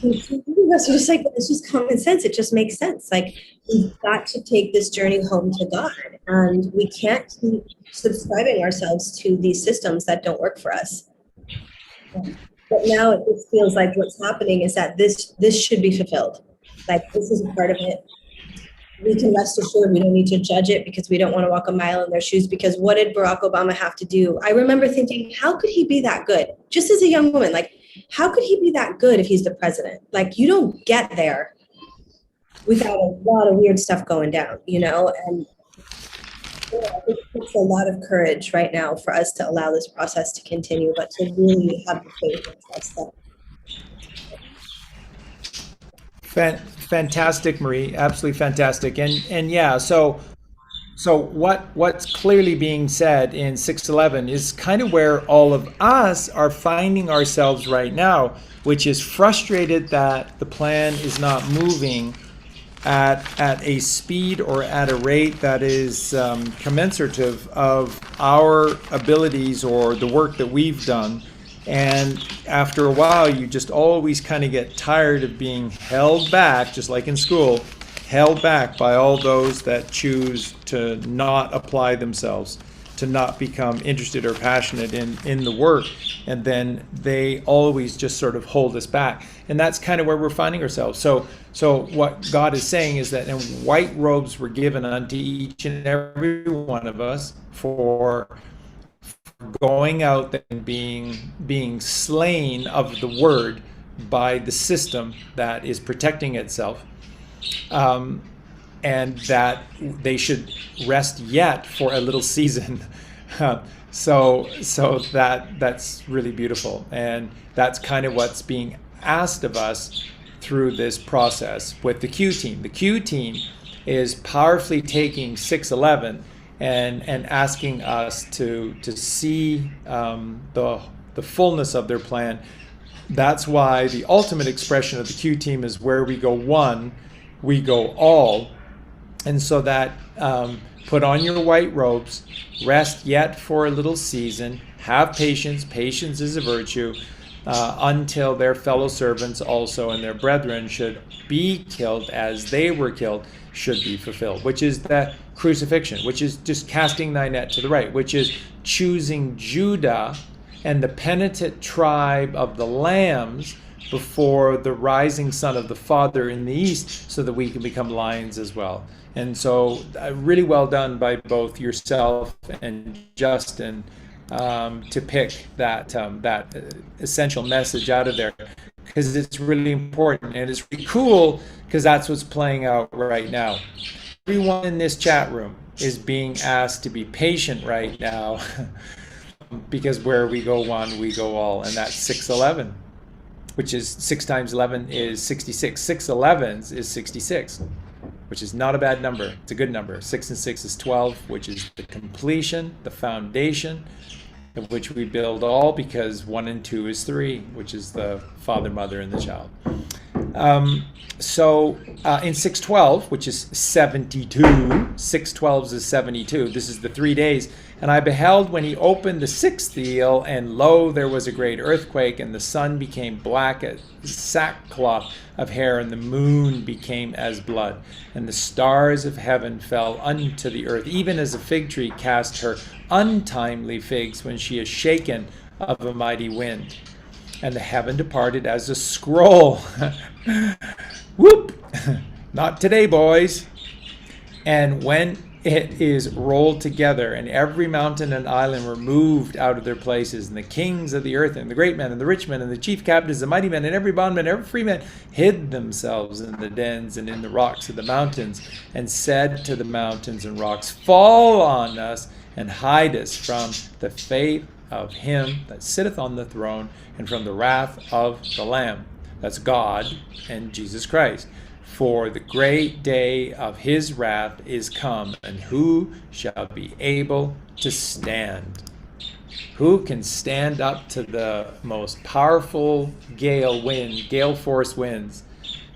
us are just like, it's just common sense. It just makes sense. Like, we've got to take this journey home to God, and we can't keep subscribing ourselves to these systems that don't work for us. But now it just feels like what's happening is that this should be fulfilled. Like, this is a part of it. We can rest assured we don't need to judge it, because we don't want to walk a mile in their shoes. Because what did Barack Obama have to do? I remember thinking, how could he be that good? Just as a young woman, like, how could he be that good if he's the president? Like, you don't get there without a lot of weird stuff going down, you know? And I think it takes a lot of courage right now for us to allow this process to continue, but to really have the faith and trust that. Fantastic, Marie. Absolutely fantastic. And yeah, so what's clearly being said in 611 is kind of where all of us are finding ourselves right now, which is frustrated that the plan is not moving at a speed or at a rate that is commensurative of our abilities or the work that we've done. And after a while, you just always kind of get tired of being held back, just like in school, held back by all those that choose to not apply themselves, to not become interested or passionate in the work. And then they always just sort of hold us back. And that's kind of where we're finding ourselves. So what God is saying is that, and white robes were given unto each and every one of us for going out and being slain of the word by the system that is protecting itself, and that they should rest yet for a little season. So that's really beautiful, and that's kind of what's being asked of us through this process with the Q team. The Q team is powerfully taking 611 and asking us to see the fullness of their plan. That's why the ultimate expression of the Q team is where we go one, we go all. And so that put on your white robes, rest yet for a little season, have patience. Patience is a virtue, until their fellow servants also and their brethren should be killed as they were killed, should be fulfilled, which is the crucifixion, which is just casting thy net to the right, which is choosing Judah and the penitent tribe of the lambs before the rising sun of the Father in the east, so that we can become lions as well. And so really well done by both yourself and Justin to pick that essential message out of there, because it's really important, and it's really cool because that's what's playing out right now. Everyone in this chat room is being asked to be patient right now because where we go one, we go all, and that's 611, which is 6 times 11 is 66. 6 11s is 66, which is not a bad number. It's a good number. 6 and 6 is 12, which is the completion, the foundation of which we build all, because 1 and 2 is 3, which is the Father, Mother, and the child. So in 612, which is 72, 612s is 72. This is the 3 days. And I beheld when he opened the 6th seal, and lo, there was a great earthquake, and the sun became black as sackcloth of hair, and the moon became as blood, and the stars of heaven fell unto the earth, even as a fig tree cast her untimely figs when she is shaken of a mighty wind. And the heaven departed as a scroll. Whoop! Not today, boys. And when it is rolled together, and every mountain and island were moved out of their places, and the kings of the earth, and the great men, and the rich men, and the chief captains, the mighty men, and every bondman, every free man, hid themselves in the dens and in the rocks of the mountains, and said to the mountains and rocks, fall on us, and hide us from the fate of him that sitteth on the throne, and from the wrath of the Lamb. That's God and Jesus Christ. For the great day of his wrath is come, and who shall be able to stand? Who can stand up to the most powerful gale force winds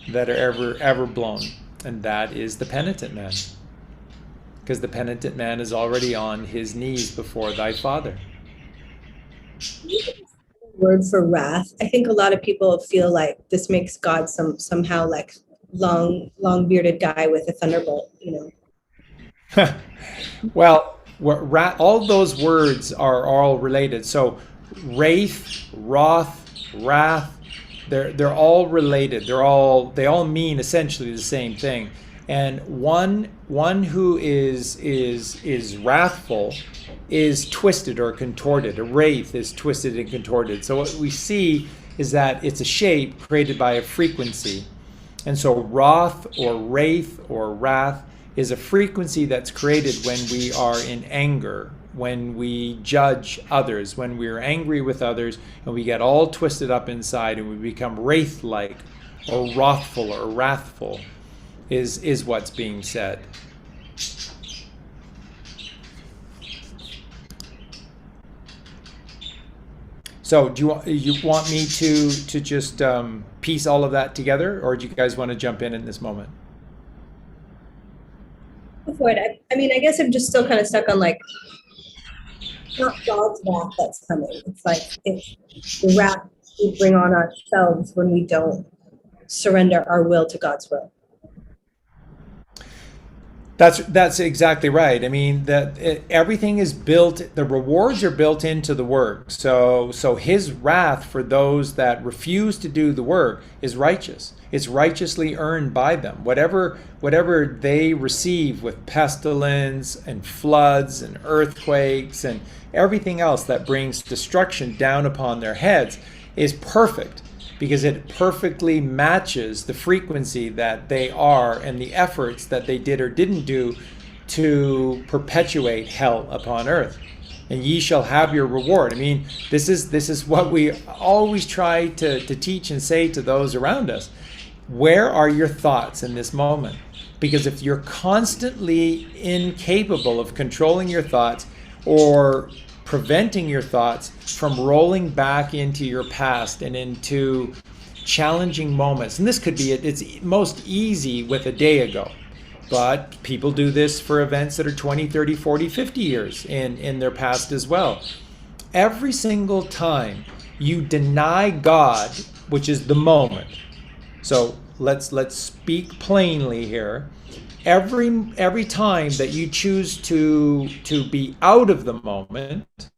that are ever blown? And that is the penitent man. Because the penitent man is already on his knees before thy Father. Word for wrath. I think a lot of people feel like this makes God somehow like long bearded guy with a thunderbolt, you know. Well, all those words are all related. So wraith, wrath, they're all related. They all mean essentially the same thing. And one who is wrathful is twisted or contorted. A wraith is twisted and contorted. So what we see is that it's a shape created by a frequency. And so wrath or wraith or wrath is a frequency that's created when we are in anger, when we judge others, when we are angry with others, and we get all twisted up inside and we become wraith-like or wrathful or wrathful is what's being said. So do you want me to just piece all of that together, or do you guys want to jump in this moment? Go for it. I mean, I guess I'm just still kind of stuck on like, not God's wrath that's coming. It's like it's the wrath we bring on ourselves when we don't surrender our will to God's will. That's exactly right. I mean, everything is built, the rewards are built into the work. So his wrath for those that refuse to do the work is righteous. It's righteously earned by them. Whatever they receive with pestilence and floods and earthquakes and everything else that brings destruction down upon their heads is perfect, because it perfectly matches the frequency that they are and the efforts that they did or didn't do to perpetuate hell upon earth. And ye shall have your reward. I mean, this is what we always try to teach and say to those around us. Where are your thoughts in this moment? Because if you're constantly incapable of controlling your thoughts or preventing your thoughts from rolling back into your past and into challenging moments. And this could be it's most easy with a day ago, but people do this for events that are 20, 30, 40, 50 years in their past as well. Every single time you deny God, which is the moment. So let's speak plainly here. Every time that you choose to be out of the moment,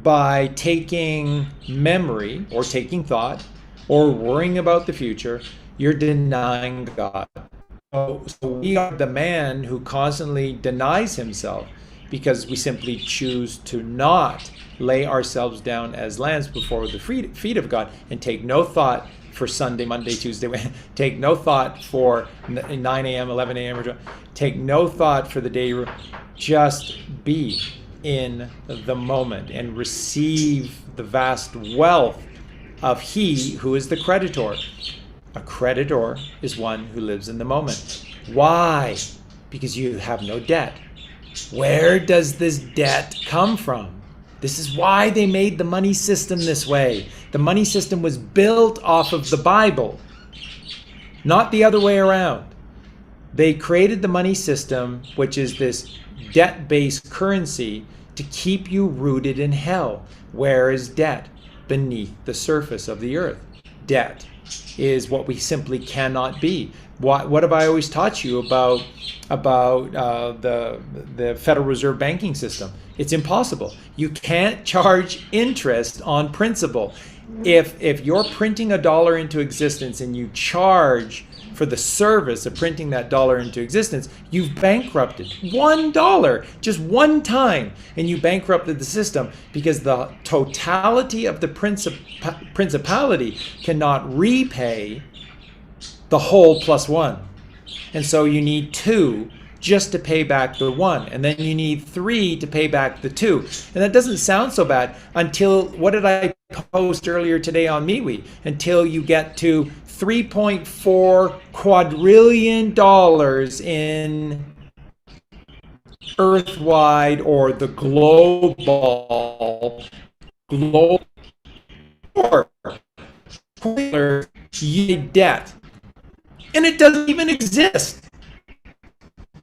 by taking memory or taking thought or worrying about the future, you're denying God. So we are the man who constantly denies himself because we simply choose to not lay ourselves down as lambs before the feet of God and take no thought for Sunday, Monday, Tuesday, take no thought for 9 a.m., 11 a.m., take no thought for the day, just be in the moment and receive the vast wealth of he who is the creditor. A creditor is one who lives in the moment. Why? Because you have no debt. Where does this debt come from? This is why they made the money system this way. The money system was built off of the Bible, not the other way around. They created the money system, which is this debt-based currency, to keep you rooted in hell. Where is debt? Beneath the surface of the earth. Debt is what we simply cannot be. What have I always taught you about the Federal Reserve banking system? It's impossible. You can't charge interest on principal. If you're printing a dollar into existence and you charge for the service of printing that dollar into existence, you've bankrupted $1 just one time, and you bankrupted the system because the totality of the principality cannot repay the whole plus one. And so you need 2 just to pay back the 1, and then you need 3 to pay back the 2. And that doesn't sound so bad until, what did I post earlier today on MeWe? Until you get to $3.4 quadrillion in earthwide or the global debt. And it doesn't even exist.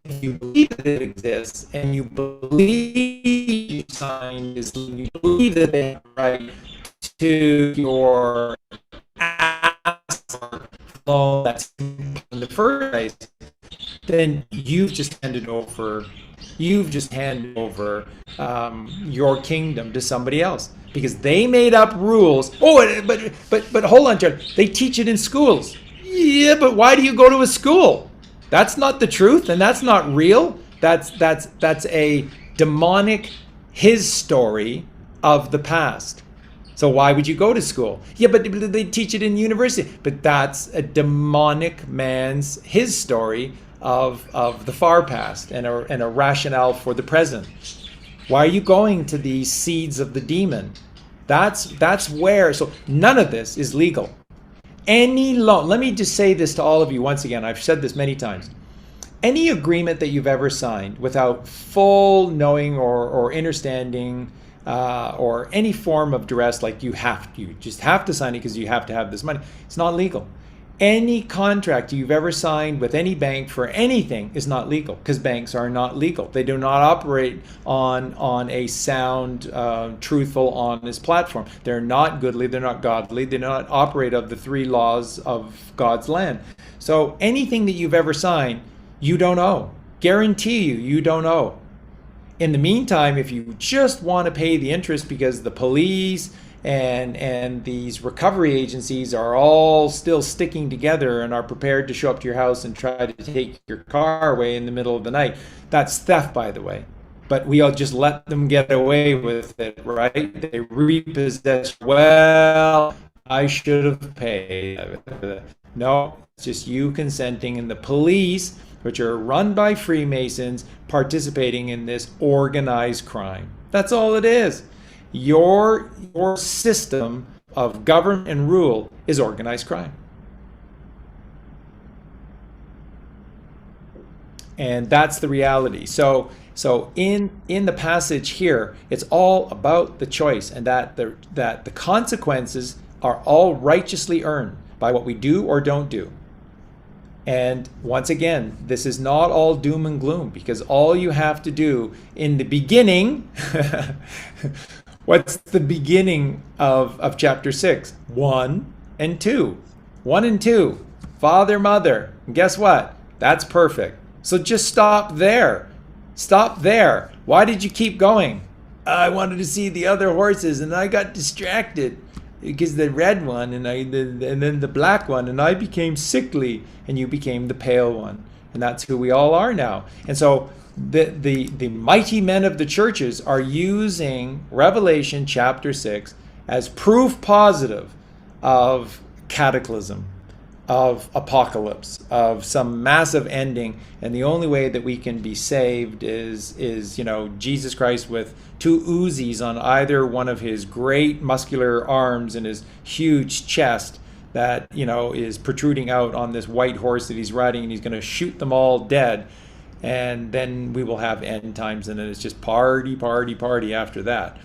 If you believe that it exists and you believe you signed this, you believe that they have a right to your loan that's in the first place, then you've just handed over your kingdom to somebody else because they made up rules. Oh, but hold on, Jared. They teach it in schools. Yeah, but why do you go to a school? That's not the truth, and that's not real. That's a demonic his story of the past. So why would you go to school? Yeah, but they teach it in university. But that's a demonic man's his story of the far past and a rationale for the present. Why are you going to these seeds of the demon? That's where. So none of this is legal. Any loan, let me just say this to all of you once again, I've said this many times. Any agreement that you've ever signed without full knowing or understanding or any form of duress, like you just have to sign it because you have to have this money, it's not legal. Any contract you've ever signed with any bank for anything is not legal because banks are not legal. They do not operate on a sound, truthful, honest platform. They're not goodly, they're not godly, they do not operate of the 3 laws of God's land. So anything that you've ever signed, you don't owe. Guarantee you don't owe. In the meantime, if you just want to pay the interest because the police and these recovery agencies are all still sticking together and are prepared to show up to your house and try to take your car away in the middle of the night. That's theft, by the way. But we all just let them get away with it, right? They repossess. Well, I should have paid. No, it's just you consenting, and the police, which are run by Freemasons, participating in this organized crime. That's all it is. Your system of government and rule is organized crime. And that's the reality. So in the passage here, it's all about the choice, and that the consequences are all righteously earned by what we do or don't do. And once again, this is not all doom and gloom, because all you have to do in the beginning, what's the beginning of chapter 6? 1 and 2. 1 and 2. Father, mother. And guess what? That's perfect. So just stop there. Stop there. Why did you keep going? I wanted to see the other horses, and I got distracted because the red one and then the black one, and I became sickly, and you became the pale one, and that's who we all are now. And so the mighty men of the churches are using Revelation chapter 6 as proof positive of cataclysm, of apocalypse, of some massive ending, and the only way that we can be saved is Jesus Christ with two Uzis on either one of his great muscular arms and his huge chest that is protruding out on this white horse that he's riding, and he's going to shoot them all dead, and then we will have end times, and then it's just party, party, party after that.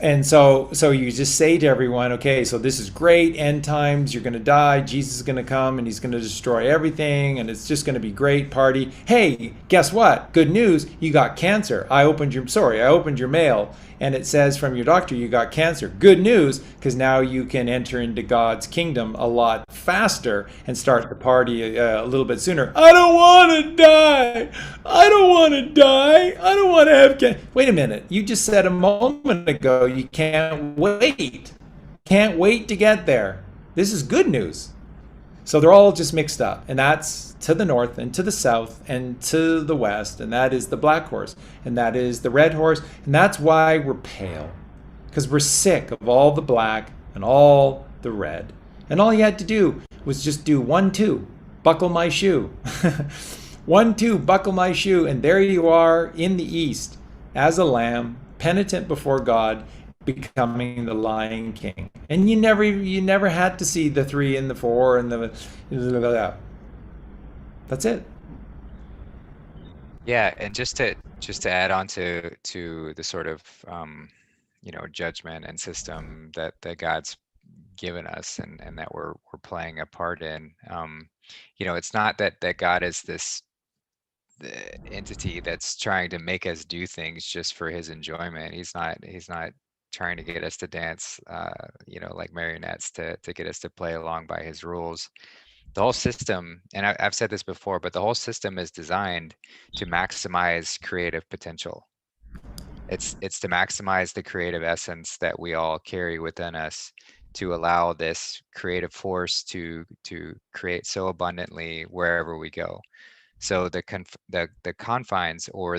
And so you just say to everyone, okay, so this is great, end times, you're going to die, Jesus is going to come and he's going to destroy everything, and it's just going to be great party. Hey, guess what? Good news, you got cancer. I opened your mail, and it says from your doctor you got cancer. Good news, because now you can enter into God's kingdom a lot faster and start the party a little bit sooner. I don't want to die. I don't want to die. I don't want to have cancer. Wait a minute. You just said a moment ago you can't wait. Can't wait to get there. This is good news. So they're all just mixed up, and that's to the north and to the south and to the west, and that is the black horse, and that is the red horse, and that's why we're pale, because we're sick of all the black and all the red. And all you had to do was just do 1, 2, buckle my shoe. 1, 2, buckle my shoe, and there you are in the east as a lamb, penitent before God, becoming the Lion King. And you never had to see the 3 and the 4 and the that's it. Yeah, and just to add on to the sort of judgment and system that God's given us, and that we're playing a part in. It's not that God is this the entity that's trying to make us do things just for his enjoyment. He's not trying to get us to dance, like marionettes to get us to play along by his rules. The whole system, and I've said this before, but the whole system is designed to maximize creative potential. It's to maximize the creative essence that we all carry within us, to allow this creative force to create so abundantly wherever we go. So the confines, or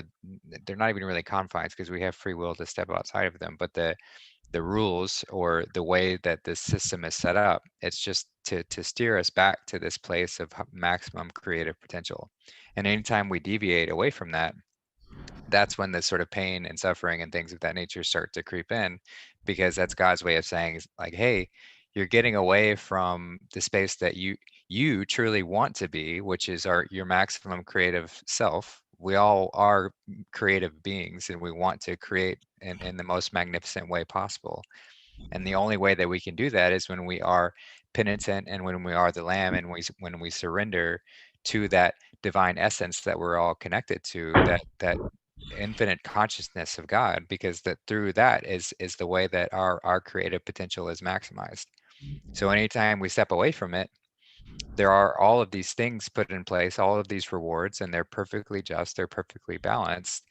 they're not even really confines because we have free will to step outside of them, but the rules, or the way that this system is set up, it's just to steer us back to this place of maximum creative potential. And anytime we deviate away from that, that's when this sort of pain and suffering and things of that nature start to creep in, because that's God's way of saying, like, hey, you're getting away from the space that you truly want to be, which is your maximum creative self. We all are creative beings, and we want to create in the most magnificent way possible. And the only way that we can do that is when we are penitent, and when we are the lamb, and when we surrender to that divine essence that we're all connected to, that infinite consciousness of God, because that through that is the way that our creative potential is maximized. So anytime we step away from it, there are all of these things put in place, all of these rewards, and they're perfectly just, they're perfectly balanced,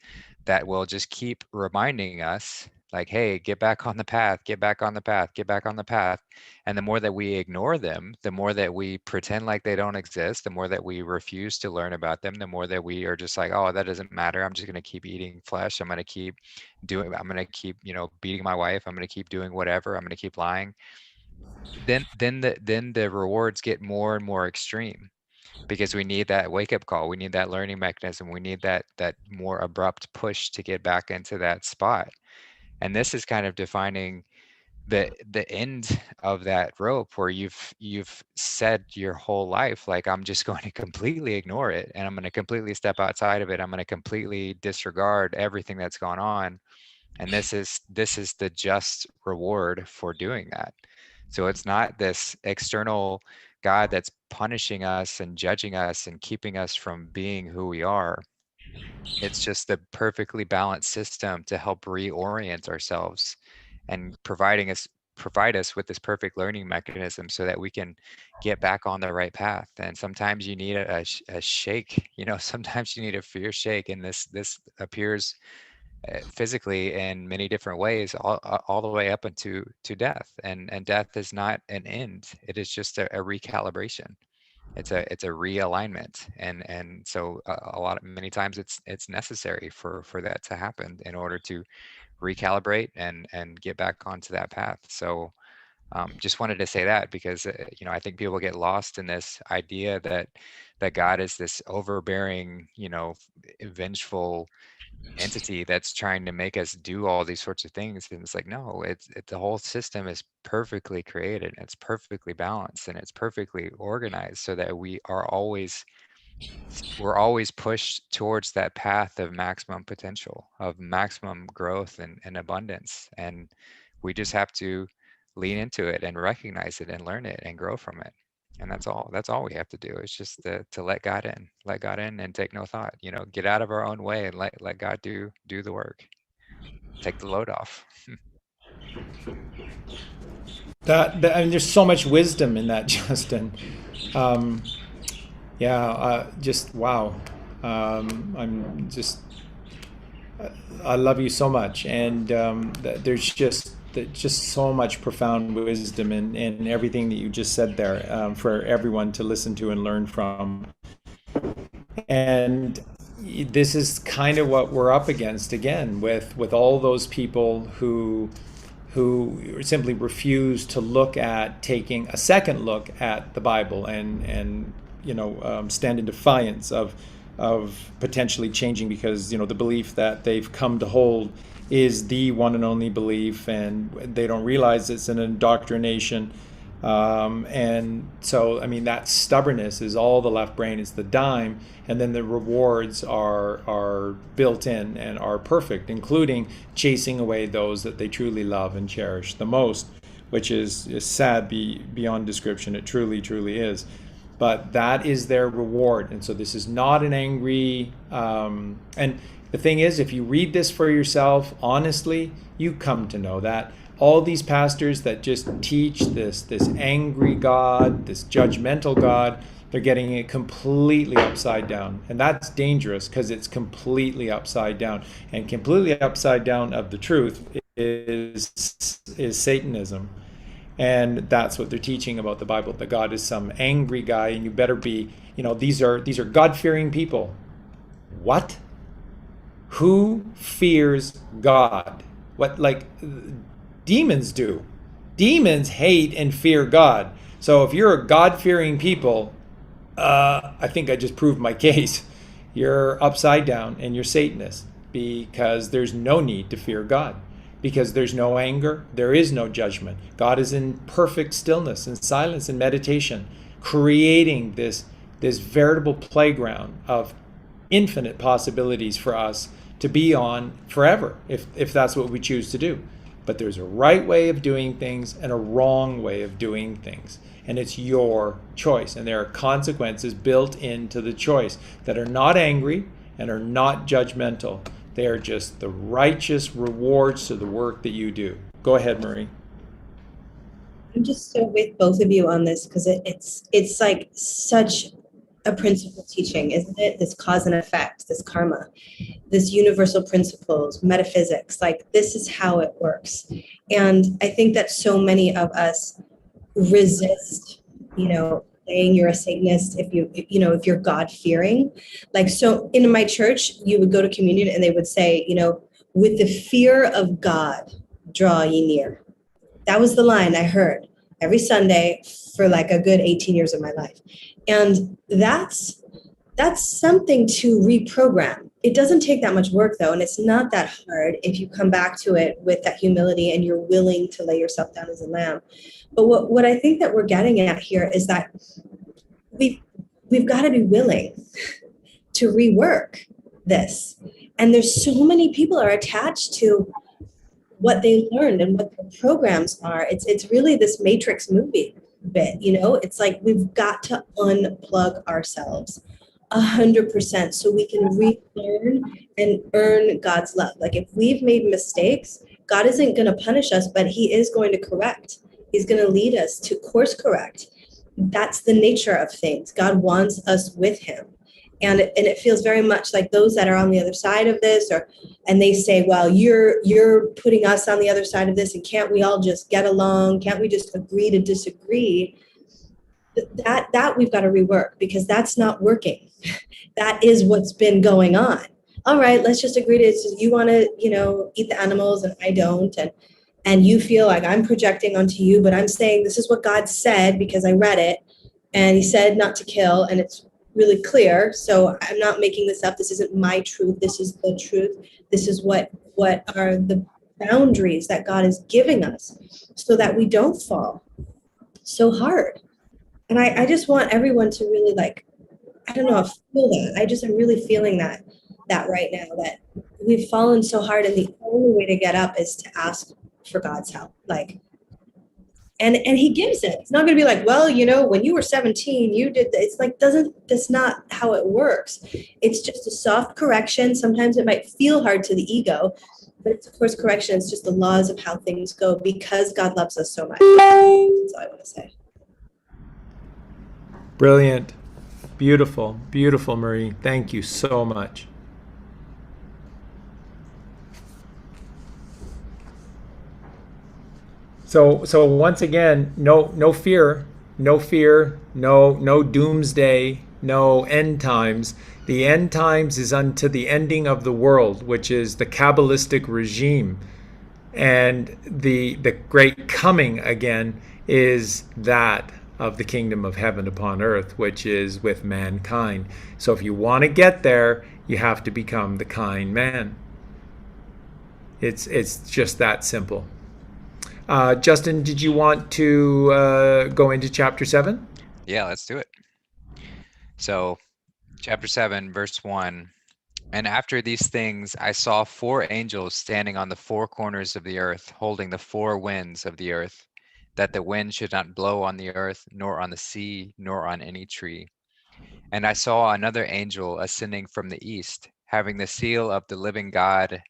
that will just keep reminding us, like, hey, get back on the path, get back on the path, get back on the path. And the more that we ignore them, the more that we pretend like they don't exist, the more that we refuse to learn about them, the more that we are just like, oh, that doesn't matter, I'm just going to keep eating flesh, I'm going to keep beating my wife, I'm going to keep doing whatever, I'm going to keep lying. Then the rewards get more and more extreme, because we need that wake-up call, we need that learning mechanism, we need that more abrupt push to get back into that spot. And this is kind of defining the end of that rope, where you've said your whole life, like, I'm just going to completely ignore it, and I'm going to completely step outside of it, I'm going to completely disregard everything that's gone on. And this is the just reward for doing that. So it's not this external God that's punishing us and judging us and keeping us from being who we are. It's just the perfectly balanced system to help reorient ourselves, and provide us with this perfect learning mechanism so that we can get back on the right path. And sometimes you need a shake, sometimes you need a fear shake, and this appears physically in many different ways, all the way up into death. And death is not an end. It is just a recalibration. It's a realignment. And so many times it's necessary for that to happen in order to recalibrate and get back onto that path. So just wanted to say that because I think people get lost in this idea that God is this overbearing, vengeful entity that's trying to make us do all these sorts of things. And it's like, no, the whole system is perfectly created, and it's perfectly balanced, and it's perfectly organized so that we're always pushed towards that path of maximum potential, of maximum growth and abundance. And we just have to lean into it and recognize it and learn it and grow from it. And that's all we have to do. It's just to let God in and take no thought, get out of our own way and let God do the work, take the load off. That I mean, there's so much wisdom in that, Justin. Just wow. I love you so much, and there's just so much profound wisdom in everything that you just said there, for everyone to listen to and learn from. And this is kind of what we're up against again with all those people who simply refuse to look at taking a second look at the Bible and stand in defiance of potentially changing, because the belief that they've come to hold is the one and only belief, and they don't realize it's an indoctrination. And so, I mean, that stubbornness is all the left brain, is the dime, and then the rewards are built in and are perfect, including chasing away those that they truly love and cherish the most, which is sad beyond description. It truly, truly is. But that is their reward. And so this is not an angry, and the thing is, if you read this for yourself, honestly, you come to know that all these pastors that just teach this angry God, this judgmental God, they're getting it completely upside down. And that's dangerous, because it's completely upside down. And completely upside down of the truth is Satanism. And that's what they're teaching about the Bible, that God is some angry guy, and you better be, these are God-fearing people. What? Who fears God? What, like demons do? Demons hate and fear God. So if you're a God-fearing people, I think I just proved my case. You're upside down and you're Satanist, because there's no need to fear God. Because there's no anger, there is no judgment. God is in perfect stillness and silence and meditation, creating this veritable playground of infinite possibilities for us to be on forever, if that's what we choose to do. But there's a right way of doing things and a wrong way of doing things. And it's your choice. And there are consequences built into the choice that are not angry and are not judgmental. They are just the righteous rewards to the work that you do. Go ahead, Marie. I'm just so with both of you on this, because it's like such a principle teaching, isn't it? This cause and effect, this karma, this universal principles, metaphysics, like this is how it works. And I think that so many of us resist, saying you're a Satanist if you're God-fearing. Like, so in my church, you would go to communion and they would say, with the fear of God, draw ye near. That was the line I heard every Sunday for like a good 18 years of my life. And that's something to reprogram. It doesn't take that much work though, and it's not that hard if you come back to it with that humility and you're willing to lay yourself down as a lamb. But what I think that we're getting at here is that we've got to be willing to rework this. And there's so many people are attached to what they learned and what their programs are. It's really this Matrix movie bit, it's like we've got to unplug ourselves 100% so we can relearn and earn God's love. Like if we've made mistakes, God isn't going to punish us, but he is going to correct. He's going to lead us to course correct. That's the nature of things. God wants us with him. And it feels very much like those that are on the other side of this, and they say, well, you're putting us on the other side of this, and can't we all just get along? Can't we just agree to disagree? That we've got to rework, because that's not working. That is what's been going on. All right, let's just agree to, you want to, eat the animals and I don't, and you feel like I'm projecting onto you, but I'm saying this is what God said because I read it, and he said not to kill, and it's really clear. So I'm not making this up. This isn't my truth. This is the truth. This is what are the boundaries that God is giving us so that we don't fall so hard. And I just want everyone to really, like, I don't know, feel that. I'm really feeling that right now, that we've fallen so hard, and the only way to get up is to ask for God's help. Like, and he gives it. It's not going to be like, well, when you were 17, you did that. It's like, that's not how it works. It's just a soft correction. Sometimes it might feel hard to the ego, but it's, of course, correction. It's just the laws of how things go, because God loves us so much. That's all I want to say. Brilliant. Beautiful, beautiful, Marie. Thank you so much. So once again, no fear, no doomsday, no end times. The end times is unto the ending of the world, which is the Kabbalistic regime. And the great coming again is that of the kingdom of heaven upon earth, which is with mankind. So if you want to get there, you have to become the kind man. It's just that simple. Justin, did you want to go into chapter 7? Yeah, let's do it. So, chapter 7, verse 1. And after these things, I saw 4 angels standing on the 4 corners of the earth, holding the 4 winds of the earth, that the wind should not blow on the earth, nor on the sea, nor on any tree. And I saw another angel ascending from the east, having the seal of the living God,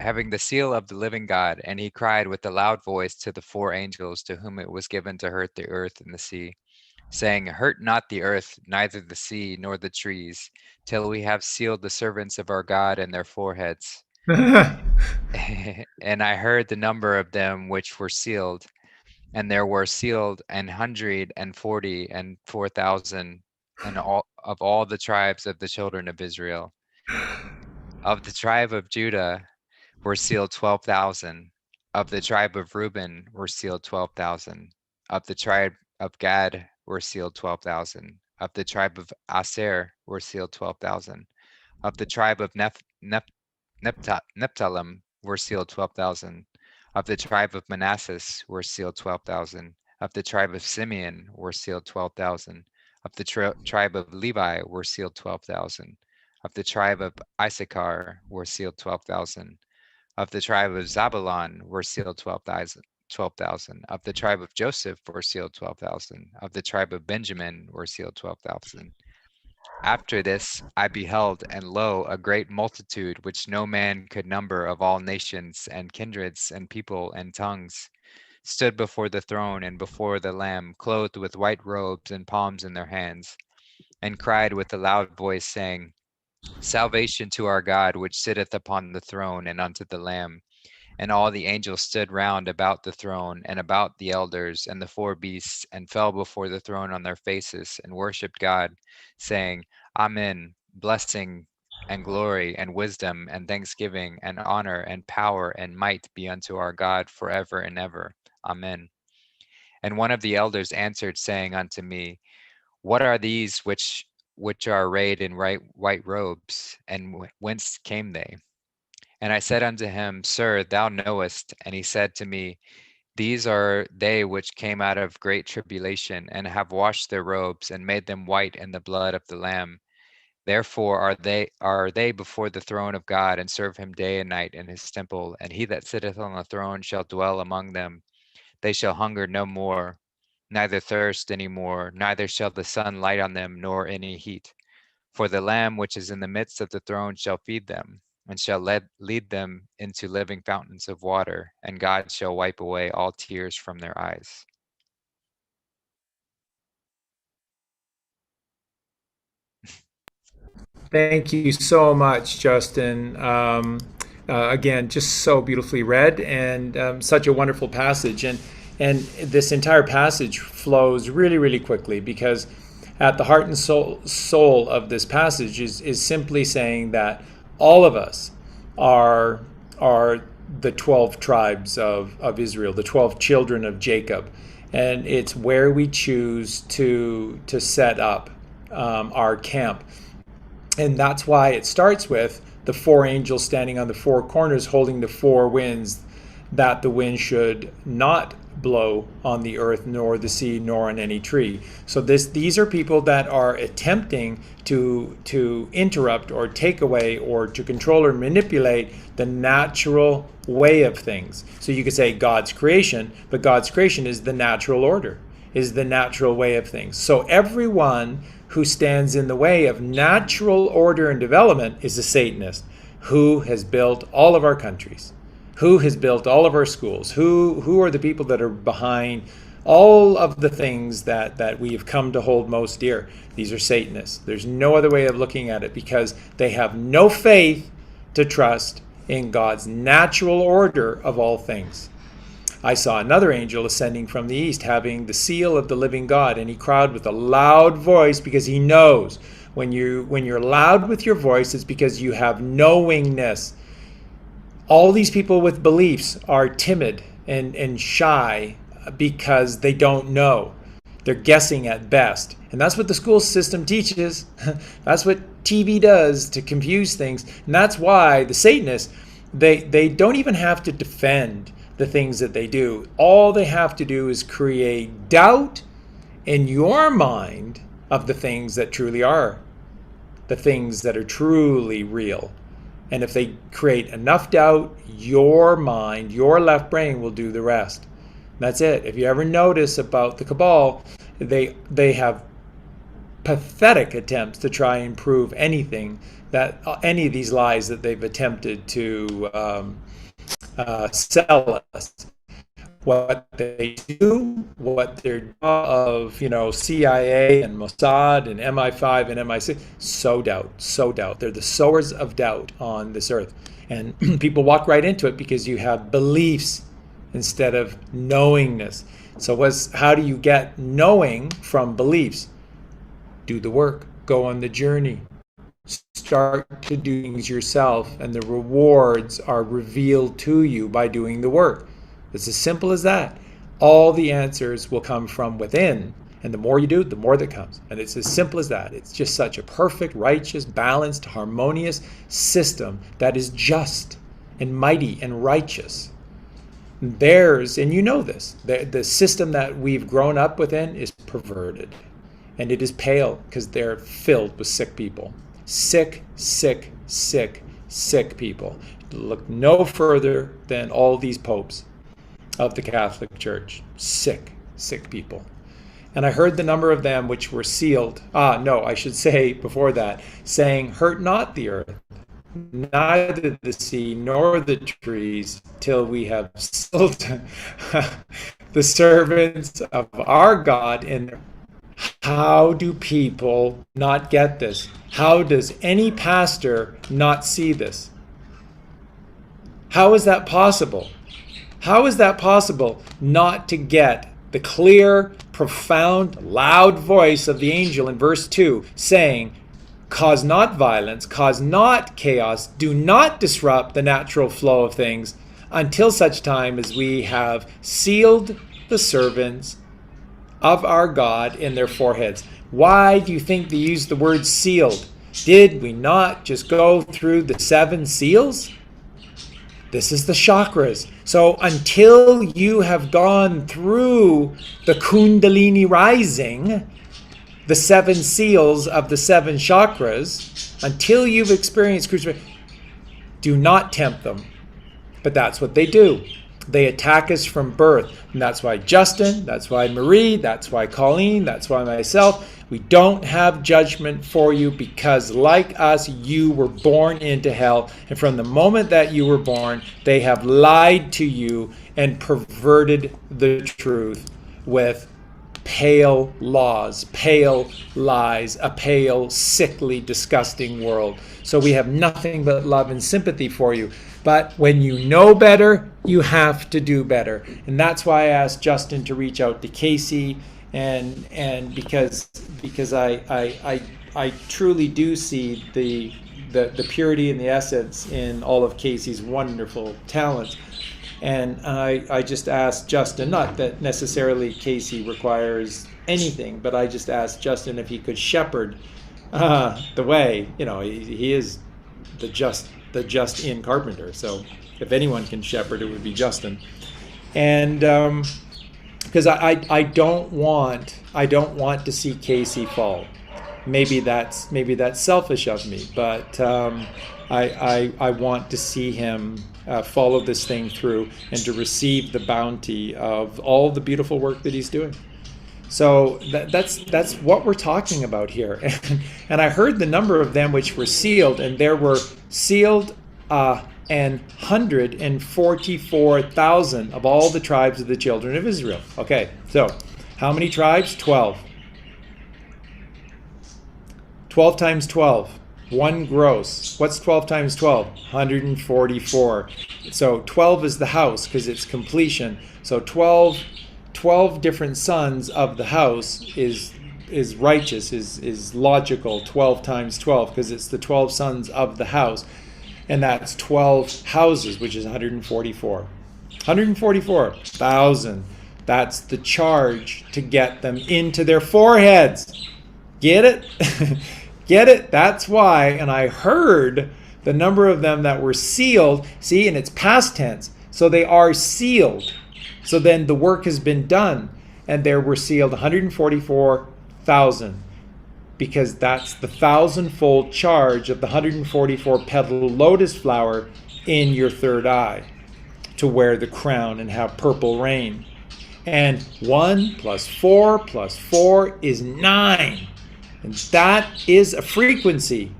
having the seal of the living God, and he cried with a loud voice to the 4 angels to whom it was given to hurt the earth and the sea, saying, hurt not the earth, neither the sea, nor the trees, till we have sealed the servants of our God in their foreheads. And I heard the number of them which were sealed, and there were sealed 144,000, and all the tribes of the children of Israel. Of the tribe of Judah were sealed 12,000. Of the tribe of Reuben were sealed 12,000. Of the tribe of Gad were sealed 12,000. Of the tribe of Aser were sealed 12,000. Of the tribe of Nephthalim were sealed 12,000. Of the tribe of Manasseh were sealed 12,000. Of the tribe of Simeon were sealed 12,000. Of the tribe of Levi were sealed 12,000. Of the tribe of Issachar were sealed 12,000. Of the tribe of Zabulon were sealed 12,000. Of the tribe of Joseph were sealed 12,000. Of the tribe of Benjamin were sealed 12,000. After this I beheld, and lo, a great multitude which no man could number, of all nations and kindreds and people and tongues, stood before the throne and before the Lamb, clothed with white robes and palms in their hands, and cried with a loud voice, saying, Salvation to our God, which sitteth upon the throne, and unto the Lamb. And all the angels stood round about the throne, and about the elders, and the 4 beasts, and fell before the throne on their faces, and worshipped God, saying, Amen, blessing and glory, and wisdom, and thanksgiving, and honor, and power, and might be unto our God forever and ever. Amen. And one of the elders answered, saying unto me, What are these which are arrayed in white robes, and whence came they? And I said unto him, Sir, thou knowest. And he said to me, These are they which came out of great tribulation, and have washed their robes, and made them white in the blood of the Lamb. Therefore are they before the throne of God, and serve him day and night in his temple. And he that sitteth on the throne shall dwell among them. They shall hunger no more, neither thirst any more, neither shall the sun light on them, nor any heat. For the Lamb which is in the midst of the throne shall feed them, and shall lead them into living fountains of water, and God shall wipe away all tears from their eyes. Thank you so much, Justin. Again, just so beautifully read, and such a wonderful passage. And this entire passage flows really, really quickly, because at the heart and soul of this passage is simply saying that all of us are the 12 tribes of Israel, the 12 children of Jacob. And it's where we choose to set up our camp. And that's why it starts with the 4 angels standing on the 4 corners holding the 4 winds, that the wind should not blow on the earth, nor the sea, nor on any tree. So these are people that are attempting to interrupt or take away or to control or manipulate the natural way of things. So you could say God's creation, but God's creation is the natural order, is the natural way of things. So everyone who stands in the way of natural order and development is a Satanist, who has built all of our countries, who has built all of our schools, who are the people that are behind all of the things that we have come to hold most dear. These are Satanists. There's no other way of looking at it, because they have no faith to trust in God's natural order of all things. I saw another angel ascending from the east, having the seal of the living God, and he cried with a loud voice, because he knows when you're loud with your voice, it's because you have knowingness. All these people with beliefs are timid and shy because they don't know. They're guessing at best. And that's what the school system teaches. That's what TV does to confuse things. And that's why the Satanists, they don't even have to defend the things that they do. All they have to do is create doubt in your mind of the things that truly are, the things that are truly real. And if they create enough doubt, your mind, your left brain will do the rest. That's it. If you ever notice about the cabal, they have pathetic attempts to try and prove anything, that any of these lies that they've attempted to sell us. What they do, what their job of CIA and Mossad and MI5 and MI6, sow doubt. They're the sowers of doubt on this earth, and people walk right into it because you have beliefs instead of knowingness. So how do you get knowing from beliefs? Do the work, go on the journey, start to do things yourself, and the rewards are revealed to you by doing the work. It's as simple as that. All the answers will come from within, and the more you do, the more that comes. And it's as simple as that. It's just such a perfect, righteous, balanced, harmonious system that is just and mighty and righteous. Theirs, and you know this, the system that we've grown up within is perverted. And it is pale because they're filled with sick people. Sick people. Look no further than all these popes of the Catholic Church. Sick people. And I heard the number of them which were sealed. I should say before that, saying, hurt not the earth, neither the sea nor the trees, till we have sealed the servants of our God in. How do people not get this? How does any pastor not see this? How is that possible? How is that possible not to get the clear, profound, loud voice of the angel in verse 2 saying, cause not violence, cause not chaos, do not disrupt the natural flow of things until such time as we have sealed the servants of our God in their foreheads. Why do you think they use the word sealed? Did we not just go through the 7 seals? This is the chakras. So until you have gone through the Kundalini rising, the 7 seals of the 7 chakras, until you've experienced crucifixion, do not tempt them. But that's what they do. They attack us from birth. And that's why Justin, that's why Marie, that's why Colleen, that's why myself, we don't have judgment for you, because like us, you were born into hell. And from the moment that you were born, they have lied to you and perverted the truth with pale laws, pale lies, a pale, sickly, disgusting world. So we have nothing but love and sympathy for you. But when you know better, you have to do better. And that's why I asked Justin to reach out to Casey, and because I truly do see the purity and the essence in all of Casey's wonderful talents. And I just asked Justin, not that necessarily Casey requires anything, but I just asked Justin if he could shepherd the way. You know, he is the just in carpenter. So if anyone can shepherd, it would be Justin. And because I don't want to see Casey fall. Maybe that's selfish of me, but I want to see him follow this thing through and to receive the bounty of all the beautiful work that he's doing. So that's what we're talking about here. And I heard the number of them which were sealed, and there were sealed 144,000 of all the tribes of the children of Israel. Okay, so how many tribes? 12. 12 times 12. One gross. What's 12 times 12? 144. So 12 is the house because it's completion. So 12 different sons of the house is righteous, is logical. 12 times 12 because it's the 12 sons of the house. And that's 12 houses, which is 144. 144,000. That's the charge to get them into their foreheads. Get it? Get it? That's why. And I heard the number of them that were sealed. See, and it's past tense. So they are sealed. So then the work has been done. And there were sealed 144,000. Because that's the 1,000-fold charge of the 144-petal lotus flower in your third eye to wear the crown and have purple rain. And 1 + 4 + 4 is 9. And that is a frequency.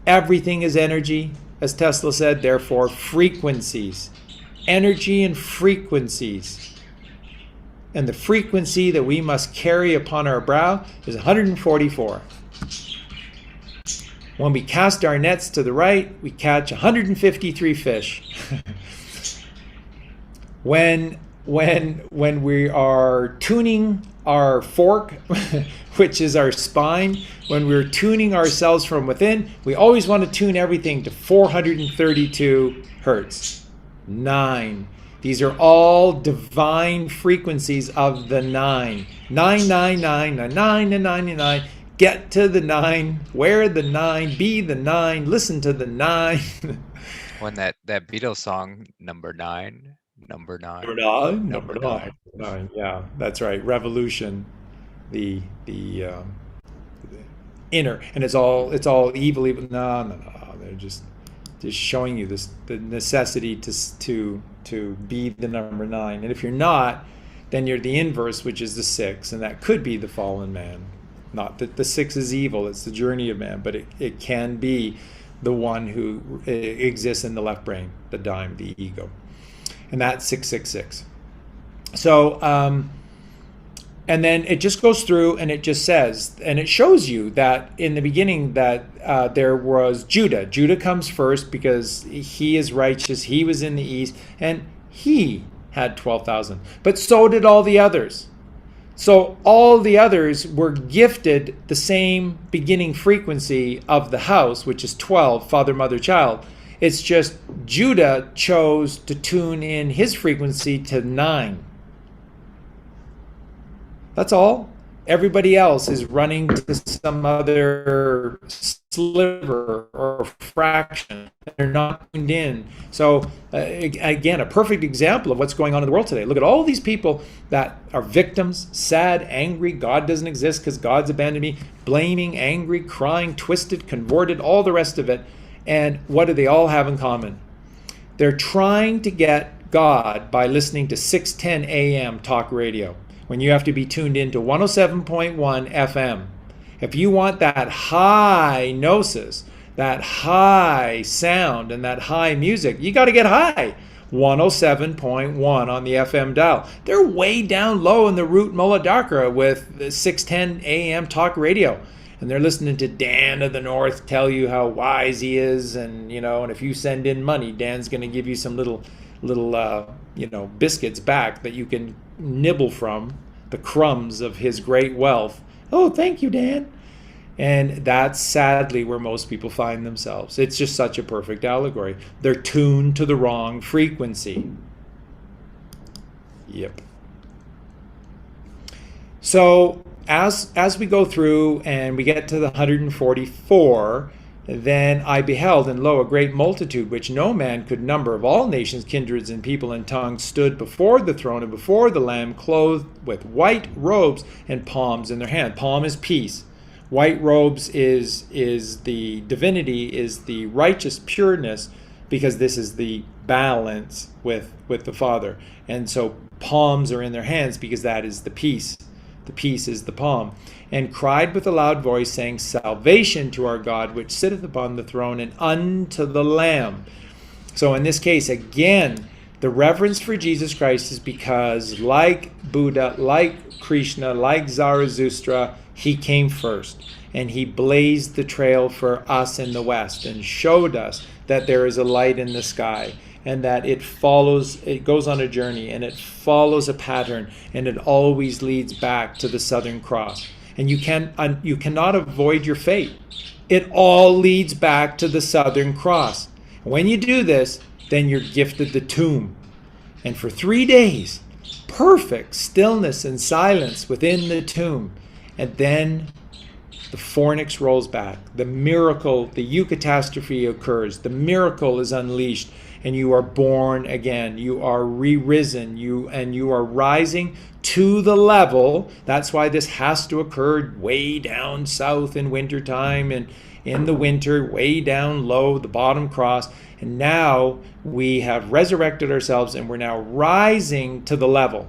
Everything is energy, as Tesla said, therefore frequencies. Energy and frequencies. And the frequency that we must carry upon our brow is 144. When we cast our nets to the right, we catch 153 fish. When we are tuning our fork, which is our spine, when we're tuning ourselves from within, we always want to tune everything to 432 hertz. 9. These are all divine frequencies of the 9. 9999999. Get to the 9. Wear the 9. Be the 9. Listen to the 9. When that Beatles song, number 9. Number 9. Number 9. Yeah, that's right. Revolution. The inner, and it's all evil. No. They're just showing you the necessity to be the number 9. And if you're not, then you're the inverse, which is the 6, and that could be the fallen man. Not that the 6 is evil, it's the journey of man, but it can be the one who exists in the left brain, the dime, the ego. And that's 666. So, and then it just goes through and it just says, and it shows you that in the beginning that there was Judah. Judah comes first because he is righteous. He was in the east and he had 12,000. But so did all the others. So all the others were gifted the same beginning frequency of the house, which is 12, father, mother, child. It's just Judah chose to tune in his frequency to 9. That's all. Everybody else is running to some other sliver or fraction. They're not tuned in. So again, a perfect example of what's going on in the world today. Look at all these people that are victims, sad, angry, God doesn't exist because God's abandoned me, blaming, angry, crying, twisted, converted, all the rest of it. And what do they all have in common? They're trying to get God by listening to 610 AM talk radio, when you have to be tuned into 107.1 FM. If you want that high gnosis, that high sound and that high music, you got to get high. 107.1 on the FM dial. They're way down low in the Route Muladakara with the 610 AM talk radio. And they're listening to Dan of the North tell you how wise he is. And, and if you send in money, Dan's going to give you some little biscuits back that you can nibble from, the crumbs of his great wealth. Oh, thank you, Dan. And that's sadly where most people find themselves. It's just such a perfect allegory. They're tuned to the wrong frequency. Yep. So as we go through and we get to the 144, then I beheld, and lo, a great multitude, which no man could number, of all nations, kindreds, and people, and tongues, stood before the throne and before the Lamb, clothed with white robes and palms in their hand. Palm is peace. White robes is the divinity, is the righteous pureness, because this is the balance with the Father. And so palms are in their hands because that is the peace. The peace is the palm. And cried with a loud voice, saying, Salvation to our God, which sitteth upon the throne, and unto the Lamb. So in this case, again, the reverence for Jesus Christ is because, like Buddha, like Krishna, like Zarathustra, he came first. And he blazed the trail for us in the West and showed us that there is a light in the sky, and that it goes on a journey, and it follows a pattern, and it always leads back to the Southern Cross. And you cannot avoid your fate. It all leads back to the Southern Cross. When you do this, then you're gifted the tomb. And for 3 days, perfect stillness and silence within the tomb. And then the fornix rolls back. The miracle, the eucatastrophe occurs. The miracle is unleashed, and you are born again. You are re-risen. You are rising to the level. That's why this has to occur way down south in wintertime, and in the winter, way down low, the bottom cross. And now we have resurrected ourselves, and we're now rising to the level.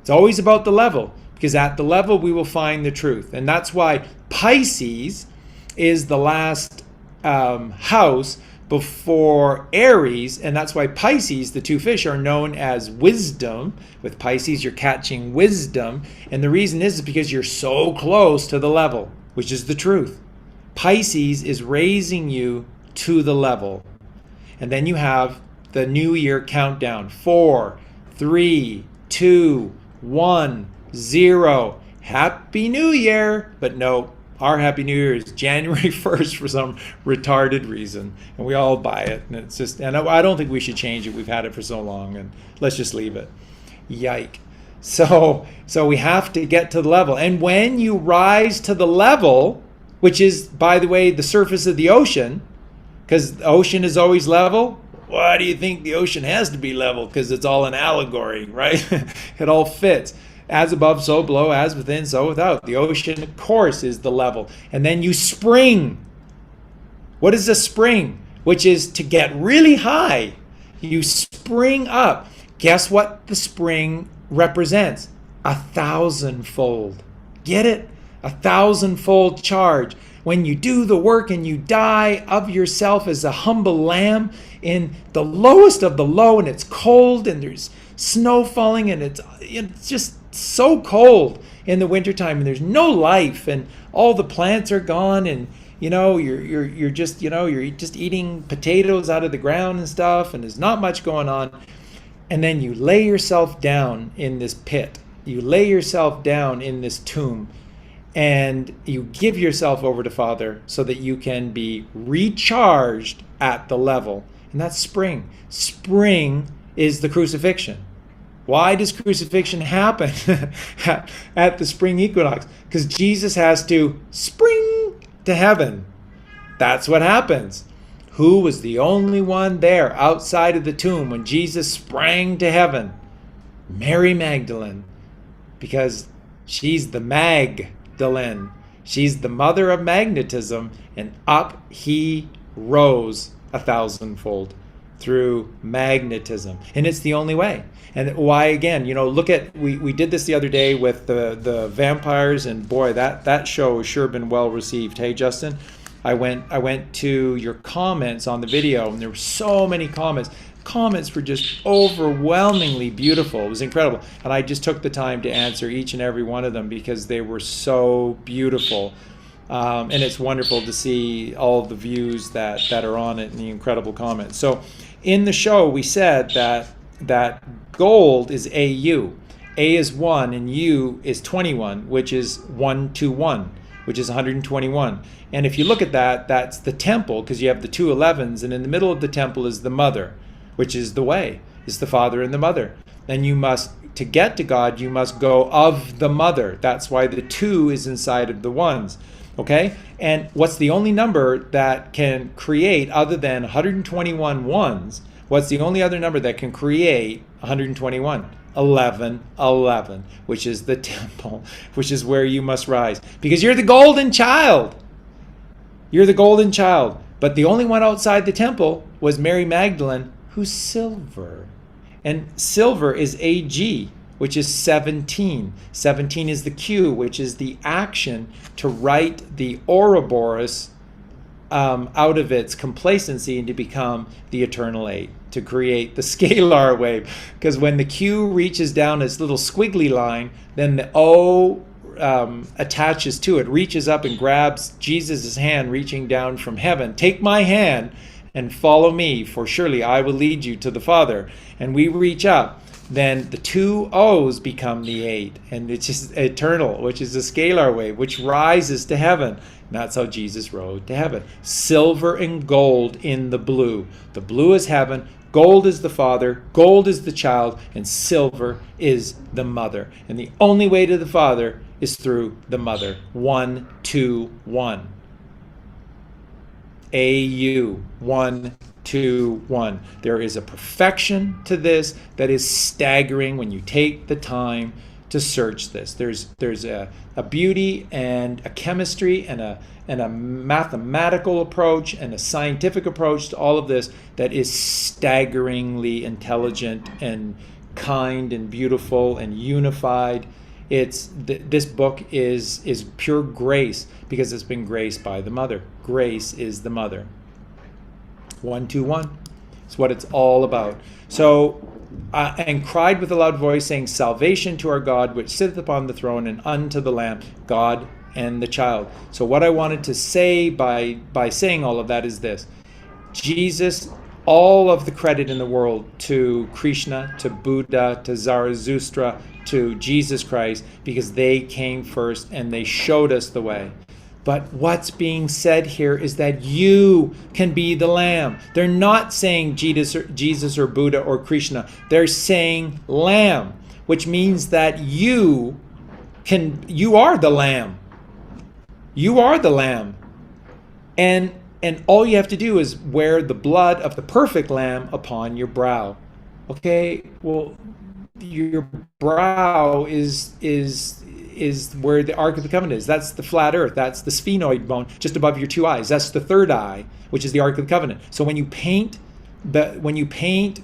It's always about the level, because at the level we will find the truth. And that's why Pisces is the last house before Aries, and that's why Pisces, the two fish, are known as wisdom. With Pisces, you're catching wisdom, and the reason is because you're so close to the level, which is the truth. Pisces is raising you to the level. And then you have the New Year countdown. 4, 3, 2, 1, 0. Happy New Year! But no, our Happy New Year is January 1st for some retarded reason, and we all buy it. And it's just, and I don't think we should change it. We've had it for so long, and let's just leave it. Yike. So we have to get to the level. And when you rise to the level, which is, by the way, the surface of the ocean, because the ocean is always level. Why do you think the ocean has to be level? Because it's all an allegory, right? It all fits. As above, so below, as within, so without. The ocean, of course, is the level. And then you spring. What is a spring? Which is to get really high. You spring up. Guess what the spring represents? 1,000-fold. Get it? 1,000-fold charge. When you do the work and you die of yourself as a humble lamb in the lowest of the low, and it's cold and there's snow falling and it's just so cold in the wintertime, and there's no life and all the plants are gone, and you're just eating potatoes out of the ground and stuff, and there's not much going on. And then you lay yourself down in this pit. You lay yourself down in this tomb. And you give yourself over to Father so that you can be recharged at the level. And that's spring. Spring is the crucifixion. Why does crucifixion happen at the spring equinox? Because Jesus has to spring to heaven. That's what happens. Who was the only one there outside of the tomb when Jesus sprang to heaven? Mary Magdalene. Because she's the Magdalene. She's the mother of magnetism, and up he rose 1,000-fold through magnetism. And it's the only way. And why, again, look at, we did this the other day with the vampires, and boy, that show has sure been well received. Hey, Justin? I went to your comments on the video, and there were so many comments. Comments were just overwhelmingly beautiful. It was incredible. And I just took the time to answer each and every one of them because they were so beautiful. And it's wonderful to see all the views that are on it and the incredible comments. So in the show, we said that gold is AU. A is 1 and U is 21, which is 121, which is 121. And if you look at that, that's the temple, because you have the two 11s, and in the middle of the temple is the mother, which is the way, is the father and the mother. And you must, to get to God, you must go of the mother. That's why the 2 is inside of the 1s. Okay? And what's the only number that can create, other than 121 ones, what's the only other number that can create 121? 11, 11, which is the temple, which is where you must rise. Because you're the golden child. You're the golden child. But the only one outside the temple was Mary Magdalene, who's silver. And silver is AG, which is 17. 17 is the Q, which is the action to write the Ouroboros out of its complacency and to become the eternal 8, to create the scalar wave. Because when the Q reaches down its little squiggly line, then the O attaches to it, reaches up and grabs Jesus' hand reaching down from heaven. Take my hand and follow me, for surely I will lead you to the Father. And we reach up. Then the two O's become the 8, and it's just eternal, which is a scalar wave, which rises to heaven. And that's how Jesus rode to heaven. Silver and gold in the blue. The blue is heaven, gold is the Father, gold is the child, and silver is the mother. And the only way to the Father is through the mother. 1, 2, 1. AU, 1, 2, 1. There is a perfection to this that is staggering when you take the time to search this. There's a beauty and a chemistry and a mathematical approach and a scientific approach to all of this that is staggeringly intelligent and kind and beautiful and unified. This book is pure grace because it's been graced by the mother. Grace is the mother. 1, 2, 1. It's what it's all about. So, and cried with a loud voice, saying, salvation to our God, which sitteth upon the throne, and unto the Lamb, God and the child. So what I wanted to say by saying all of that is this. Jesus, all of the credit in the world to Krishna, to Buddha, to Zarathustra, to Jesus Christ, because they came first and they showed us the way. But what's being said here is that you can be the Lamb. They're not saying Jesus or Buddha or Krishna. They're saying Lamb, which means that you are the Lamb. You are the Lamb. And all you have to do is wear the blood of the perfect Lamb upon your brow. Okay? Well, your brow is where the Ark of the Covenant is. That's the flat earth. That's the sphenoid bone just above your two eyes. That's the third eye, which is the Ark of the Covenant. So when you paint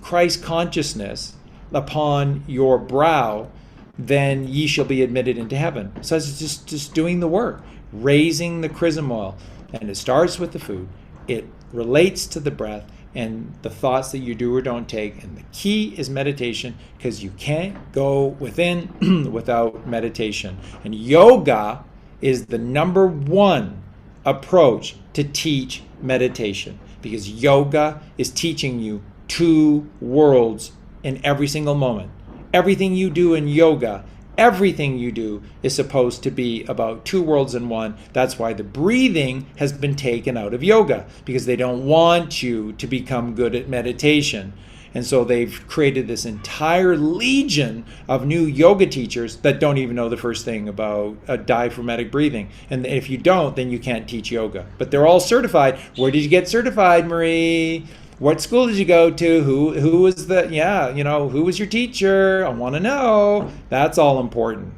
Christ consciousness upon your brow, then ye shall be admitted into heaven. So it's just doing the work, raising the chrism oil. And it starts with the food. It relates to the breath and the thoughts that you do or don't take. And the key is meditation, because you can't go within without meditation. And yoga is the number one approach to teach meditation, because yoga is teaching you two worlds in every single moment. Everything you do in yoga, everything you do is supposed to be about two worlds in one. That's why the breathing has been taken out of yoga, because they don't want you to become good at meditation. And so they've created this entire legion of new yoga teachers that don't even know the first thing about diaphragmatic breathing. And if you don't, then you can't teach yoga. But they're all certified. Where did you get certified, Marie? What school did you go to? Who was who was your teacher? I want to know. That's all important.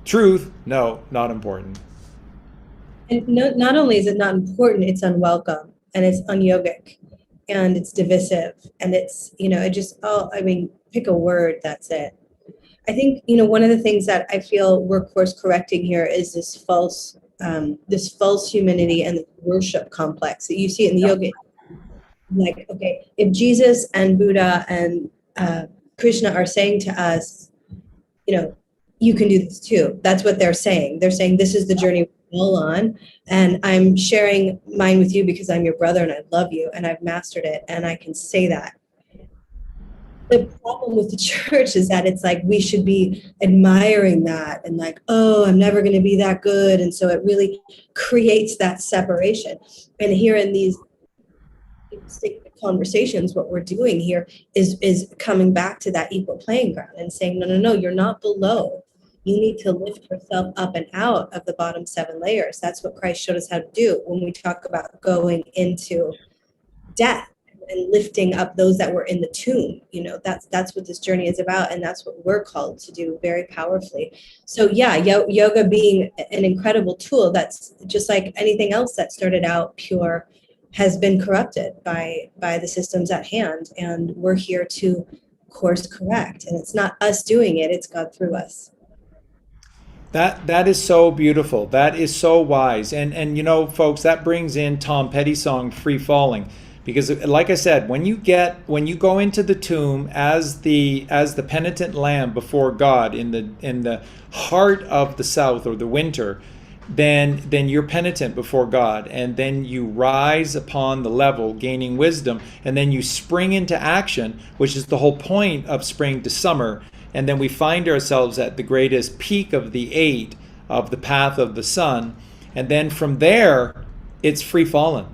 Truth, no, not important. And not only is it not important, it's unwelcome, and it's unyogic, and it's divisive, and it's, pick a word, that's it. I think, one of the things that I feel we're course correcting here is this false this false humanity and worship complex that you see in the yoga. Like, okay, if Jesus and Buddha and Krishna are saying to us, you know, you can do this too. That's what they're saying. They're saying this is the journey we're all on, and I'm sharing mine with you because I'm your brother and I love you and I've mastered it and I can say that. The problem with the church is that it's like we should be admiring that and like, oh, I'm never going to be that good. And so it really creates that separation. And here in these conversations, what we're doing here is coming back to that equal playing ground and saying, no, you're not below. You need to lift yourself up and out of the bottom 7 layers. That's what Christ showed us how to do when we talk about going into death and lifting up those that were in the tomb. You know, that's what this journey is about, and that's what we're called to do very powerfully. So yeah, yoga being an incredible tool, that's just like anything else that started out pure has been corrupted by the systems at hand, and we're here to course correct. And it's not us doing it, it's God through us. That is so beautiful. That is so wise. And you know, folks, that brings in Tom Petty's song "Free Falling." Because like I said, when you go into the tomb as the penitent lamb before God in the heart of the south or the winter, then you're penitent before God, and then you rise upon the level, gaining wisdom, and then you spring into action, which is the whole point of spring to summer. And then we find ourselves at the greatest peak of the 8 of the path of the sun, and then from there it's free fallen.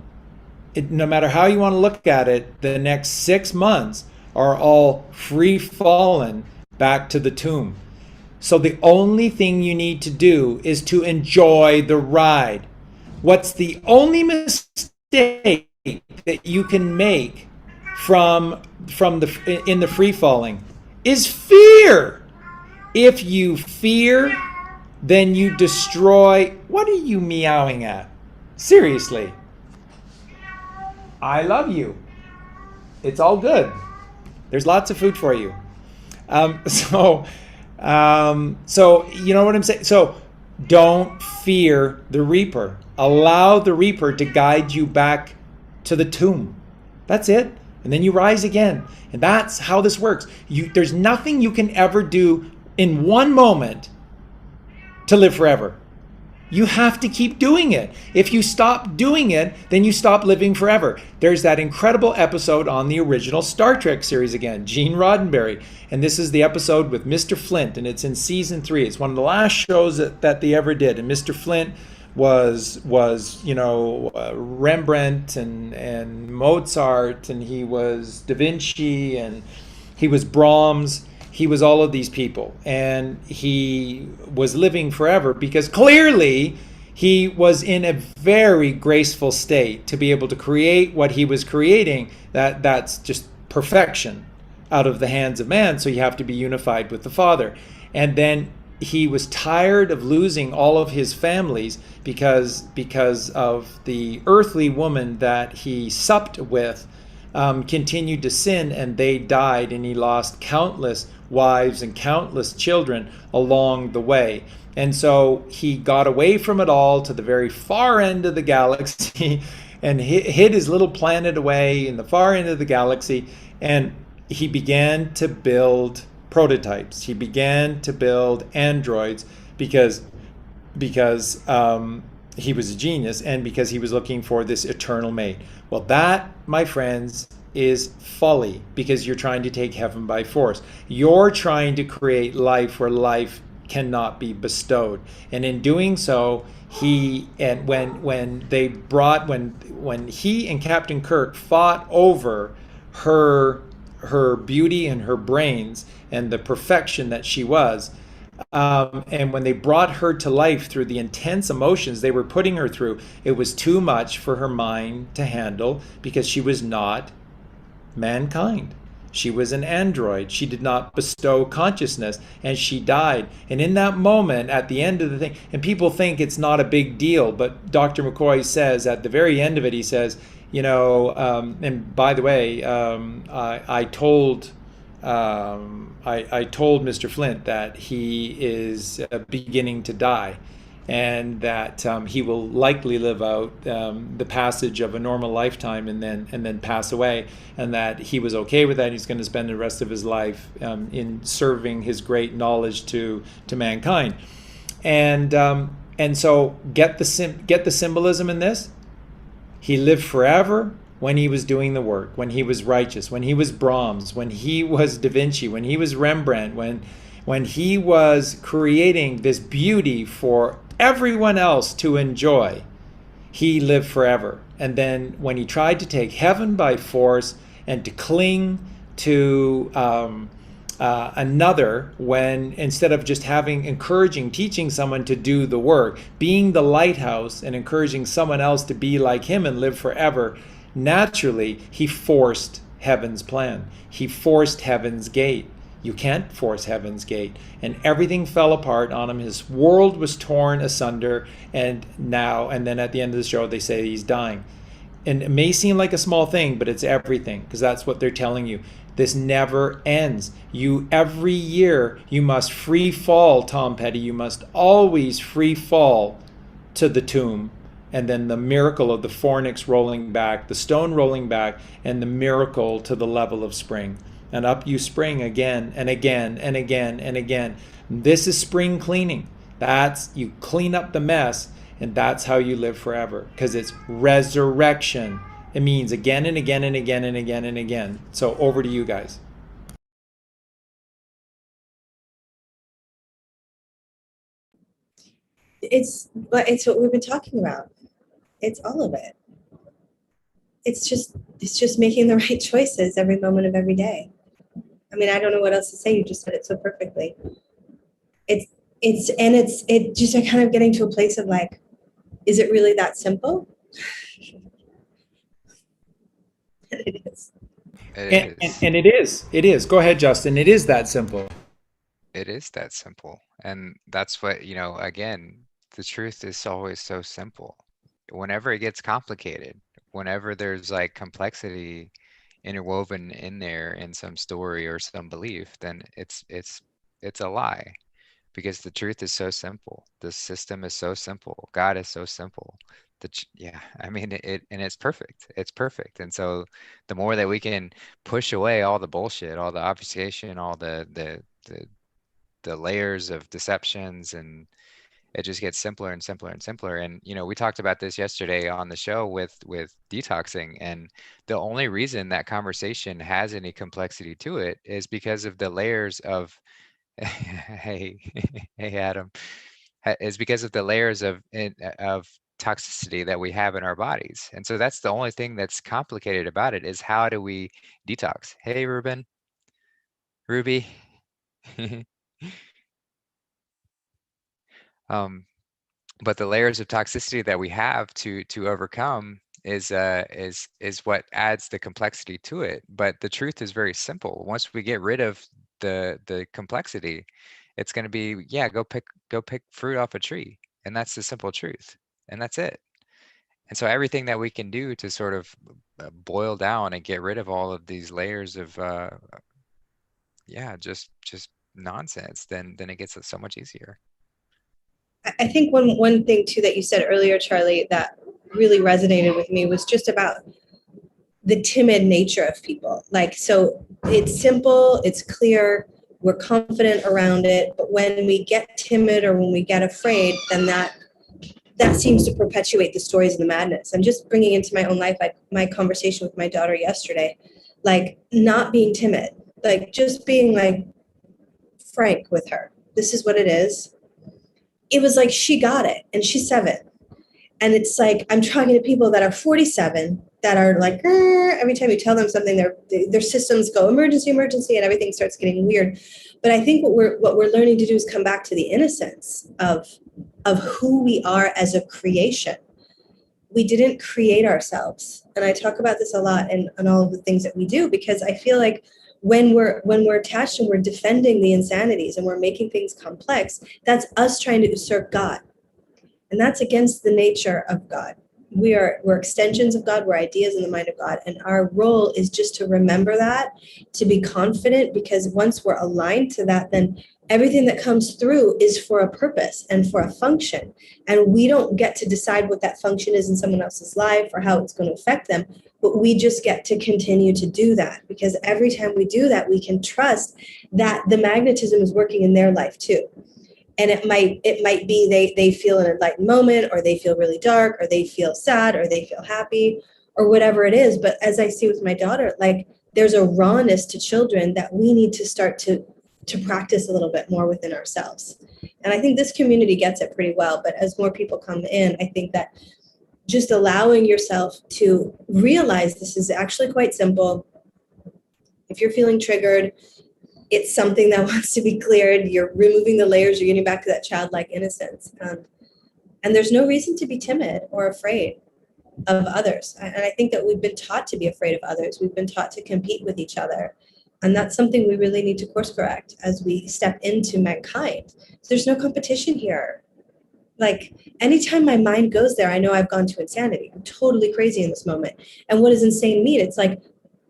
No matter how you want to look at it, the next 6 months are all free fallen back to the tomb. So the only thing you need to do is to enjoy the ride. What's the only mistake that you can make in the free falling is fear. If you fear, then you destroy. What are you meowing at? Seriously. I love you. It's all good. There's lots of food for you. So you know what I'm saying? So don't fear the Reaper. Allow the Reaper to guide you back to the tomb. That's it. And then you rise again. And that's how this works. There's nothing you can ever do in one moment to live forever. You have to keep doing it. If you stop doing it, then you stop living forever. There's that incredible episode on the original Star Trek series again, Gene Roddenberry. And this is the episode with Mr. Flint, and it's in season 3. It's one of the last shows that they ever did. And Mr. Flint was Rembrandt and Mozart, and he was Da Vinci, and he was Brahms. He was all of these people, and he was living forever because clearly he was in a very graceful state to be able to create what he was creating. That's just perfection out of the hands of man. So you have to be unified with the Father. And then he was tired of losing all of his families because of the earthly woman that he supped with continued to sin, and they died, and he lost countless wives and countless children along the way. And so he got away from it all to the very far end of the galaxy and hid his little planet away in the far end of the galaxy, and he began to build prototypes. He began to build androids because he was a genius and because he was looking for this eternal mate. Well, that, my friends, is folly, because you're trying to take heaven by force. You're trying to create life where life cannot be bestowed. And in doing so, when he and Captain Kirk fought over her beauty and her brains and the perfection that she was, and when they brought her to life through the intense emotions they were putting her through, it was too much for her mind to handle, because she was not mankind. She was an android. She did not bestow consciousness, and she died. And in that moment, at the end of the thing, and people think it's not a big deal, but Dr. McCoy says at the very end of it, he says, and by the way, I told Mr. Flint that he is beginning to die. and that he will likely live out the passage of a normal lifetime and then pass away, and that he was okay with that. He's going to spend the rest of his life in serving his great knowledge to mankind, and so get the symbolism in this. He lived forever when he was doing the work, when he was righteous, when he was Brahms, when he was Da Vinci, when he was Rembrandt, when he was creating this beauty for everyone else to enjoy. He lived forever. And then when he tried to take heaven by force and to cling to another, when instead of just teaching someone to do the work, being the lighthouse and encouraging someone else to be like him and live forever, naturally he forced heaven's plan. He forced heaven's gate. You can't force heaven's gate. And everything fell apart on him. His world was torn asunder. And then at the end of the show, they say he's dying. And it may seem like a small thing, but it's everything, because that's what they're telling you. This never ends. Every year, you must free fall, Tom Petty. You must always free fall to the tomb. And then the miracle of the fornix rolling back, the stone rolling back, and the miracle to the level of spring. And up you spring again and again and again and again. This is spring cleaning. You clean up the mess, and that's how you live forever, because it's resurrection. It means again and again and again and again and again. So over to you guys. It's what we've been talking about. It's all of it. It's just making the right choices every moment of every day. I mean, I don't know what else to say. You just said it so perfectly. It just kind of getting to a place of like, is it really that simple? It is. And it is. It is. Go ahead, Justin. It is that simple. It is that simple. And that's what, again, the truth is always so simple. Whenever it gets complicated, whenever there's like complexity interwoven in there in some story or some belief, then it's a lie, because the truth is so simple. The system is so simple. God is so simple. I mean, it's perfect. It's perfect. And so the more that we can push away all the bullshit, all the obfuscation, all the layers of deceptions, and it just gets simpler and simpler and simpler. And we talked about this yesterday on the show with detoxing, and the only reason that conversation has any complexity to it is because of the layers of hey Adam, is because of the layers of toxicity that we have in our bodies. And so that's the only thing that's complicated about it, is how do we detox. Hey Ruby. But the layers of toxicity that we have to overcome is what adds the complexity to it. But the truth is very simple. Once we get rid of the complexity, it's going to be, go pick fruit off a tree, and that's the simple truth, and that's it. And so everything that we can do to sort of boil down and get rid of all of these layers of just nonsense, then it gets so much easier. I think one thing too that you said earlier, Charlie, that really resonated with me was just about the timid nature of people. Like, so it's simple, it's clear, we're confident around it, but when we get timid or when we get afraid, then that seems to perpetuate the stories of the madness. I'm just bringing into my own life, my conversation with my daughter yesterday, like not being timid, like just being like frank with her. This is what it is. It was like she got it, and she's 7. And it's like I'm talking to people that are 47 that are like, every time you tell them something, their systems go emergency, and everything starts getting weird. But I think what we're learning to do is come back to the innocence of who we are as a creation. We didn't create ourselves, and I talk about this a lot in all of the things that we do, because I feel like when we're attached and we're defending the insanities and we're making things complex, that's us trying to usurp God. And that's against the nature of God. We're extensions of God, we're ideas in the mind of God. And our role is just to remember that, to be confident, because once we're aligned to that, then everything that comes through is for a purpose and for a function. And we don't get to decide what that function is in someone else's life or how it's going to affect them, but we just get to continue to do that, because every time we do that, we can trust that the magnetism is working in their life too. And it might be they feel an enlightened moment, or they feel really dark, or they feel sad, or they feel happy, or whatever it is. But as I see with my daughter, like, there's a rawness to children that we need to start to practice a little bit more within ourselves. And I think this community gets it pretty well. But as more people come in, I think that just allowing yourself to realize this is actually quite simple. If you're feeling triggered, it's something that wants to be cleared. You're removing the layers. You're getting back to that childlike innocence. And there's no reason to be timid or afraid of others. And I think that we've been taught to be afraid of others. We've been taught to compete with each other. And that's something we really need to course correct as we step into mankind. There's no competition here. Like, anytime my mind goes there, I know I've gone to insanity. I'm totally crazy in this moment. And what does insane mean? It's like,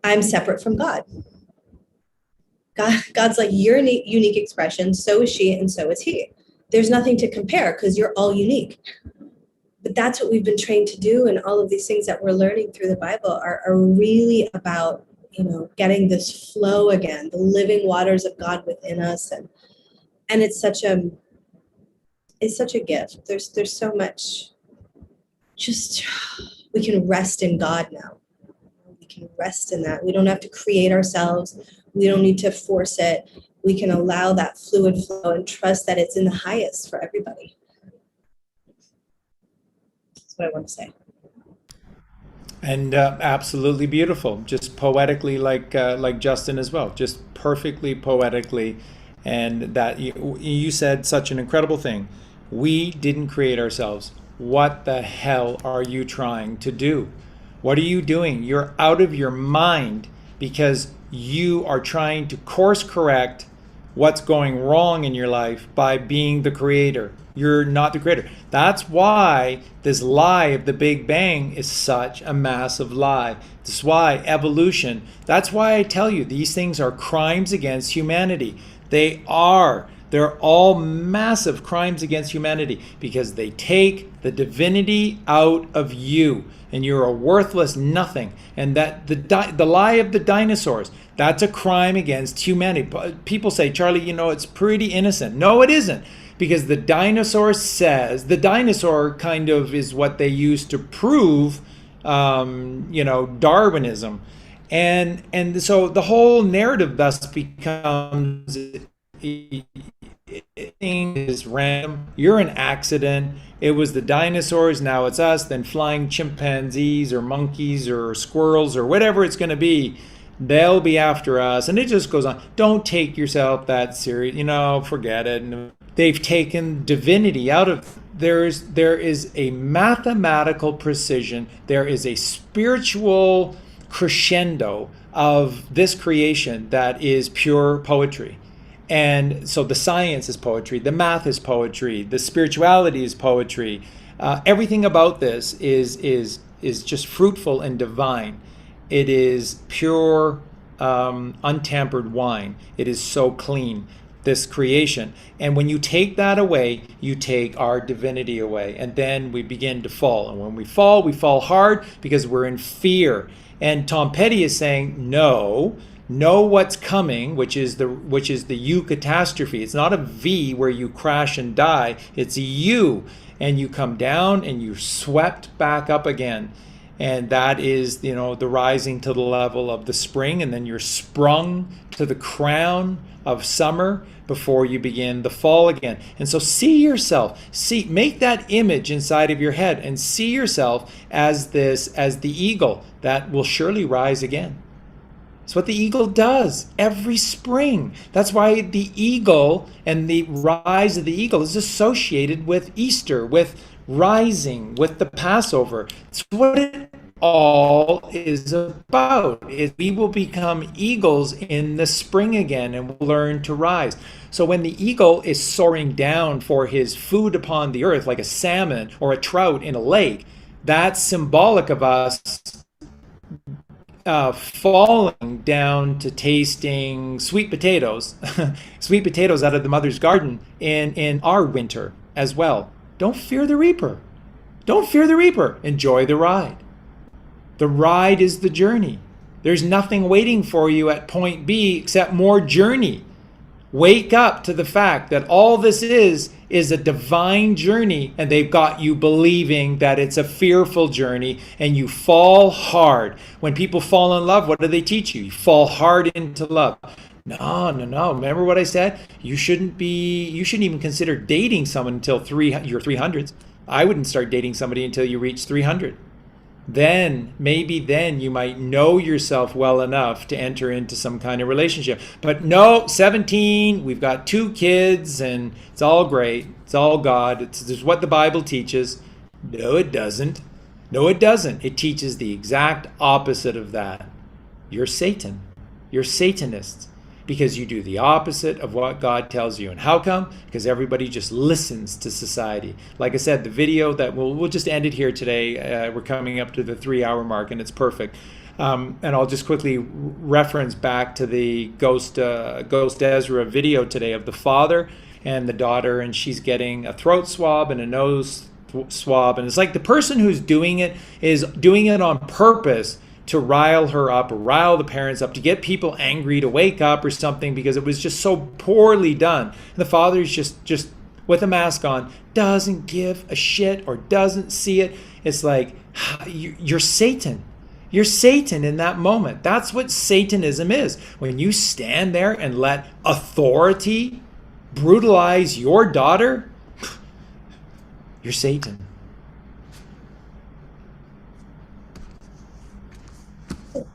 I'm separate from God. God's like, you're a unique expression, so is she, and so is he. There's nothing to compare because you're all unique. But that's what we've been trained to do, and all of these things that we're learning through the Bible are really about, getting this flow again, the living waters of God within us, and it's such a gift. There's so much. Just, we can rest in God now. We can rest in that. We don't have to create ourselves. We don't need to force it. We can allow that fluid flow and trust that it's in the highest for everybody. That's what I want to say. And absolutely beautiful, just poetically, like Justin as well, just perfectly poetically. And that you said such an incredible thing. We didn't create ourselves. What the hell are you trying to do? What are you doing? You're out of your mind because you are trying to course correct what's going wrong in your life by being the creator. You're not the creator. That's why this lie of the Big Bang is such a massive lie. That's why evolution, that's why I tell you these things are crimes against humanity. They are. They're all massive crimes against humanity because they take the divinity out of you and you're a worthless nothing. And that the lie of the dinosaurs, that's a crime against humanity. People say, Charlie, it's pretty innocent. No, it isn't. Because the dinosaur kind of is what they use to prove, Darwinism. And so the whole narrative thus becomes, is random. You're an accident. It was the dinosaurs, now it's us, then flying chimpanzees or monkeys or squirrels or whatever it's going to be. They'll be after us. And it just goes on. Don't take yourself that serious. Forget it. They've taken divinity out of. There is a mathematical precision. There is a spiritual crescendo of this creation that is pure poetry. And so the science is poetry, the math is poetry, the spirituality is poetry. Everything about this is just fruitful and divine. It is pure, untampered wine. It is so clean, this creation. And when you take that away, you take our divinity away. And then we begin to fall. And when we fall hard because we're in fear. And Tom Petty is saying, know what's coming, which is the you catastrophe. It's not a V where you crash and die. It's a you, and you come down and you're swept back up again. And that is, the rising to the level of the spring, and then you're sprung to the crown of summer before you begin the fall again. And so make that image inside of your head and see yourself as the eagle that will surely rise again. It's what the eagle does every spring. That's why the eagle and the rise of the eagle is associated with Easter, with rising, with the Passover. It's what it all is about. We will become eagles in the spring again and we'll learn to rise. So when the eagle is soaring down for his food upon the earth, like a salmon or a trout in a lake, that's symbolic of us falling down to tasting sweet potatoes, sweet potatoes out of the mother's garden in our winter as well. Don't fear the reaper. Don't fear the reaper. Enjoy the ride. The ride is the journey. There's nothing waiting for you at point B except more journey. Wake up to the fact that all this is a divine journey, and they've got you believing that it's a fearful journey, and you fall hard. When people fall in love, what do they teach you? You fall hard into love. No. Remember what I said? You shouldn't even consider dating someone until your 300s. I wouldn't start dating somebody until you reach 300. Maybe then you might know yourself well enough to enter into some kind of relationship. But no, 17, we've got 2 kids, and it's all great. It's all God. It's what the Bible teaches. No, it doesn't. No, it doesn't. It teaches the exact opposite of that. You're Satan. You're Satanists. Because you do the opposite of what God tells you. And how come? Because everybody just listens to society. Like I said, the video that we'll just end it here today. We're coming up to the 3-hour mark, and it's perfect. And I'll just quickly reference back to the Ghost Ezra video today of the father and the daughter, and she's getting a throat swab and a nose swab. And it's like the person who's doing it is doing it on purpose to rile her up or rile the parents up, to get people angry, to wake up or something, because it was just so poorly done. And the father's just with a mask on, doesn't give a shit or doesn't see it. It's like, you're Satan. You're Satan in that moment. That's what Satanism is. When you stand there and let authority brutalize your daughter, you're Satan.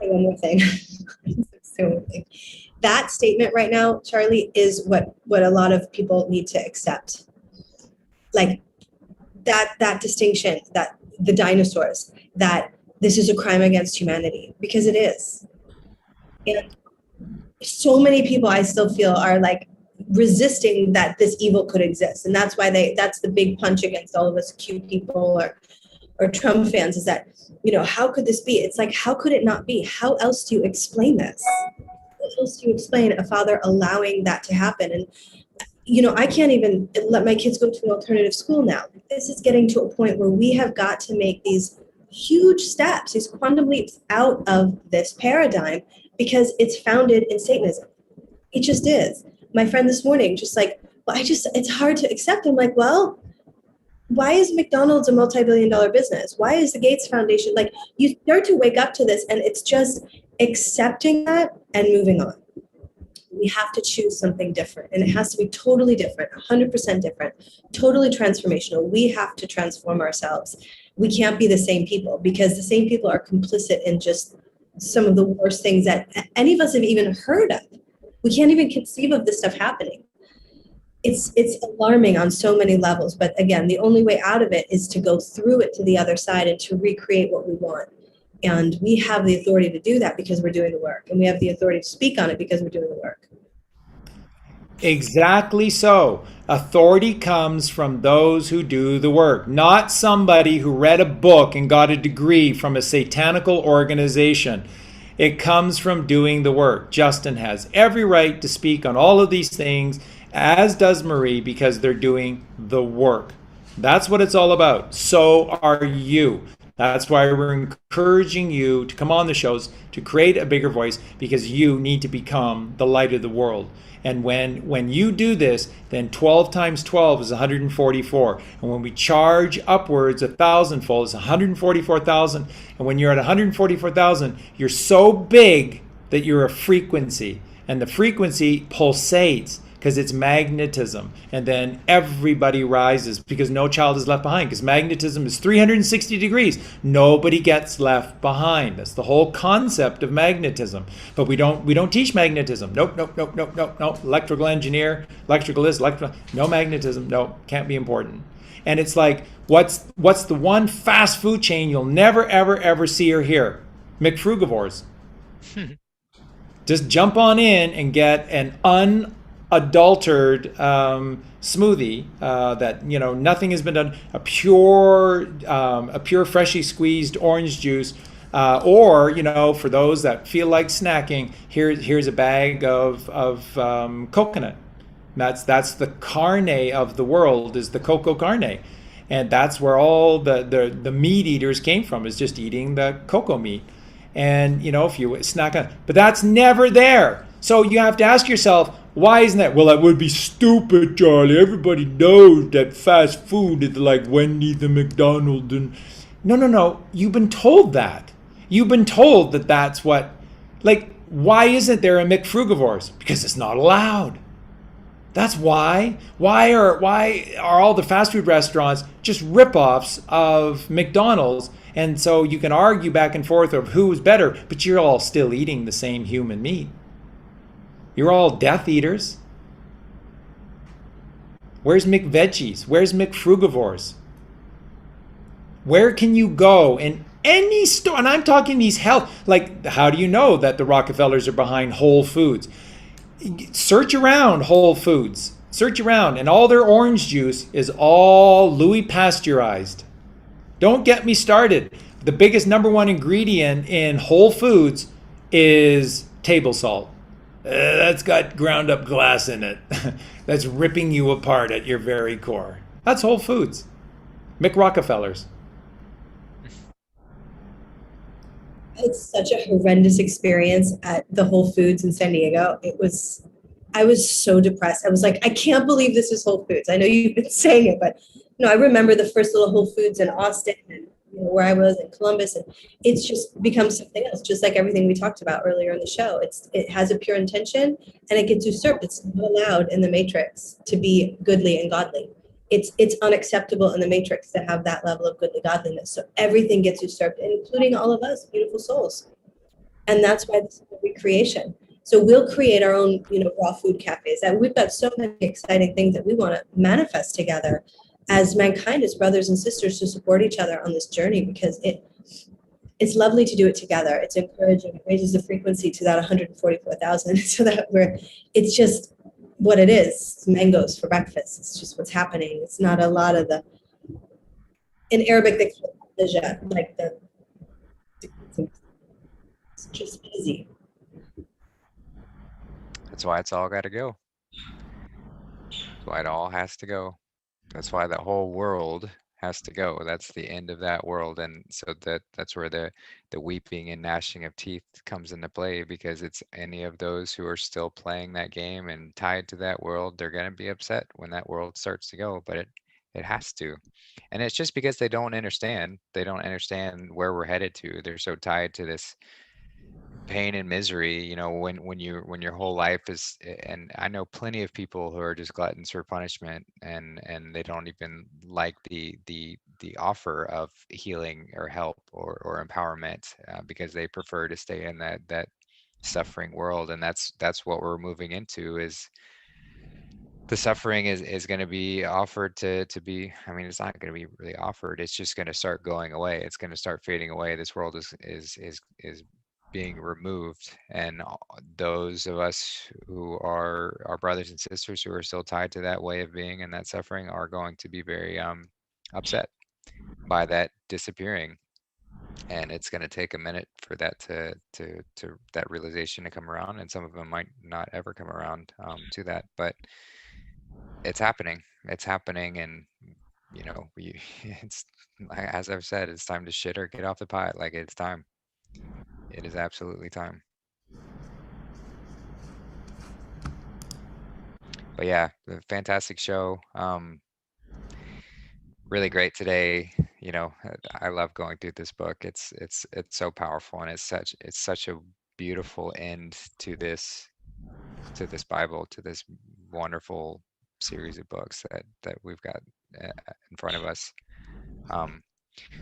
One more thing. That statement right now, Charlie, is what a lot of people need to accept. Like that distinction, that the dinosaurs, that this is a crime against humanity, because it is. And so many people, I still feel, are like resisting that this evil could exist. And that's why that's the big punch against all of us cute people or Trump fans, is that, how could this be? It's like, how could it not be? How else do you explain this? How else do you explain a father allowing that to happen? And, I can't even let my kids go to an alternative school now. This is getting to a point where we have got to make these huge steps, these quantum leaps out of this paradigm, because it's founded in Satanism. It just is. My friend this morning, just like, it's hard to accept. I'm like, well, why is McDonald's a multi-billion-dollar business? Why is the Gates Foundation? Like, you start to wake up to this, and it's just accepting that and moving on. We have to choose something different, and it has to be totally different, 100% different, totally transformational. We have to transform ourselves. We can't be the same people, because the same people are complicit in just some of the worst things that any of us have even heard of. We can't even conceive of this stuff happening. It's alarming on so many levels, but again, the only way out of it is to go through it to the other side and to recreate what we want. And we have the authority to do that because we're doing the work, and we have the authority to speak on it because we're doing the work. Exactly so. Authority comes from those who do the work, not somebody who read a book and got a degree from a satanical organization. It comes from doing the work. Justin has every right to speak on all of these things, as does Marie, because they're doing the work. That's what it's all about. So are you. That's why we're encouraging you to come on the shows, to create a bigger voice, because you need to become the light of the world. And when you do this, then 12 times 12 is 144. And when we charge upwards 1,000-fold, it's 144,000. And when you're at 144,000, you're so big that you're a frequency. And the frequency pulsates because it's magnetism. And then everybody rises because no child is left behind, because magnetism is 360 degrees. Nobody gets left behind. That's the whole concept of magnetism. But we don't teach magnetism. Nope. Electrical engineer, electrical this, no magnetism. No, can't be important. And it's like, what's the one fast food chain you'll never, ever see or hear? McFrugivores. Just jump on in and get an unadulterated smoothie that nothing has been done. A pure freshly squeezed orange juice, Or, for those that feel like snacking, here's a bag of coconut. That's the carne of the world, is the cocoa carne. And that's where all the meat eaters came from, is just eating the cocoa meat. And, if you snack on, but that's never there. So you have to ask yourself, why isn't that? Well, that would be stupid, Charlie. Everybody knows that fast food is like Wendy's and McDonald's. And no. You've been told that. You've been told that that's what, why isn't there a McFrugivores? Because it's not allowed. That's why. Why are all the fast food restaurants just rip-offs of McDonald's? And so you can argue back and forth of who's better, but you're all still eating the same human meat. You're all death eaters. Where's McVeggies? Where's McFrugivores? Where can you go in any store? And I'm talking these health, how do you know that the Rockefellers are behind Whole Foods? Search around Whole Foods. Search around, and all their orange juice is all Louis pasteurized. Don't get me started. The biggest number one ingredient in Whole Foods is table salt. That's got ground up glass in it. That's ripping you apart at your very core. That's Whole Foods. Mick Rockefellers. It's such a horrendous experience at the Whole Foods in San Diego. I was so depressed. I was like, I can't believe this is Whole Foods. I know you've been saying it, but I remember the first little Whole Foods in Austin and where I was in Columbus, and it's just become something else, just like everything we talked about earlier in the show. It has a pure intention and it gets usurped. It's not allowed in the Matrix to be goodly and godly. It's unacceptable in the Matrix to have that level of goodly godliness. So everything gets usurped, including all of us, beautiful souls. And that's why this is a recreation. So we'll create our own, raw food cafes. And we've got so many exciting things that we want to manifest together as mankind, as brothers and sisters, to support each other on this journey, because it's lovely to do it together. It's encouraging. It raises the frequency to that 144,000 so that it's just what it is. It's mangoes for breakfast. It's just what's happening. It's not a lot of in Arabic, they call it it's just easy. That's why it's all got to go. That's why it all has to go. That's why the whole world has to go. That's the end of that world. And so that's where the weeping and gnashing of teeth comes into play, because it's any of those who are still playing that game and tied to that world, they're going to be upset when that world starts to go, but it has to. And it's just because they don't understand where we're headed to. They're so tied to this pain and misery, when your whole life is, and I know plenty of people who are just gluttons for punishment, and they don't even like the offer of healing or help or empowerment, because they prefer to stay in that suffering world. And that's what we're moving into, is the suffering is going to be offered to be, it's not going to be really offered. It's just going to start going away. It's going to start fading away. This world is being removed, and those of us who are our brothers and sisters who are still tied to that way of being and that suffering are going to be very upset by that disappearing. And it's going to take a minute for that to that realization to come around, and some of them might not ever come around to that, but it's happening. And it's, as I've said, it's time to shit or get off the pot. It's time. It is absolutely time. But yeah, the fantastic show. Really great today. I love going through this book. It's so powerful, and it's such a beautiful end to this Bible, to this wonderful series of books that we've got in front of us.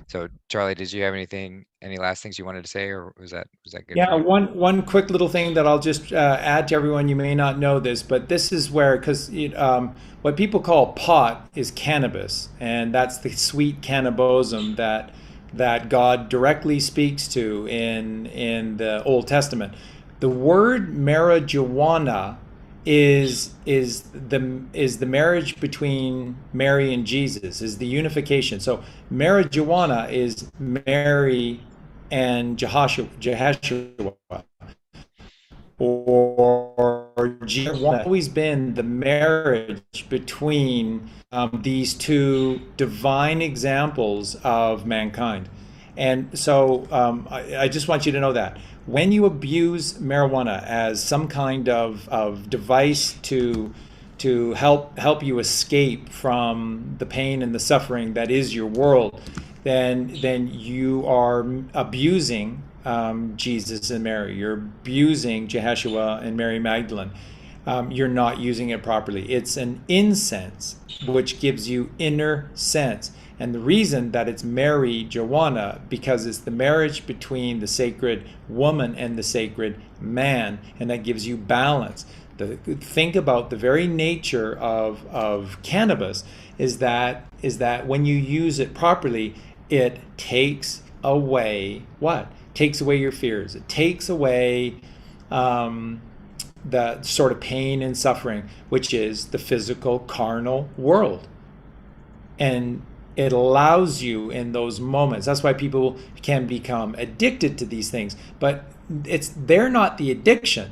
So Charlie, did you have any last things you wanted to say, or was that good? Yeah, one quick little thing that I'll just add to everyone. You may not know this, but this is where, because what people call pot is cannabis, and that's the sweet cannabosum that God directly speaks to in the Old Testament. The word marijuana is the marriage between Mary and Jesus, is the unification. So marijuana is Mary and Jehoshua, or always been the marriage between these two divine examples of mankind. And so I just want you to know that when you abuse marijuana as some kind of device to help you escape from the pain and the suffering that is your world, then you are abusing Jesus and Mary. You're abusing Jehoshua and Mary Magdalene. You're not using it properly. It's an incense which gives you inner sense. And the reason that it's Mary Joanna, because it's the marriage between the sacred woman and the sacred man, and that gives you balance. Think about the very nature of cannabis is that when you use it properly, it takes away what? Takes away your fears. It takes away the sort of pain and suffering, which is the physical, carnal world. And it allows you in those moments. That's why people can become addicted to these things. But they're not the addiction.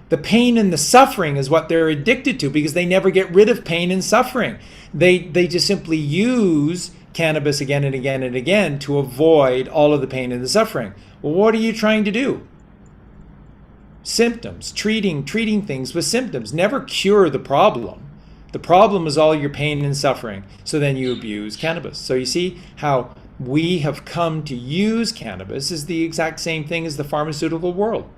The pain and the suffering is what they're addicted to, because they never get rid of pain and suffering. They just simply use cannabis again and again and again to avoid all of the pain and the suffering. Well, what are you trying to do? Symptoms, treating things with symptoms. Never cure the problem. The problem is all your pain and suffering. So then you abuse cannabis. So you see how we have come to use cannabis is the exact same thing as the pharmaceutical world.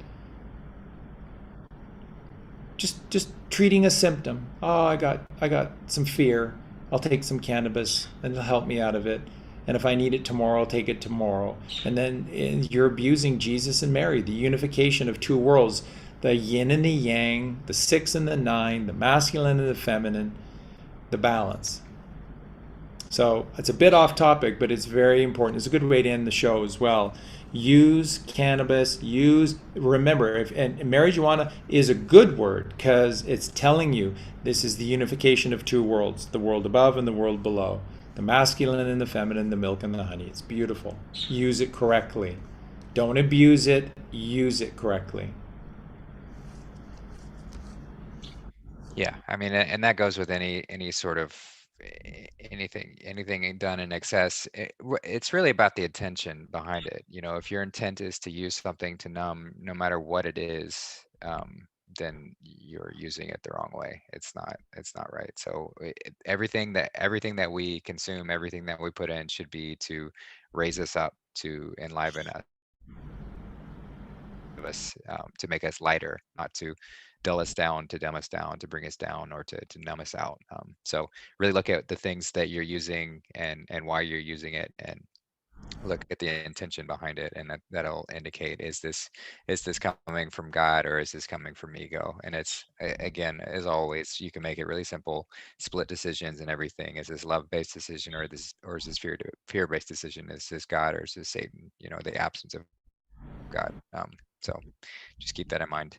Just treating a symptom. Oh, I got some fear. I'll take some cannabis and it'll help me out of it. And if I need it tomorrow, I'll take it tomorrow. And then you're abusing Jesus and Mary, the unification of two worlds, the yin and the yang, the 6 and the 9, the masculine and the feminine, the balance. So it's a bit off topic, but it's very important. It's a good way to end the show as well. Use cannabis, remember, and marijuana is a good word because it's telling you this is the unification of two worlds, the world above and the world below, the masculine and the feminine, the milk and the honey. It's beautiful. Use it correctly. Don't abuse it, use it correctly. Yeah, I mean, and that goes with any sort of anything done in excess. It's really about the intention behind it. You know, if your intent is to use something to numb, no matter what it is, then you're using it the wrong way. It's not right. So everything that we consume, everything that we put in should be to raise us up, to enliven us, to make us lighter, not to dull us down, to dumb us down, to bring us down, or to numb us out. So really look at the things that you're using and why you're using it, and look at the intention behind it, and that'll indicate, is this coming from God, or is this coming from ego? And it's, again, as always, you can make it really simple, split decisions and everything. Is this love-based decision, or is this fear-based decision? Is this God, or is this Satan? You know, the absence of God. So just keep that in mind.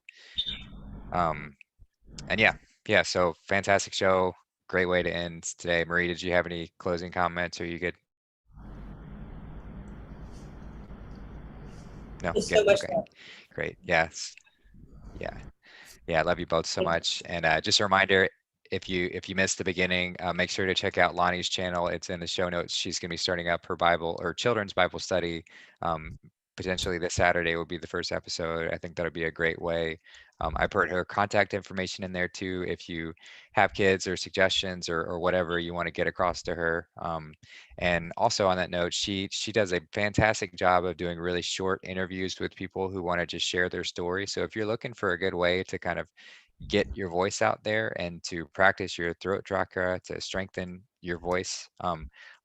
And yeah, so fantastic show. Great way to end today. Marie, did you have any closing comments? Or are you good? No, Thank you good. so much. Okay, great. Yes. Yeah. I love you both so much. And just a reminder, if you missed the beginning, make sure to check out Lonnie's channel. It's in the show notes. She's going to be starting up her Bible or children's Bible study. Potentially this Saturday will be the first episode. I think that'll be a great way. I put her contact information in there too, if you have kids or suggestions or whatever you want to get across to her. And also on that note, she does a fantastic job of doing really short interviews with people who want to just share their story. So if you're looking for a good way to kind of get your voice out there and to practice your throat chakra, to strengthen your voice,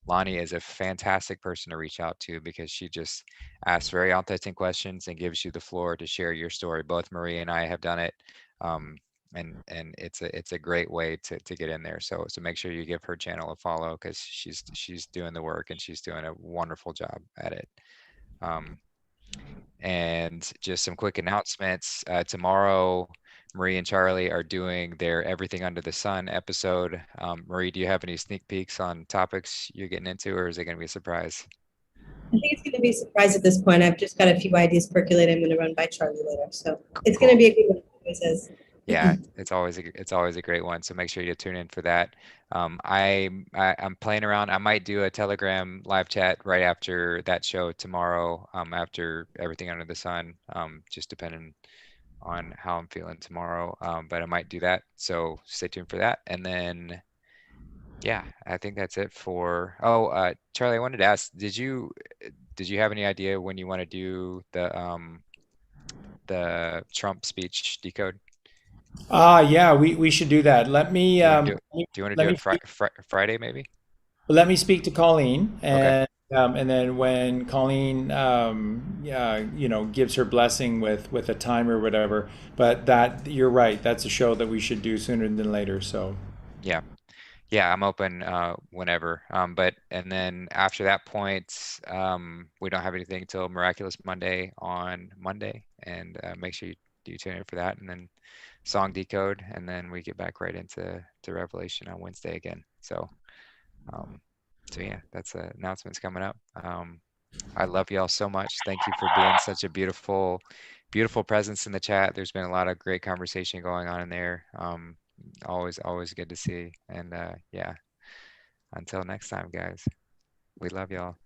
Lonnie is a fantastic person to reach out to, because she just asks very authentic questions and gives you the floor to share your story. Both Marie and I have done it, and it's a great way to get in there. So make sure you give her channel a follow, because she's doing the work and she's doing a wonderful job at it. And just some quick announcements. Tomorrow, Marie and Charlie are doing their Everything Under the Sun episode. Marie, do you have any sneak peeks on topics you're getting into, or is it going to be a surprise? I think it's going to be a surprise at this point. I've just got a few ideas percolating. I'm going to run by Charlie later. So it's going to Cool. be a good one, he says. Yeah, it's always a great one. So make sure you tune in for that. I'm playing around. I might do a Telegram live chat right after that show tomorrow, after everything under the sun, just depending on how I'm feeling tomorrow. But I might do that. So stay tuned for that. And then, yeah, I think that's it for. Oh, Charlie, I wanted to ask, did you have any idea when you want to do the Trump speech decode? Yeah, we should do that. Do you want to do it? Do you want to let do me it Friday maybe? let me speak to Colleen, Okay. and then when Colleen, yeah, gives her blessing with a time or whatever. But that you're right. That's a show that we should do sooner than later. So Yeah. Yeah, I'm open whenever. But and then after that point, we don't have anything till Miraculous Monday on Monday, and make sure you tune in for that, and then song decode, and then we get back right into Revelation on Wednesday again. Um, so yeah, that's announcements coming up. I love y'all so much. Thank you for being such a beautiful presence in the chat. There's been a lot of great conversation going on in there. Always good to see. And yeah, until next time, guys, we love y'all.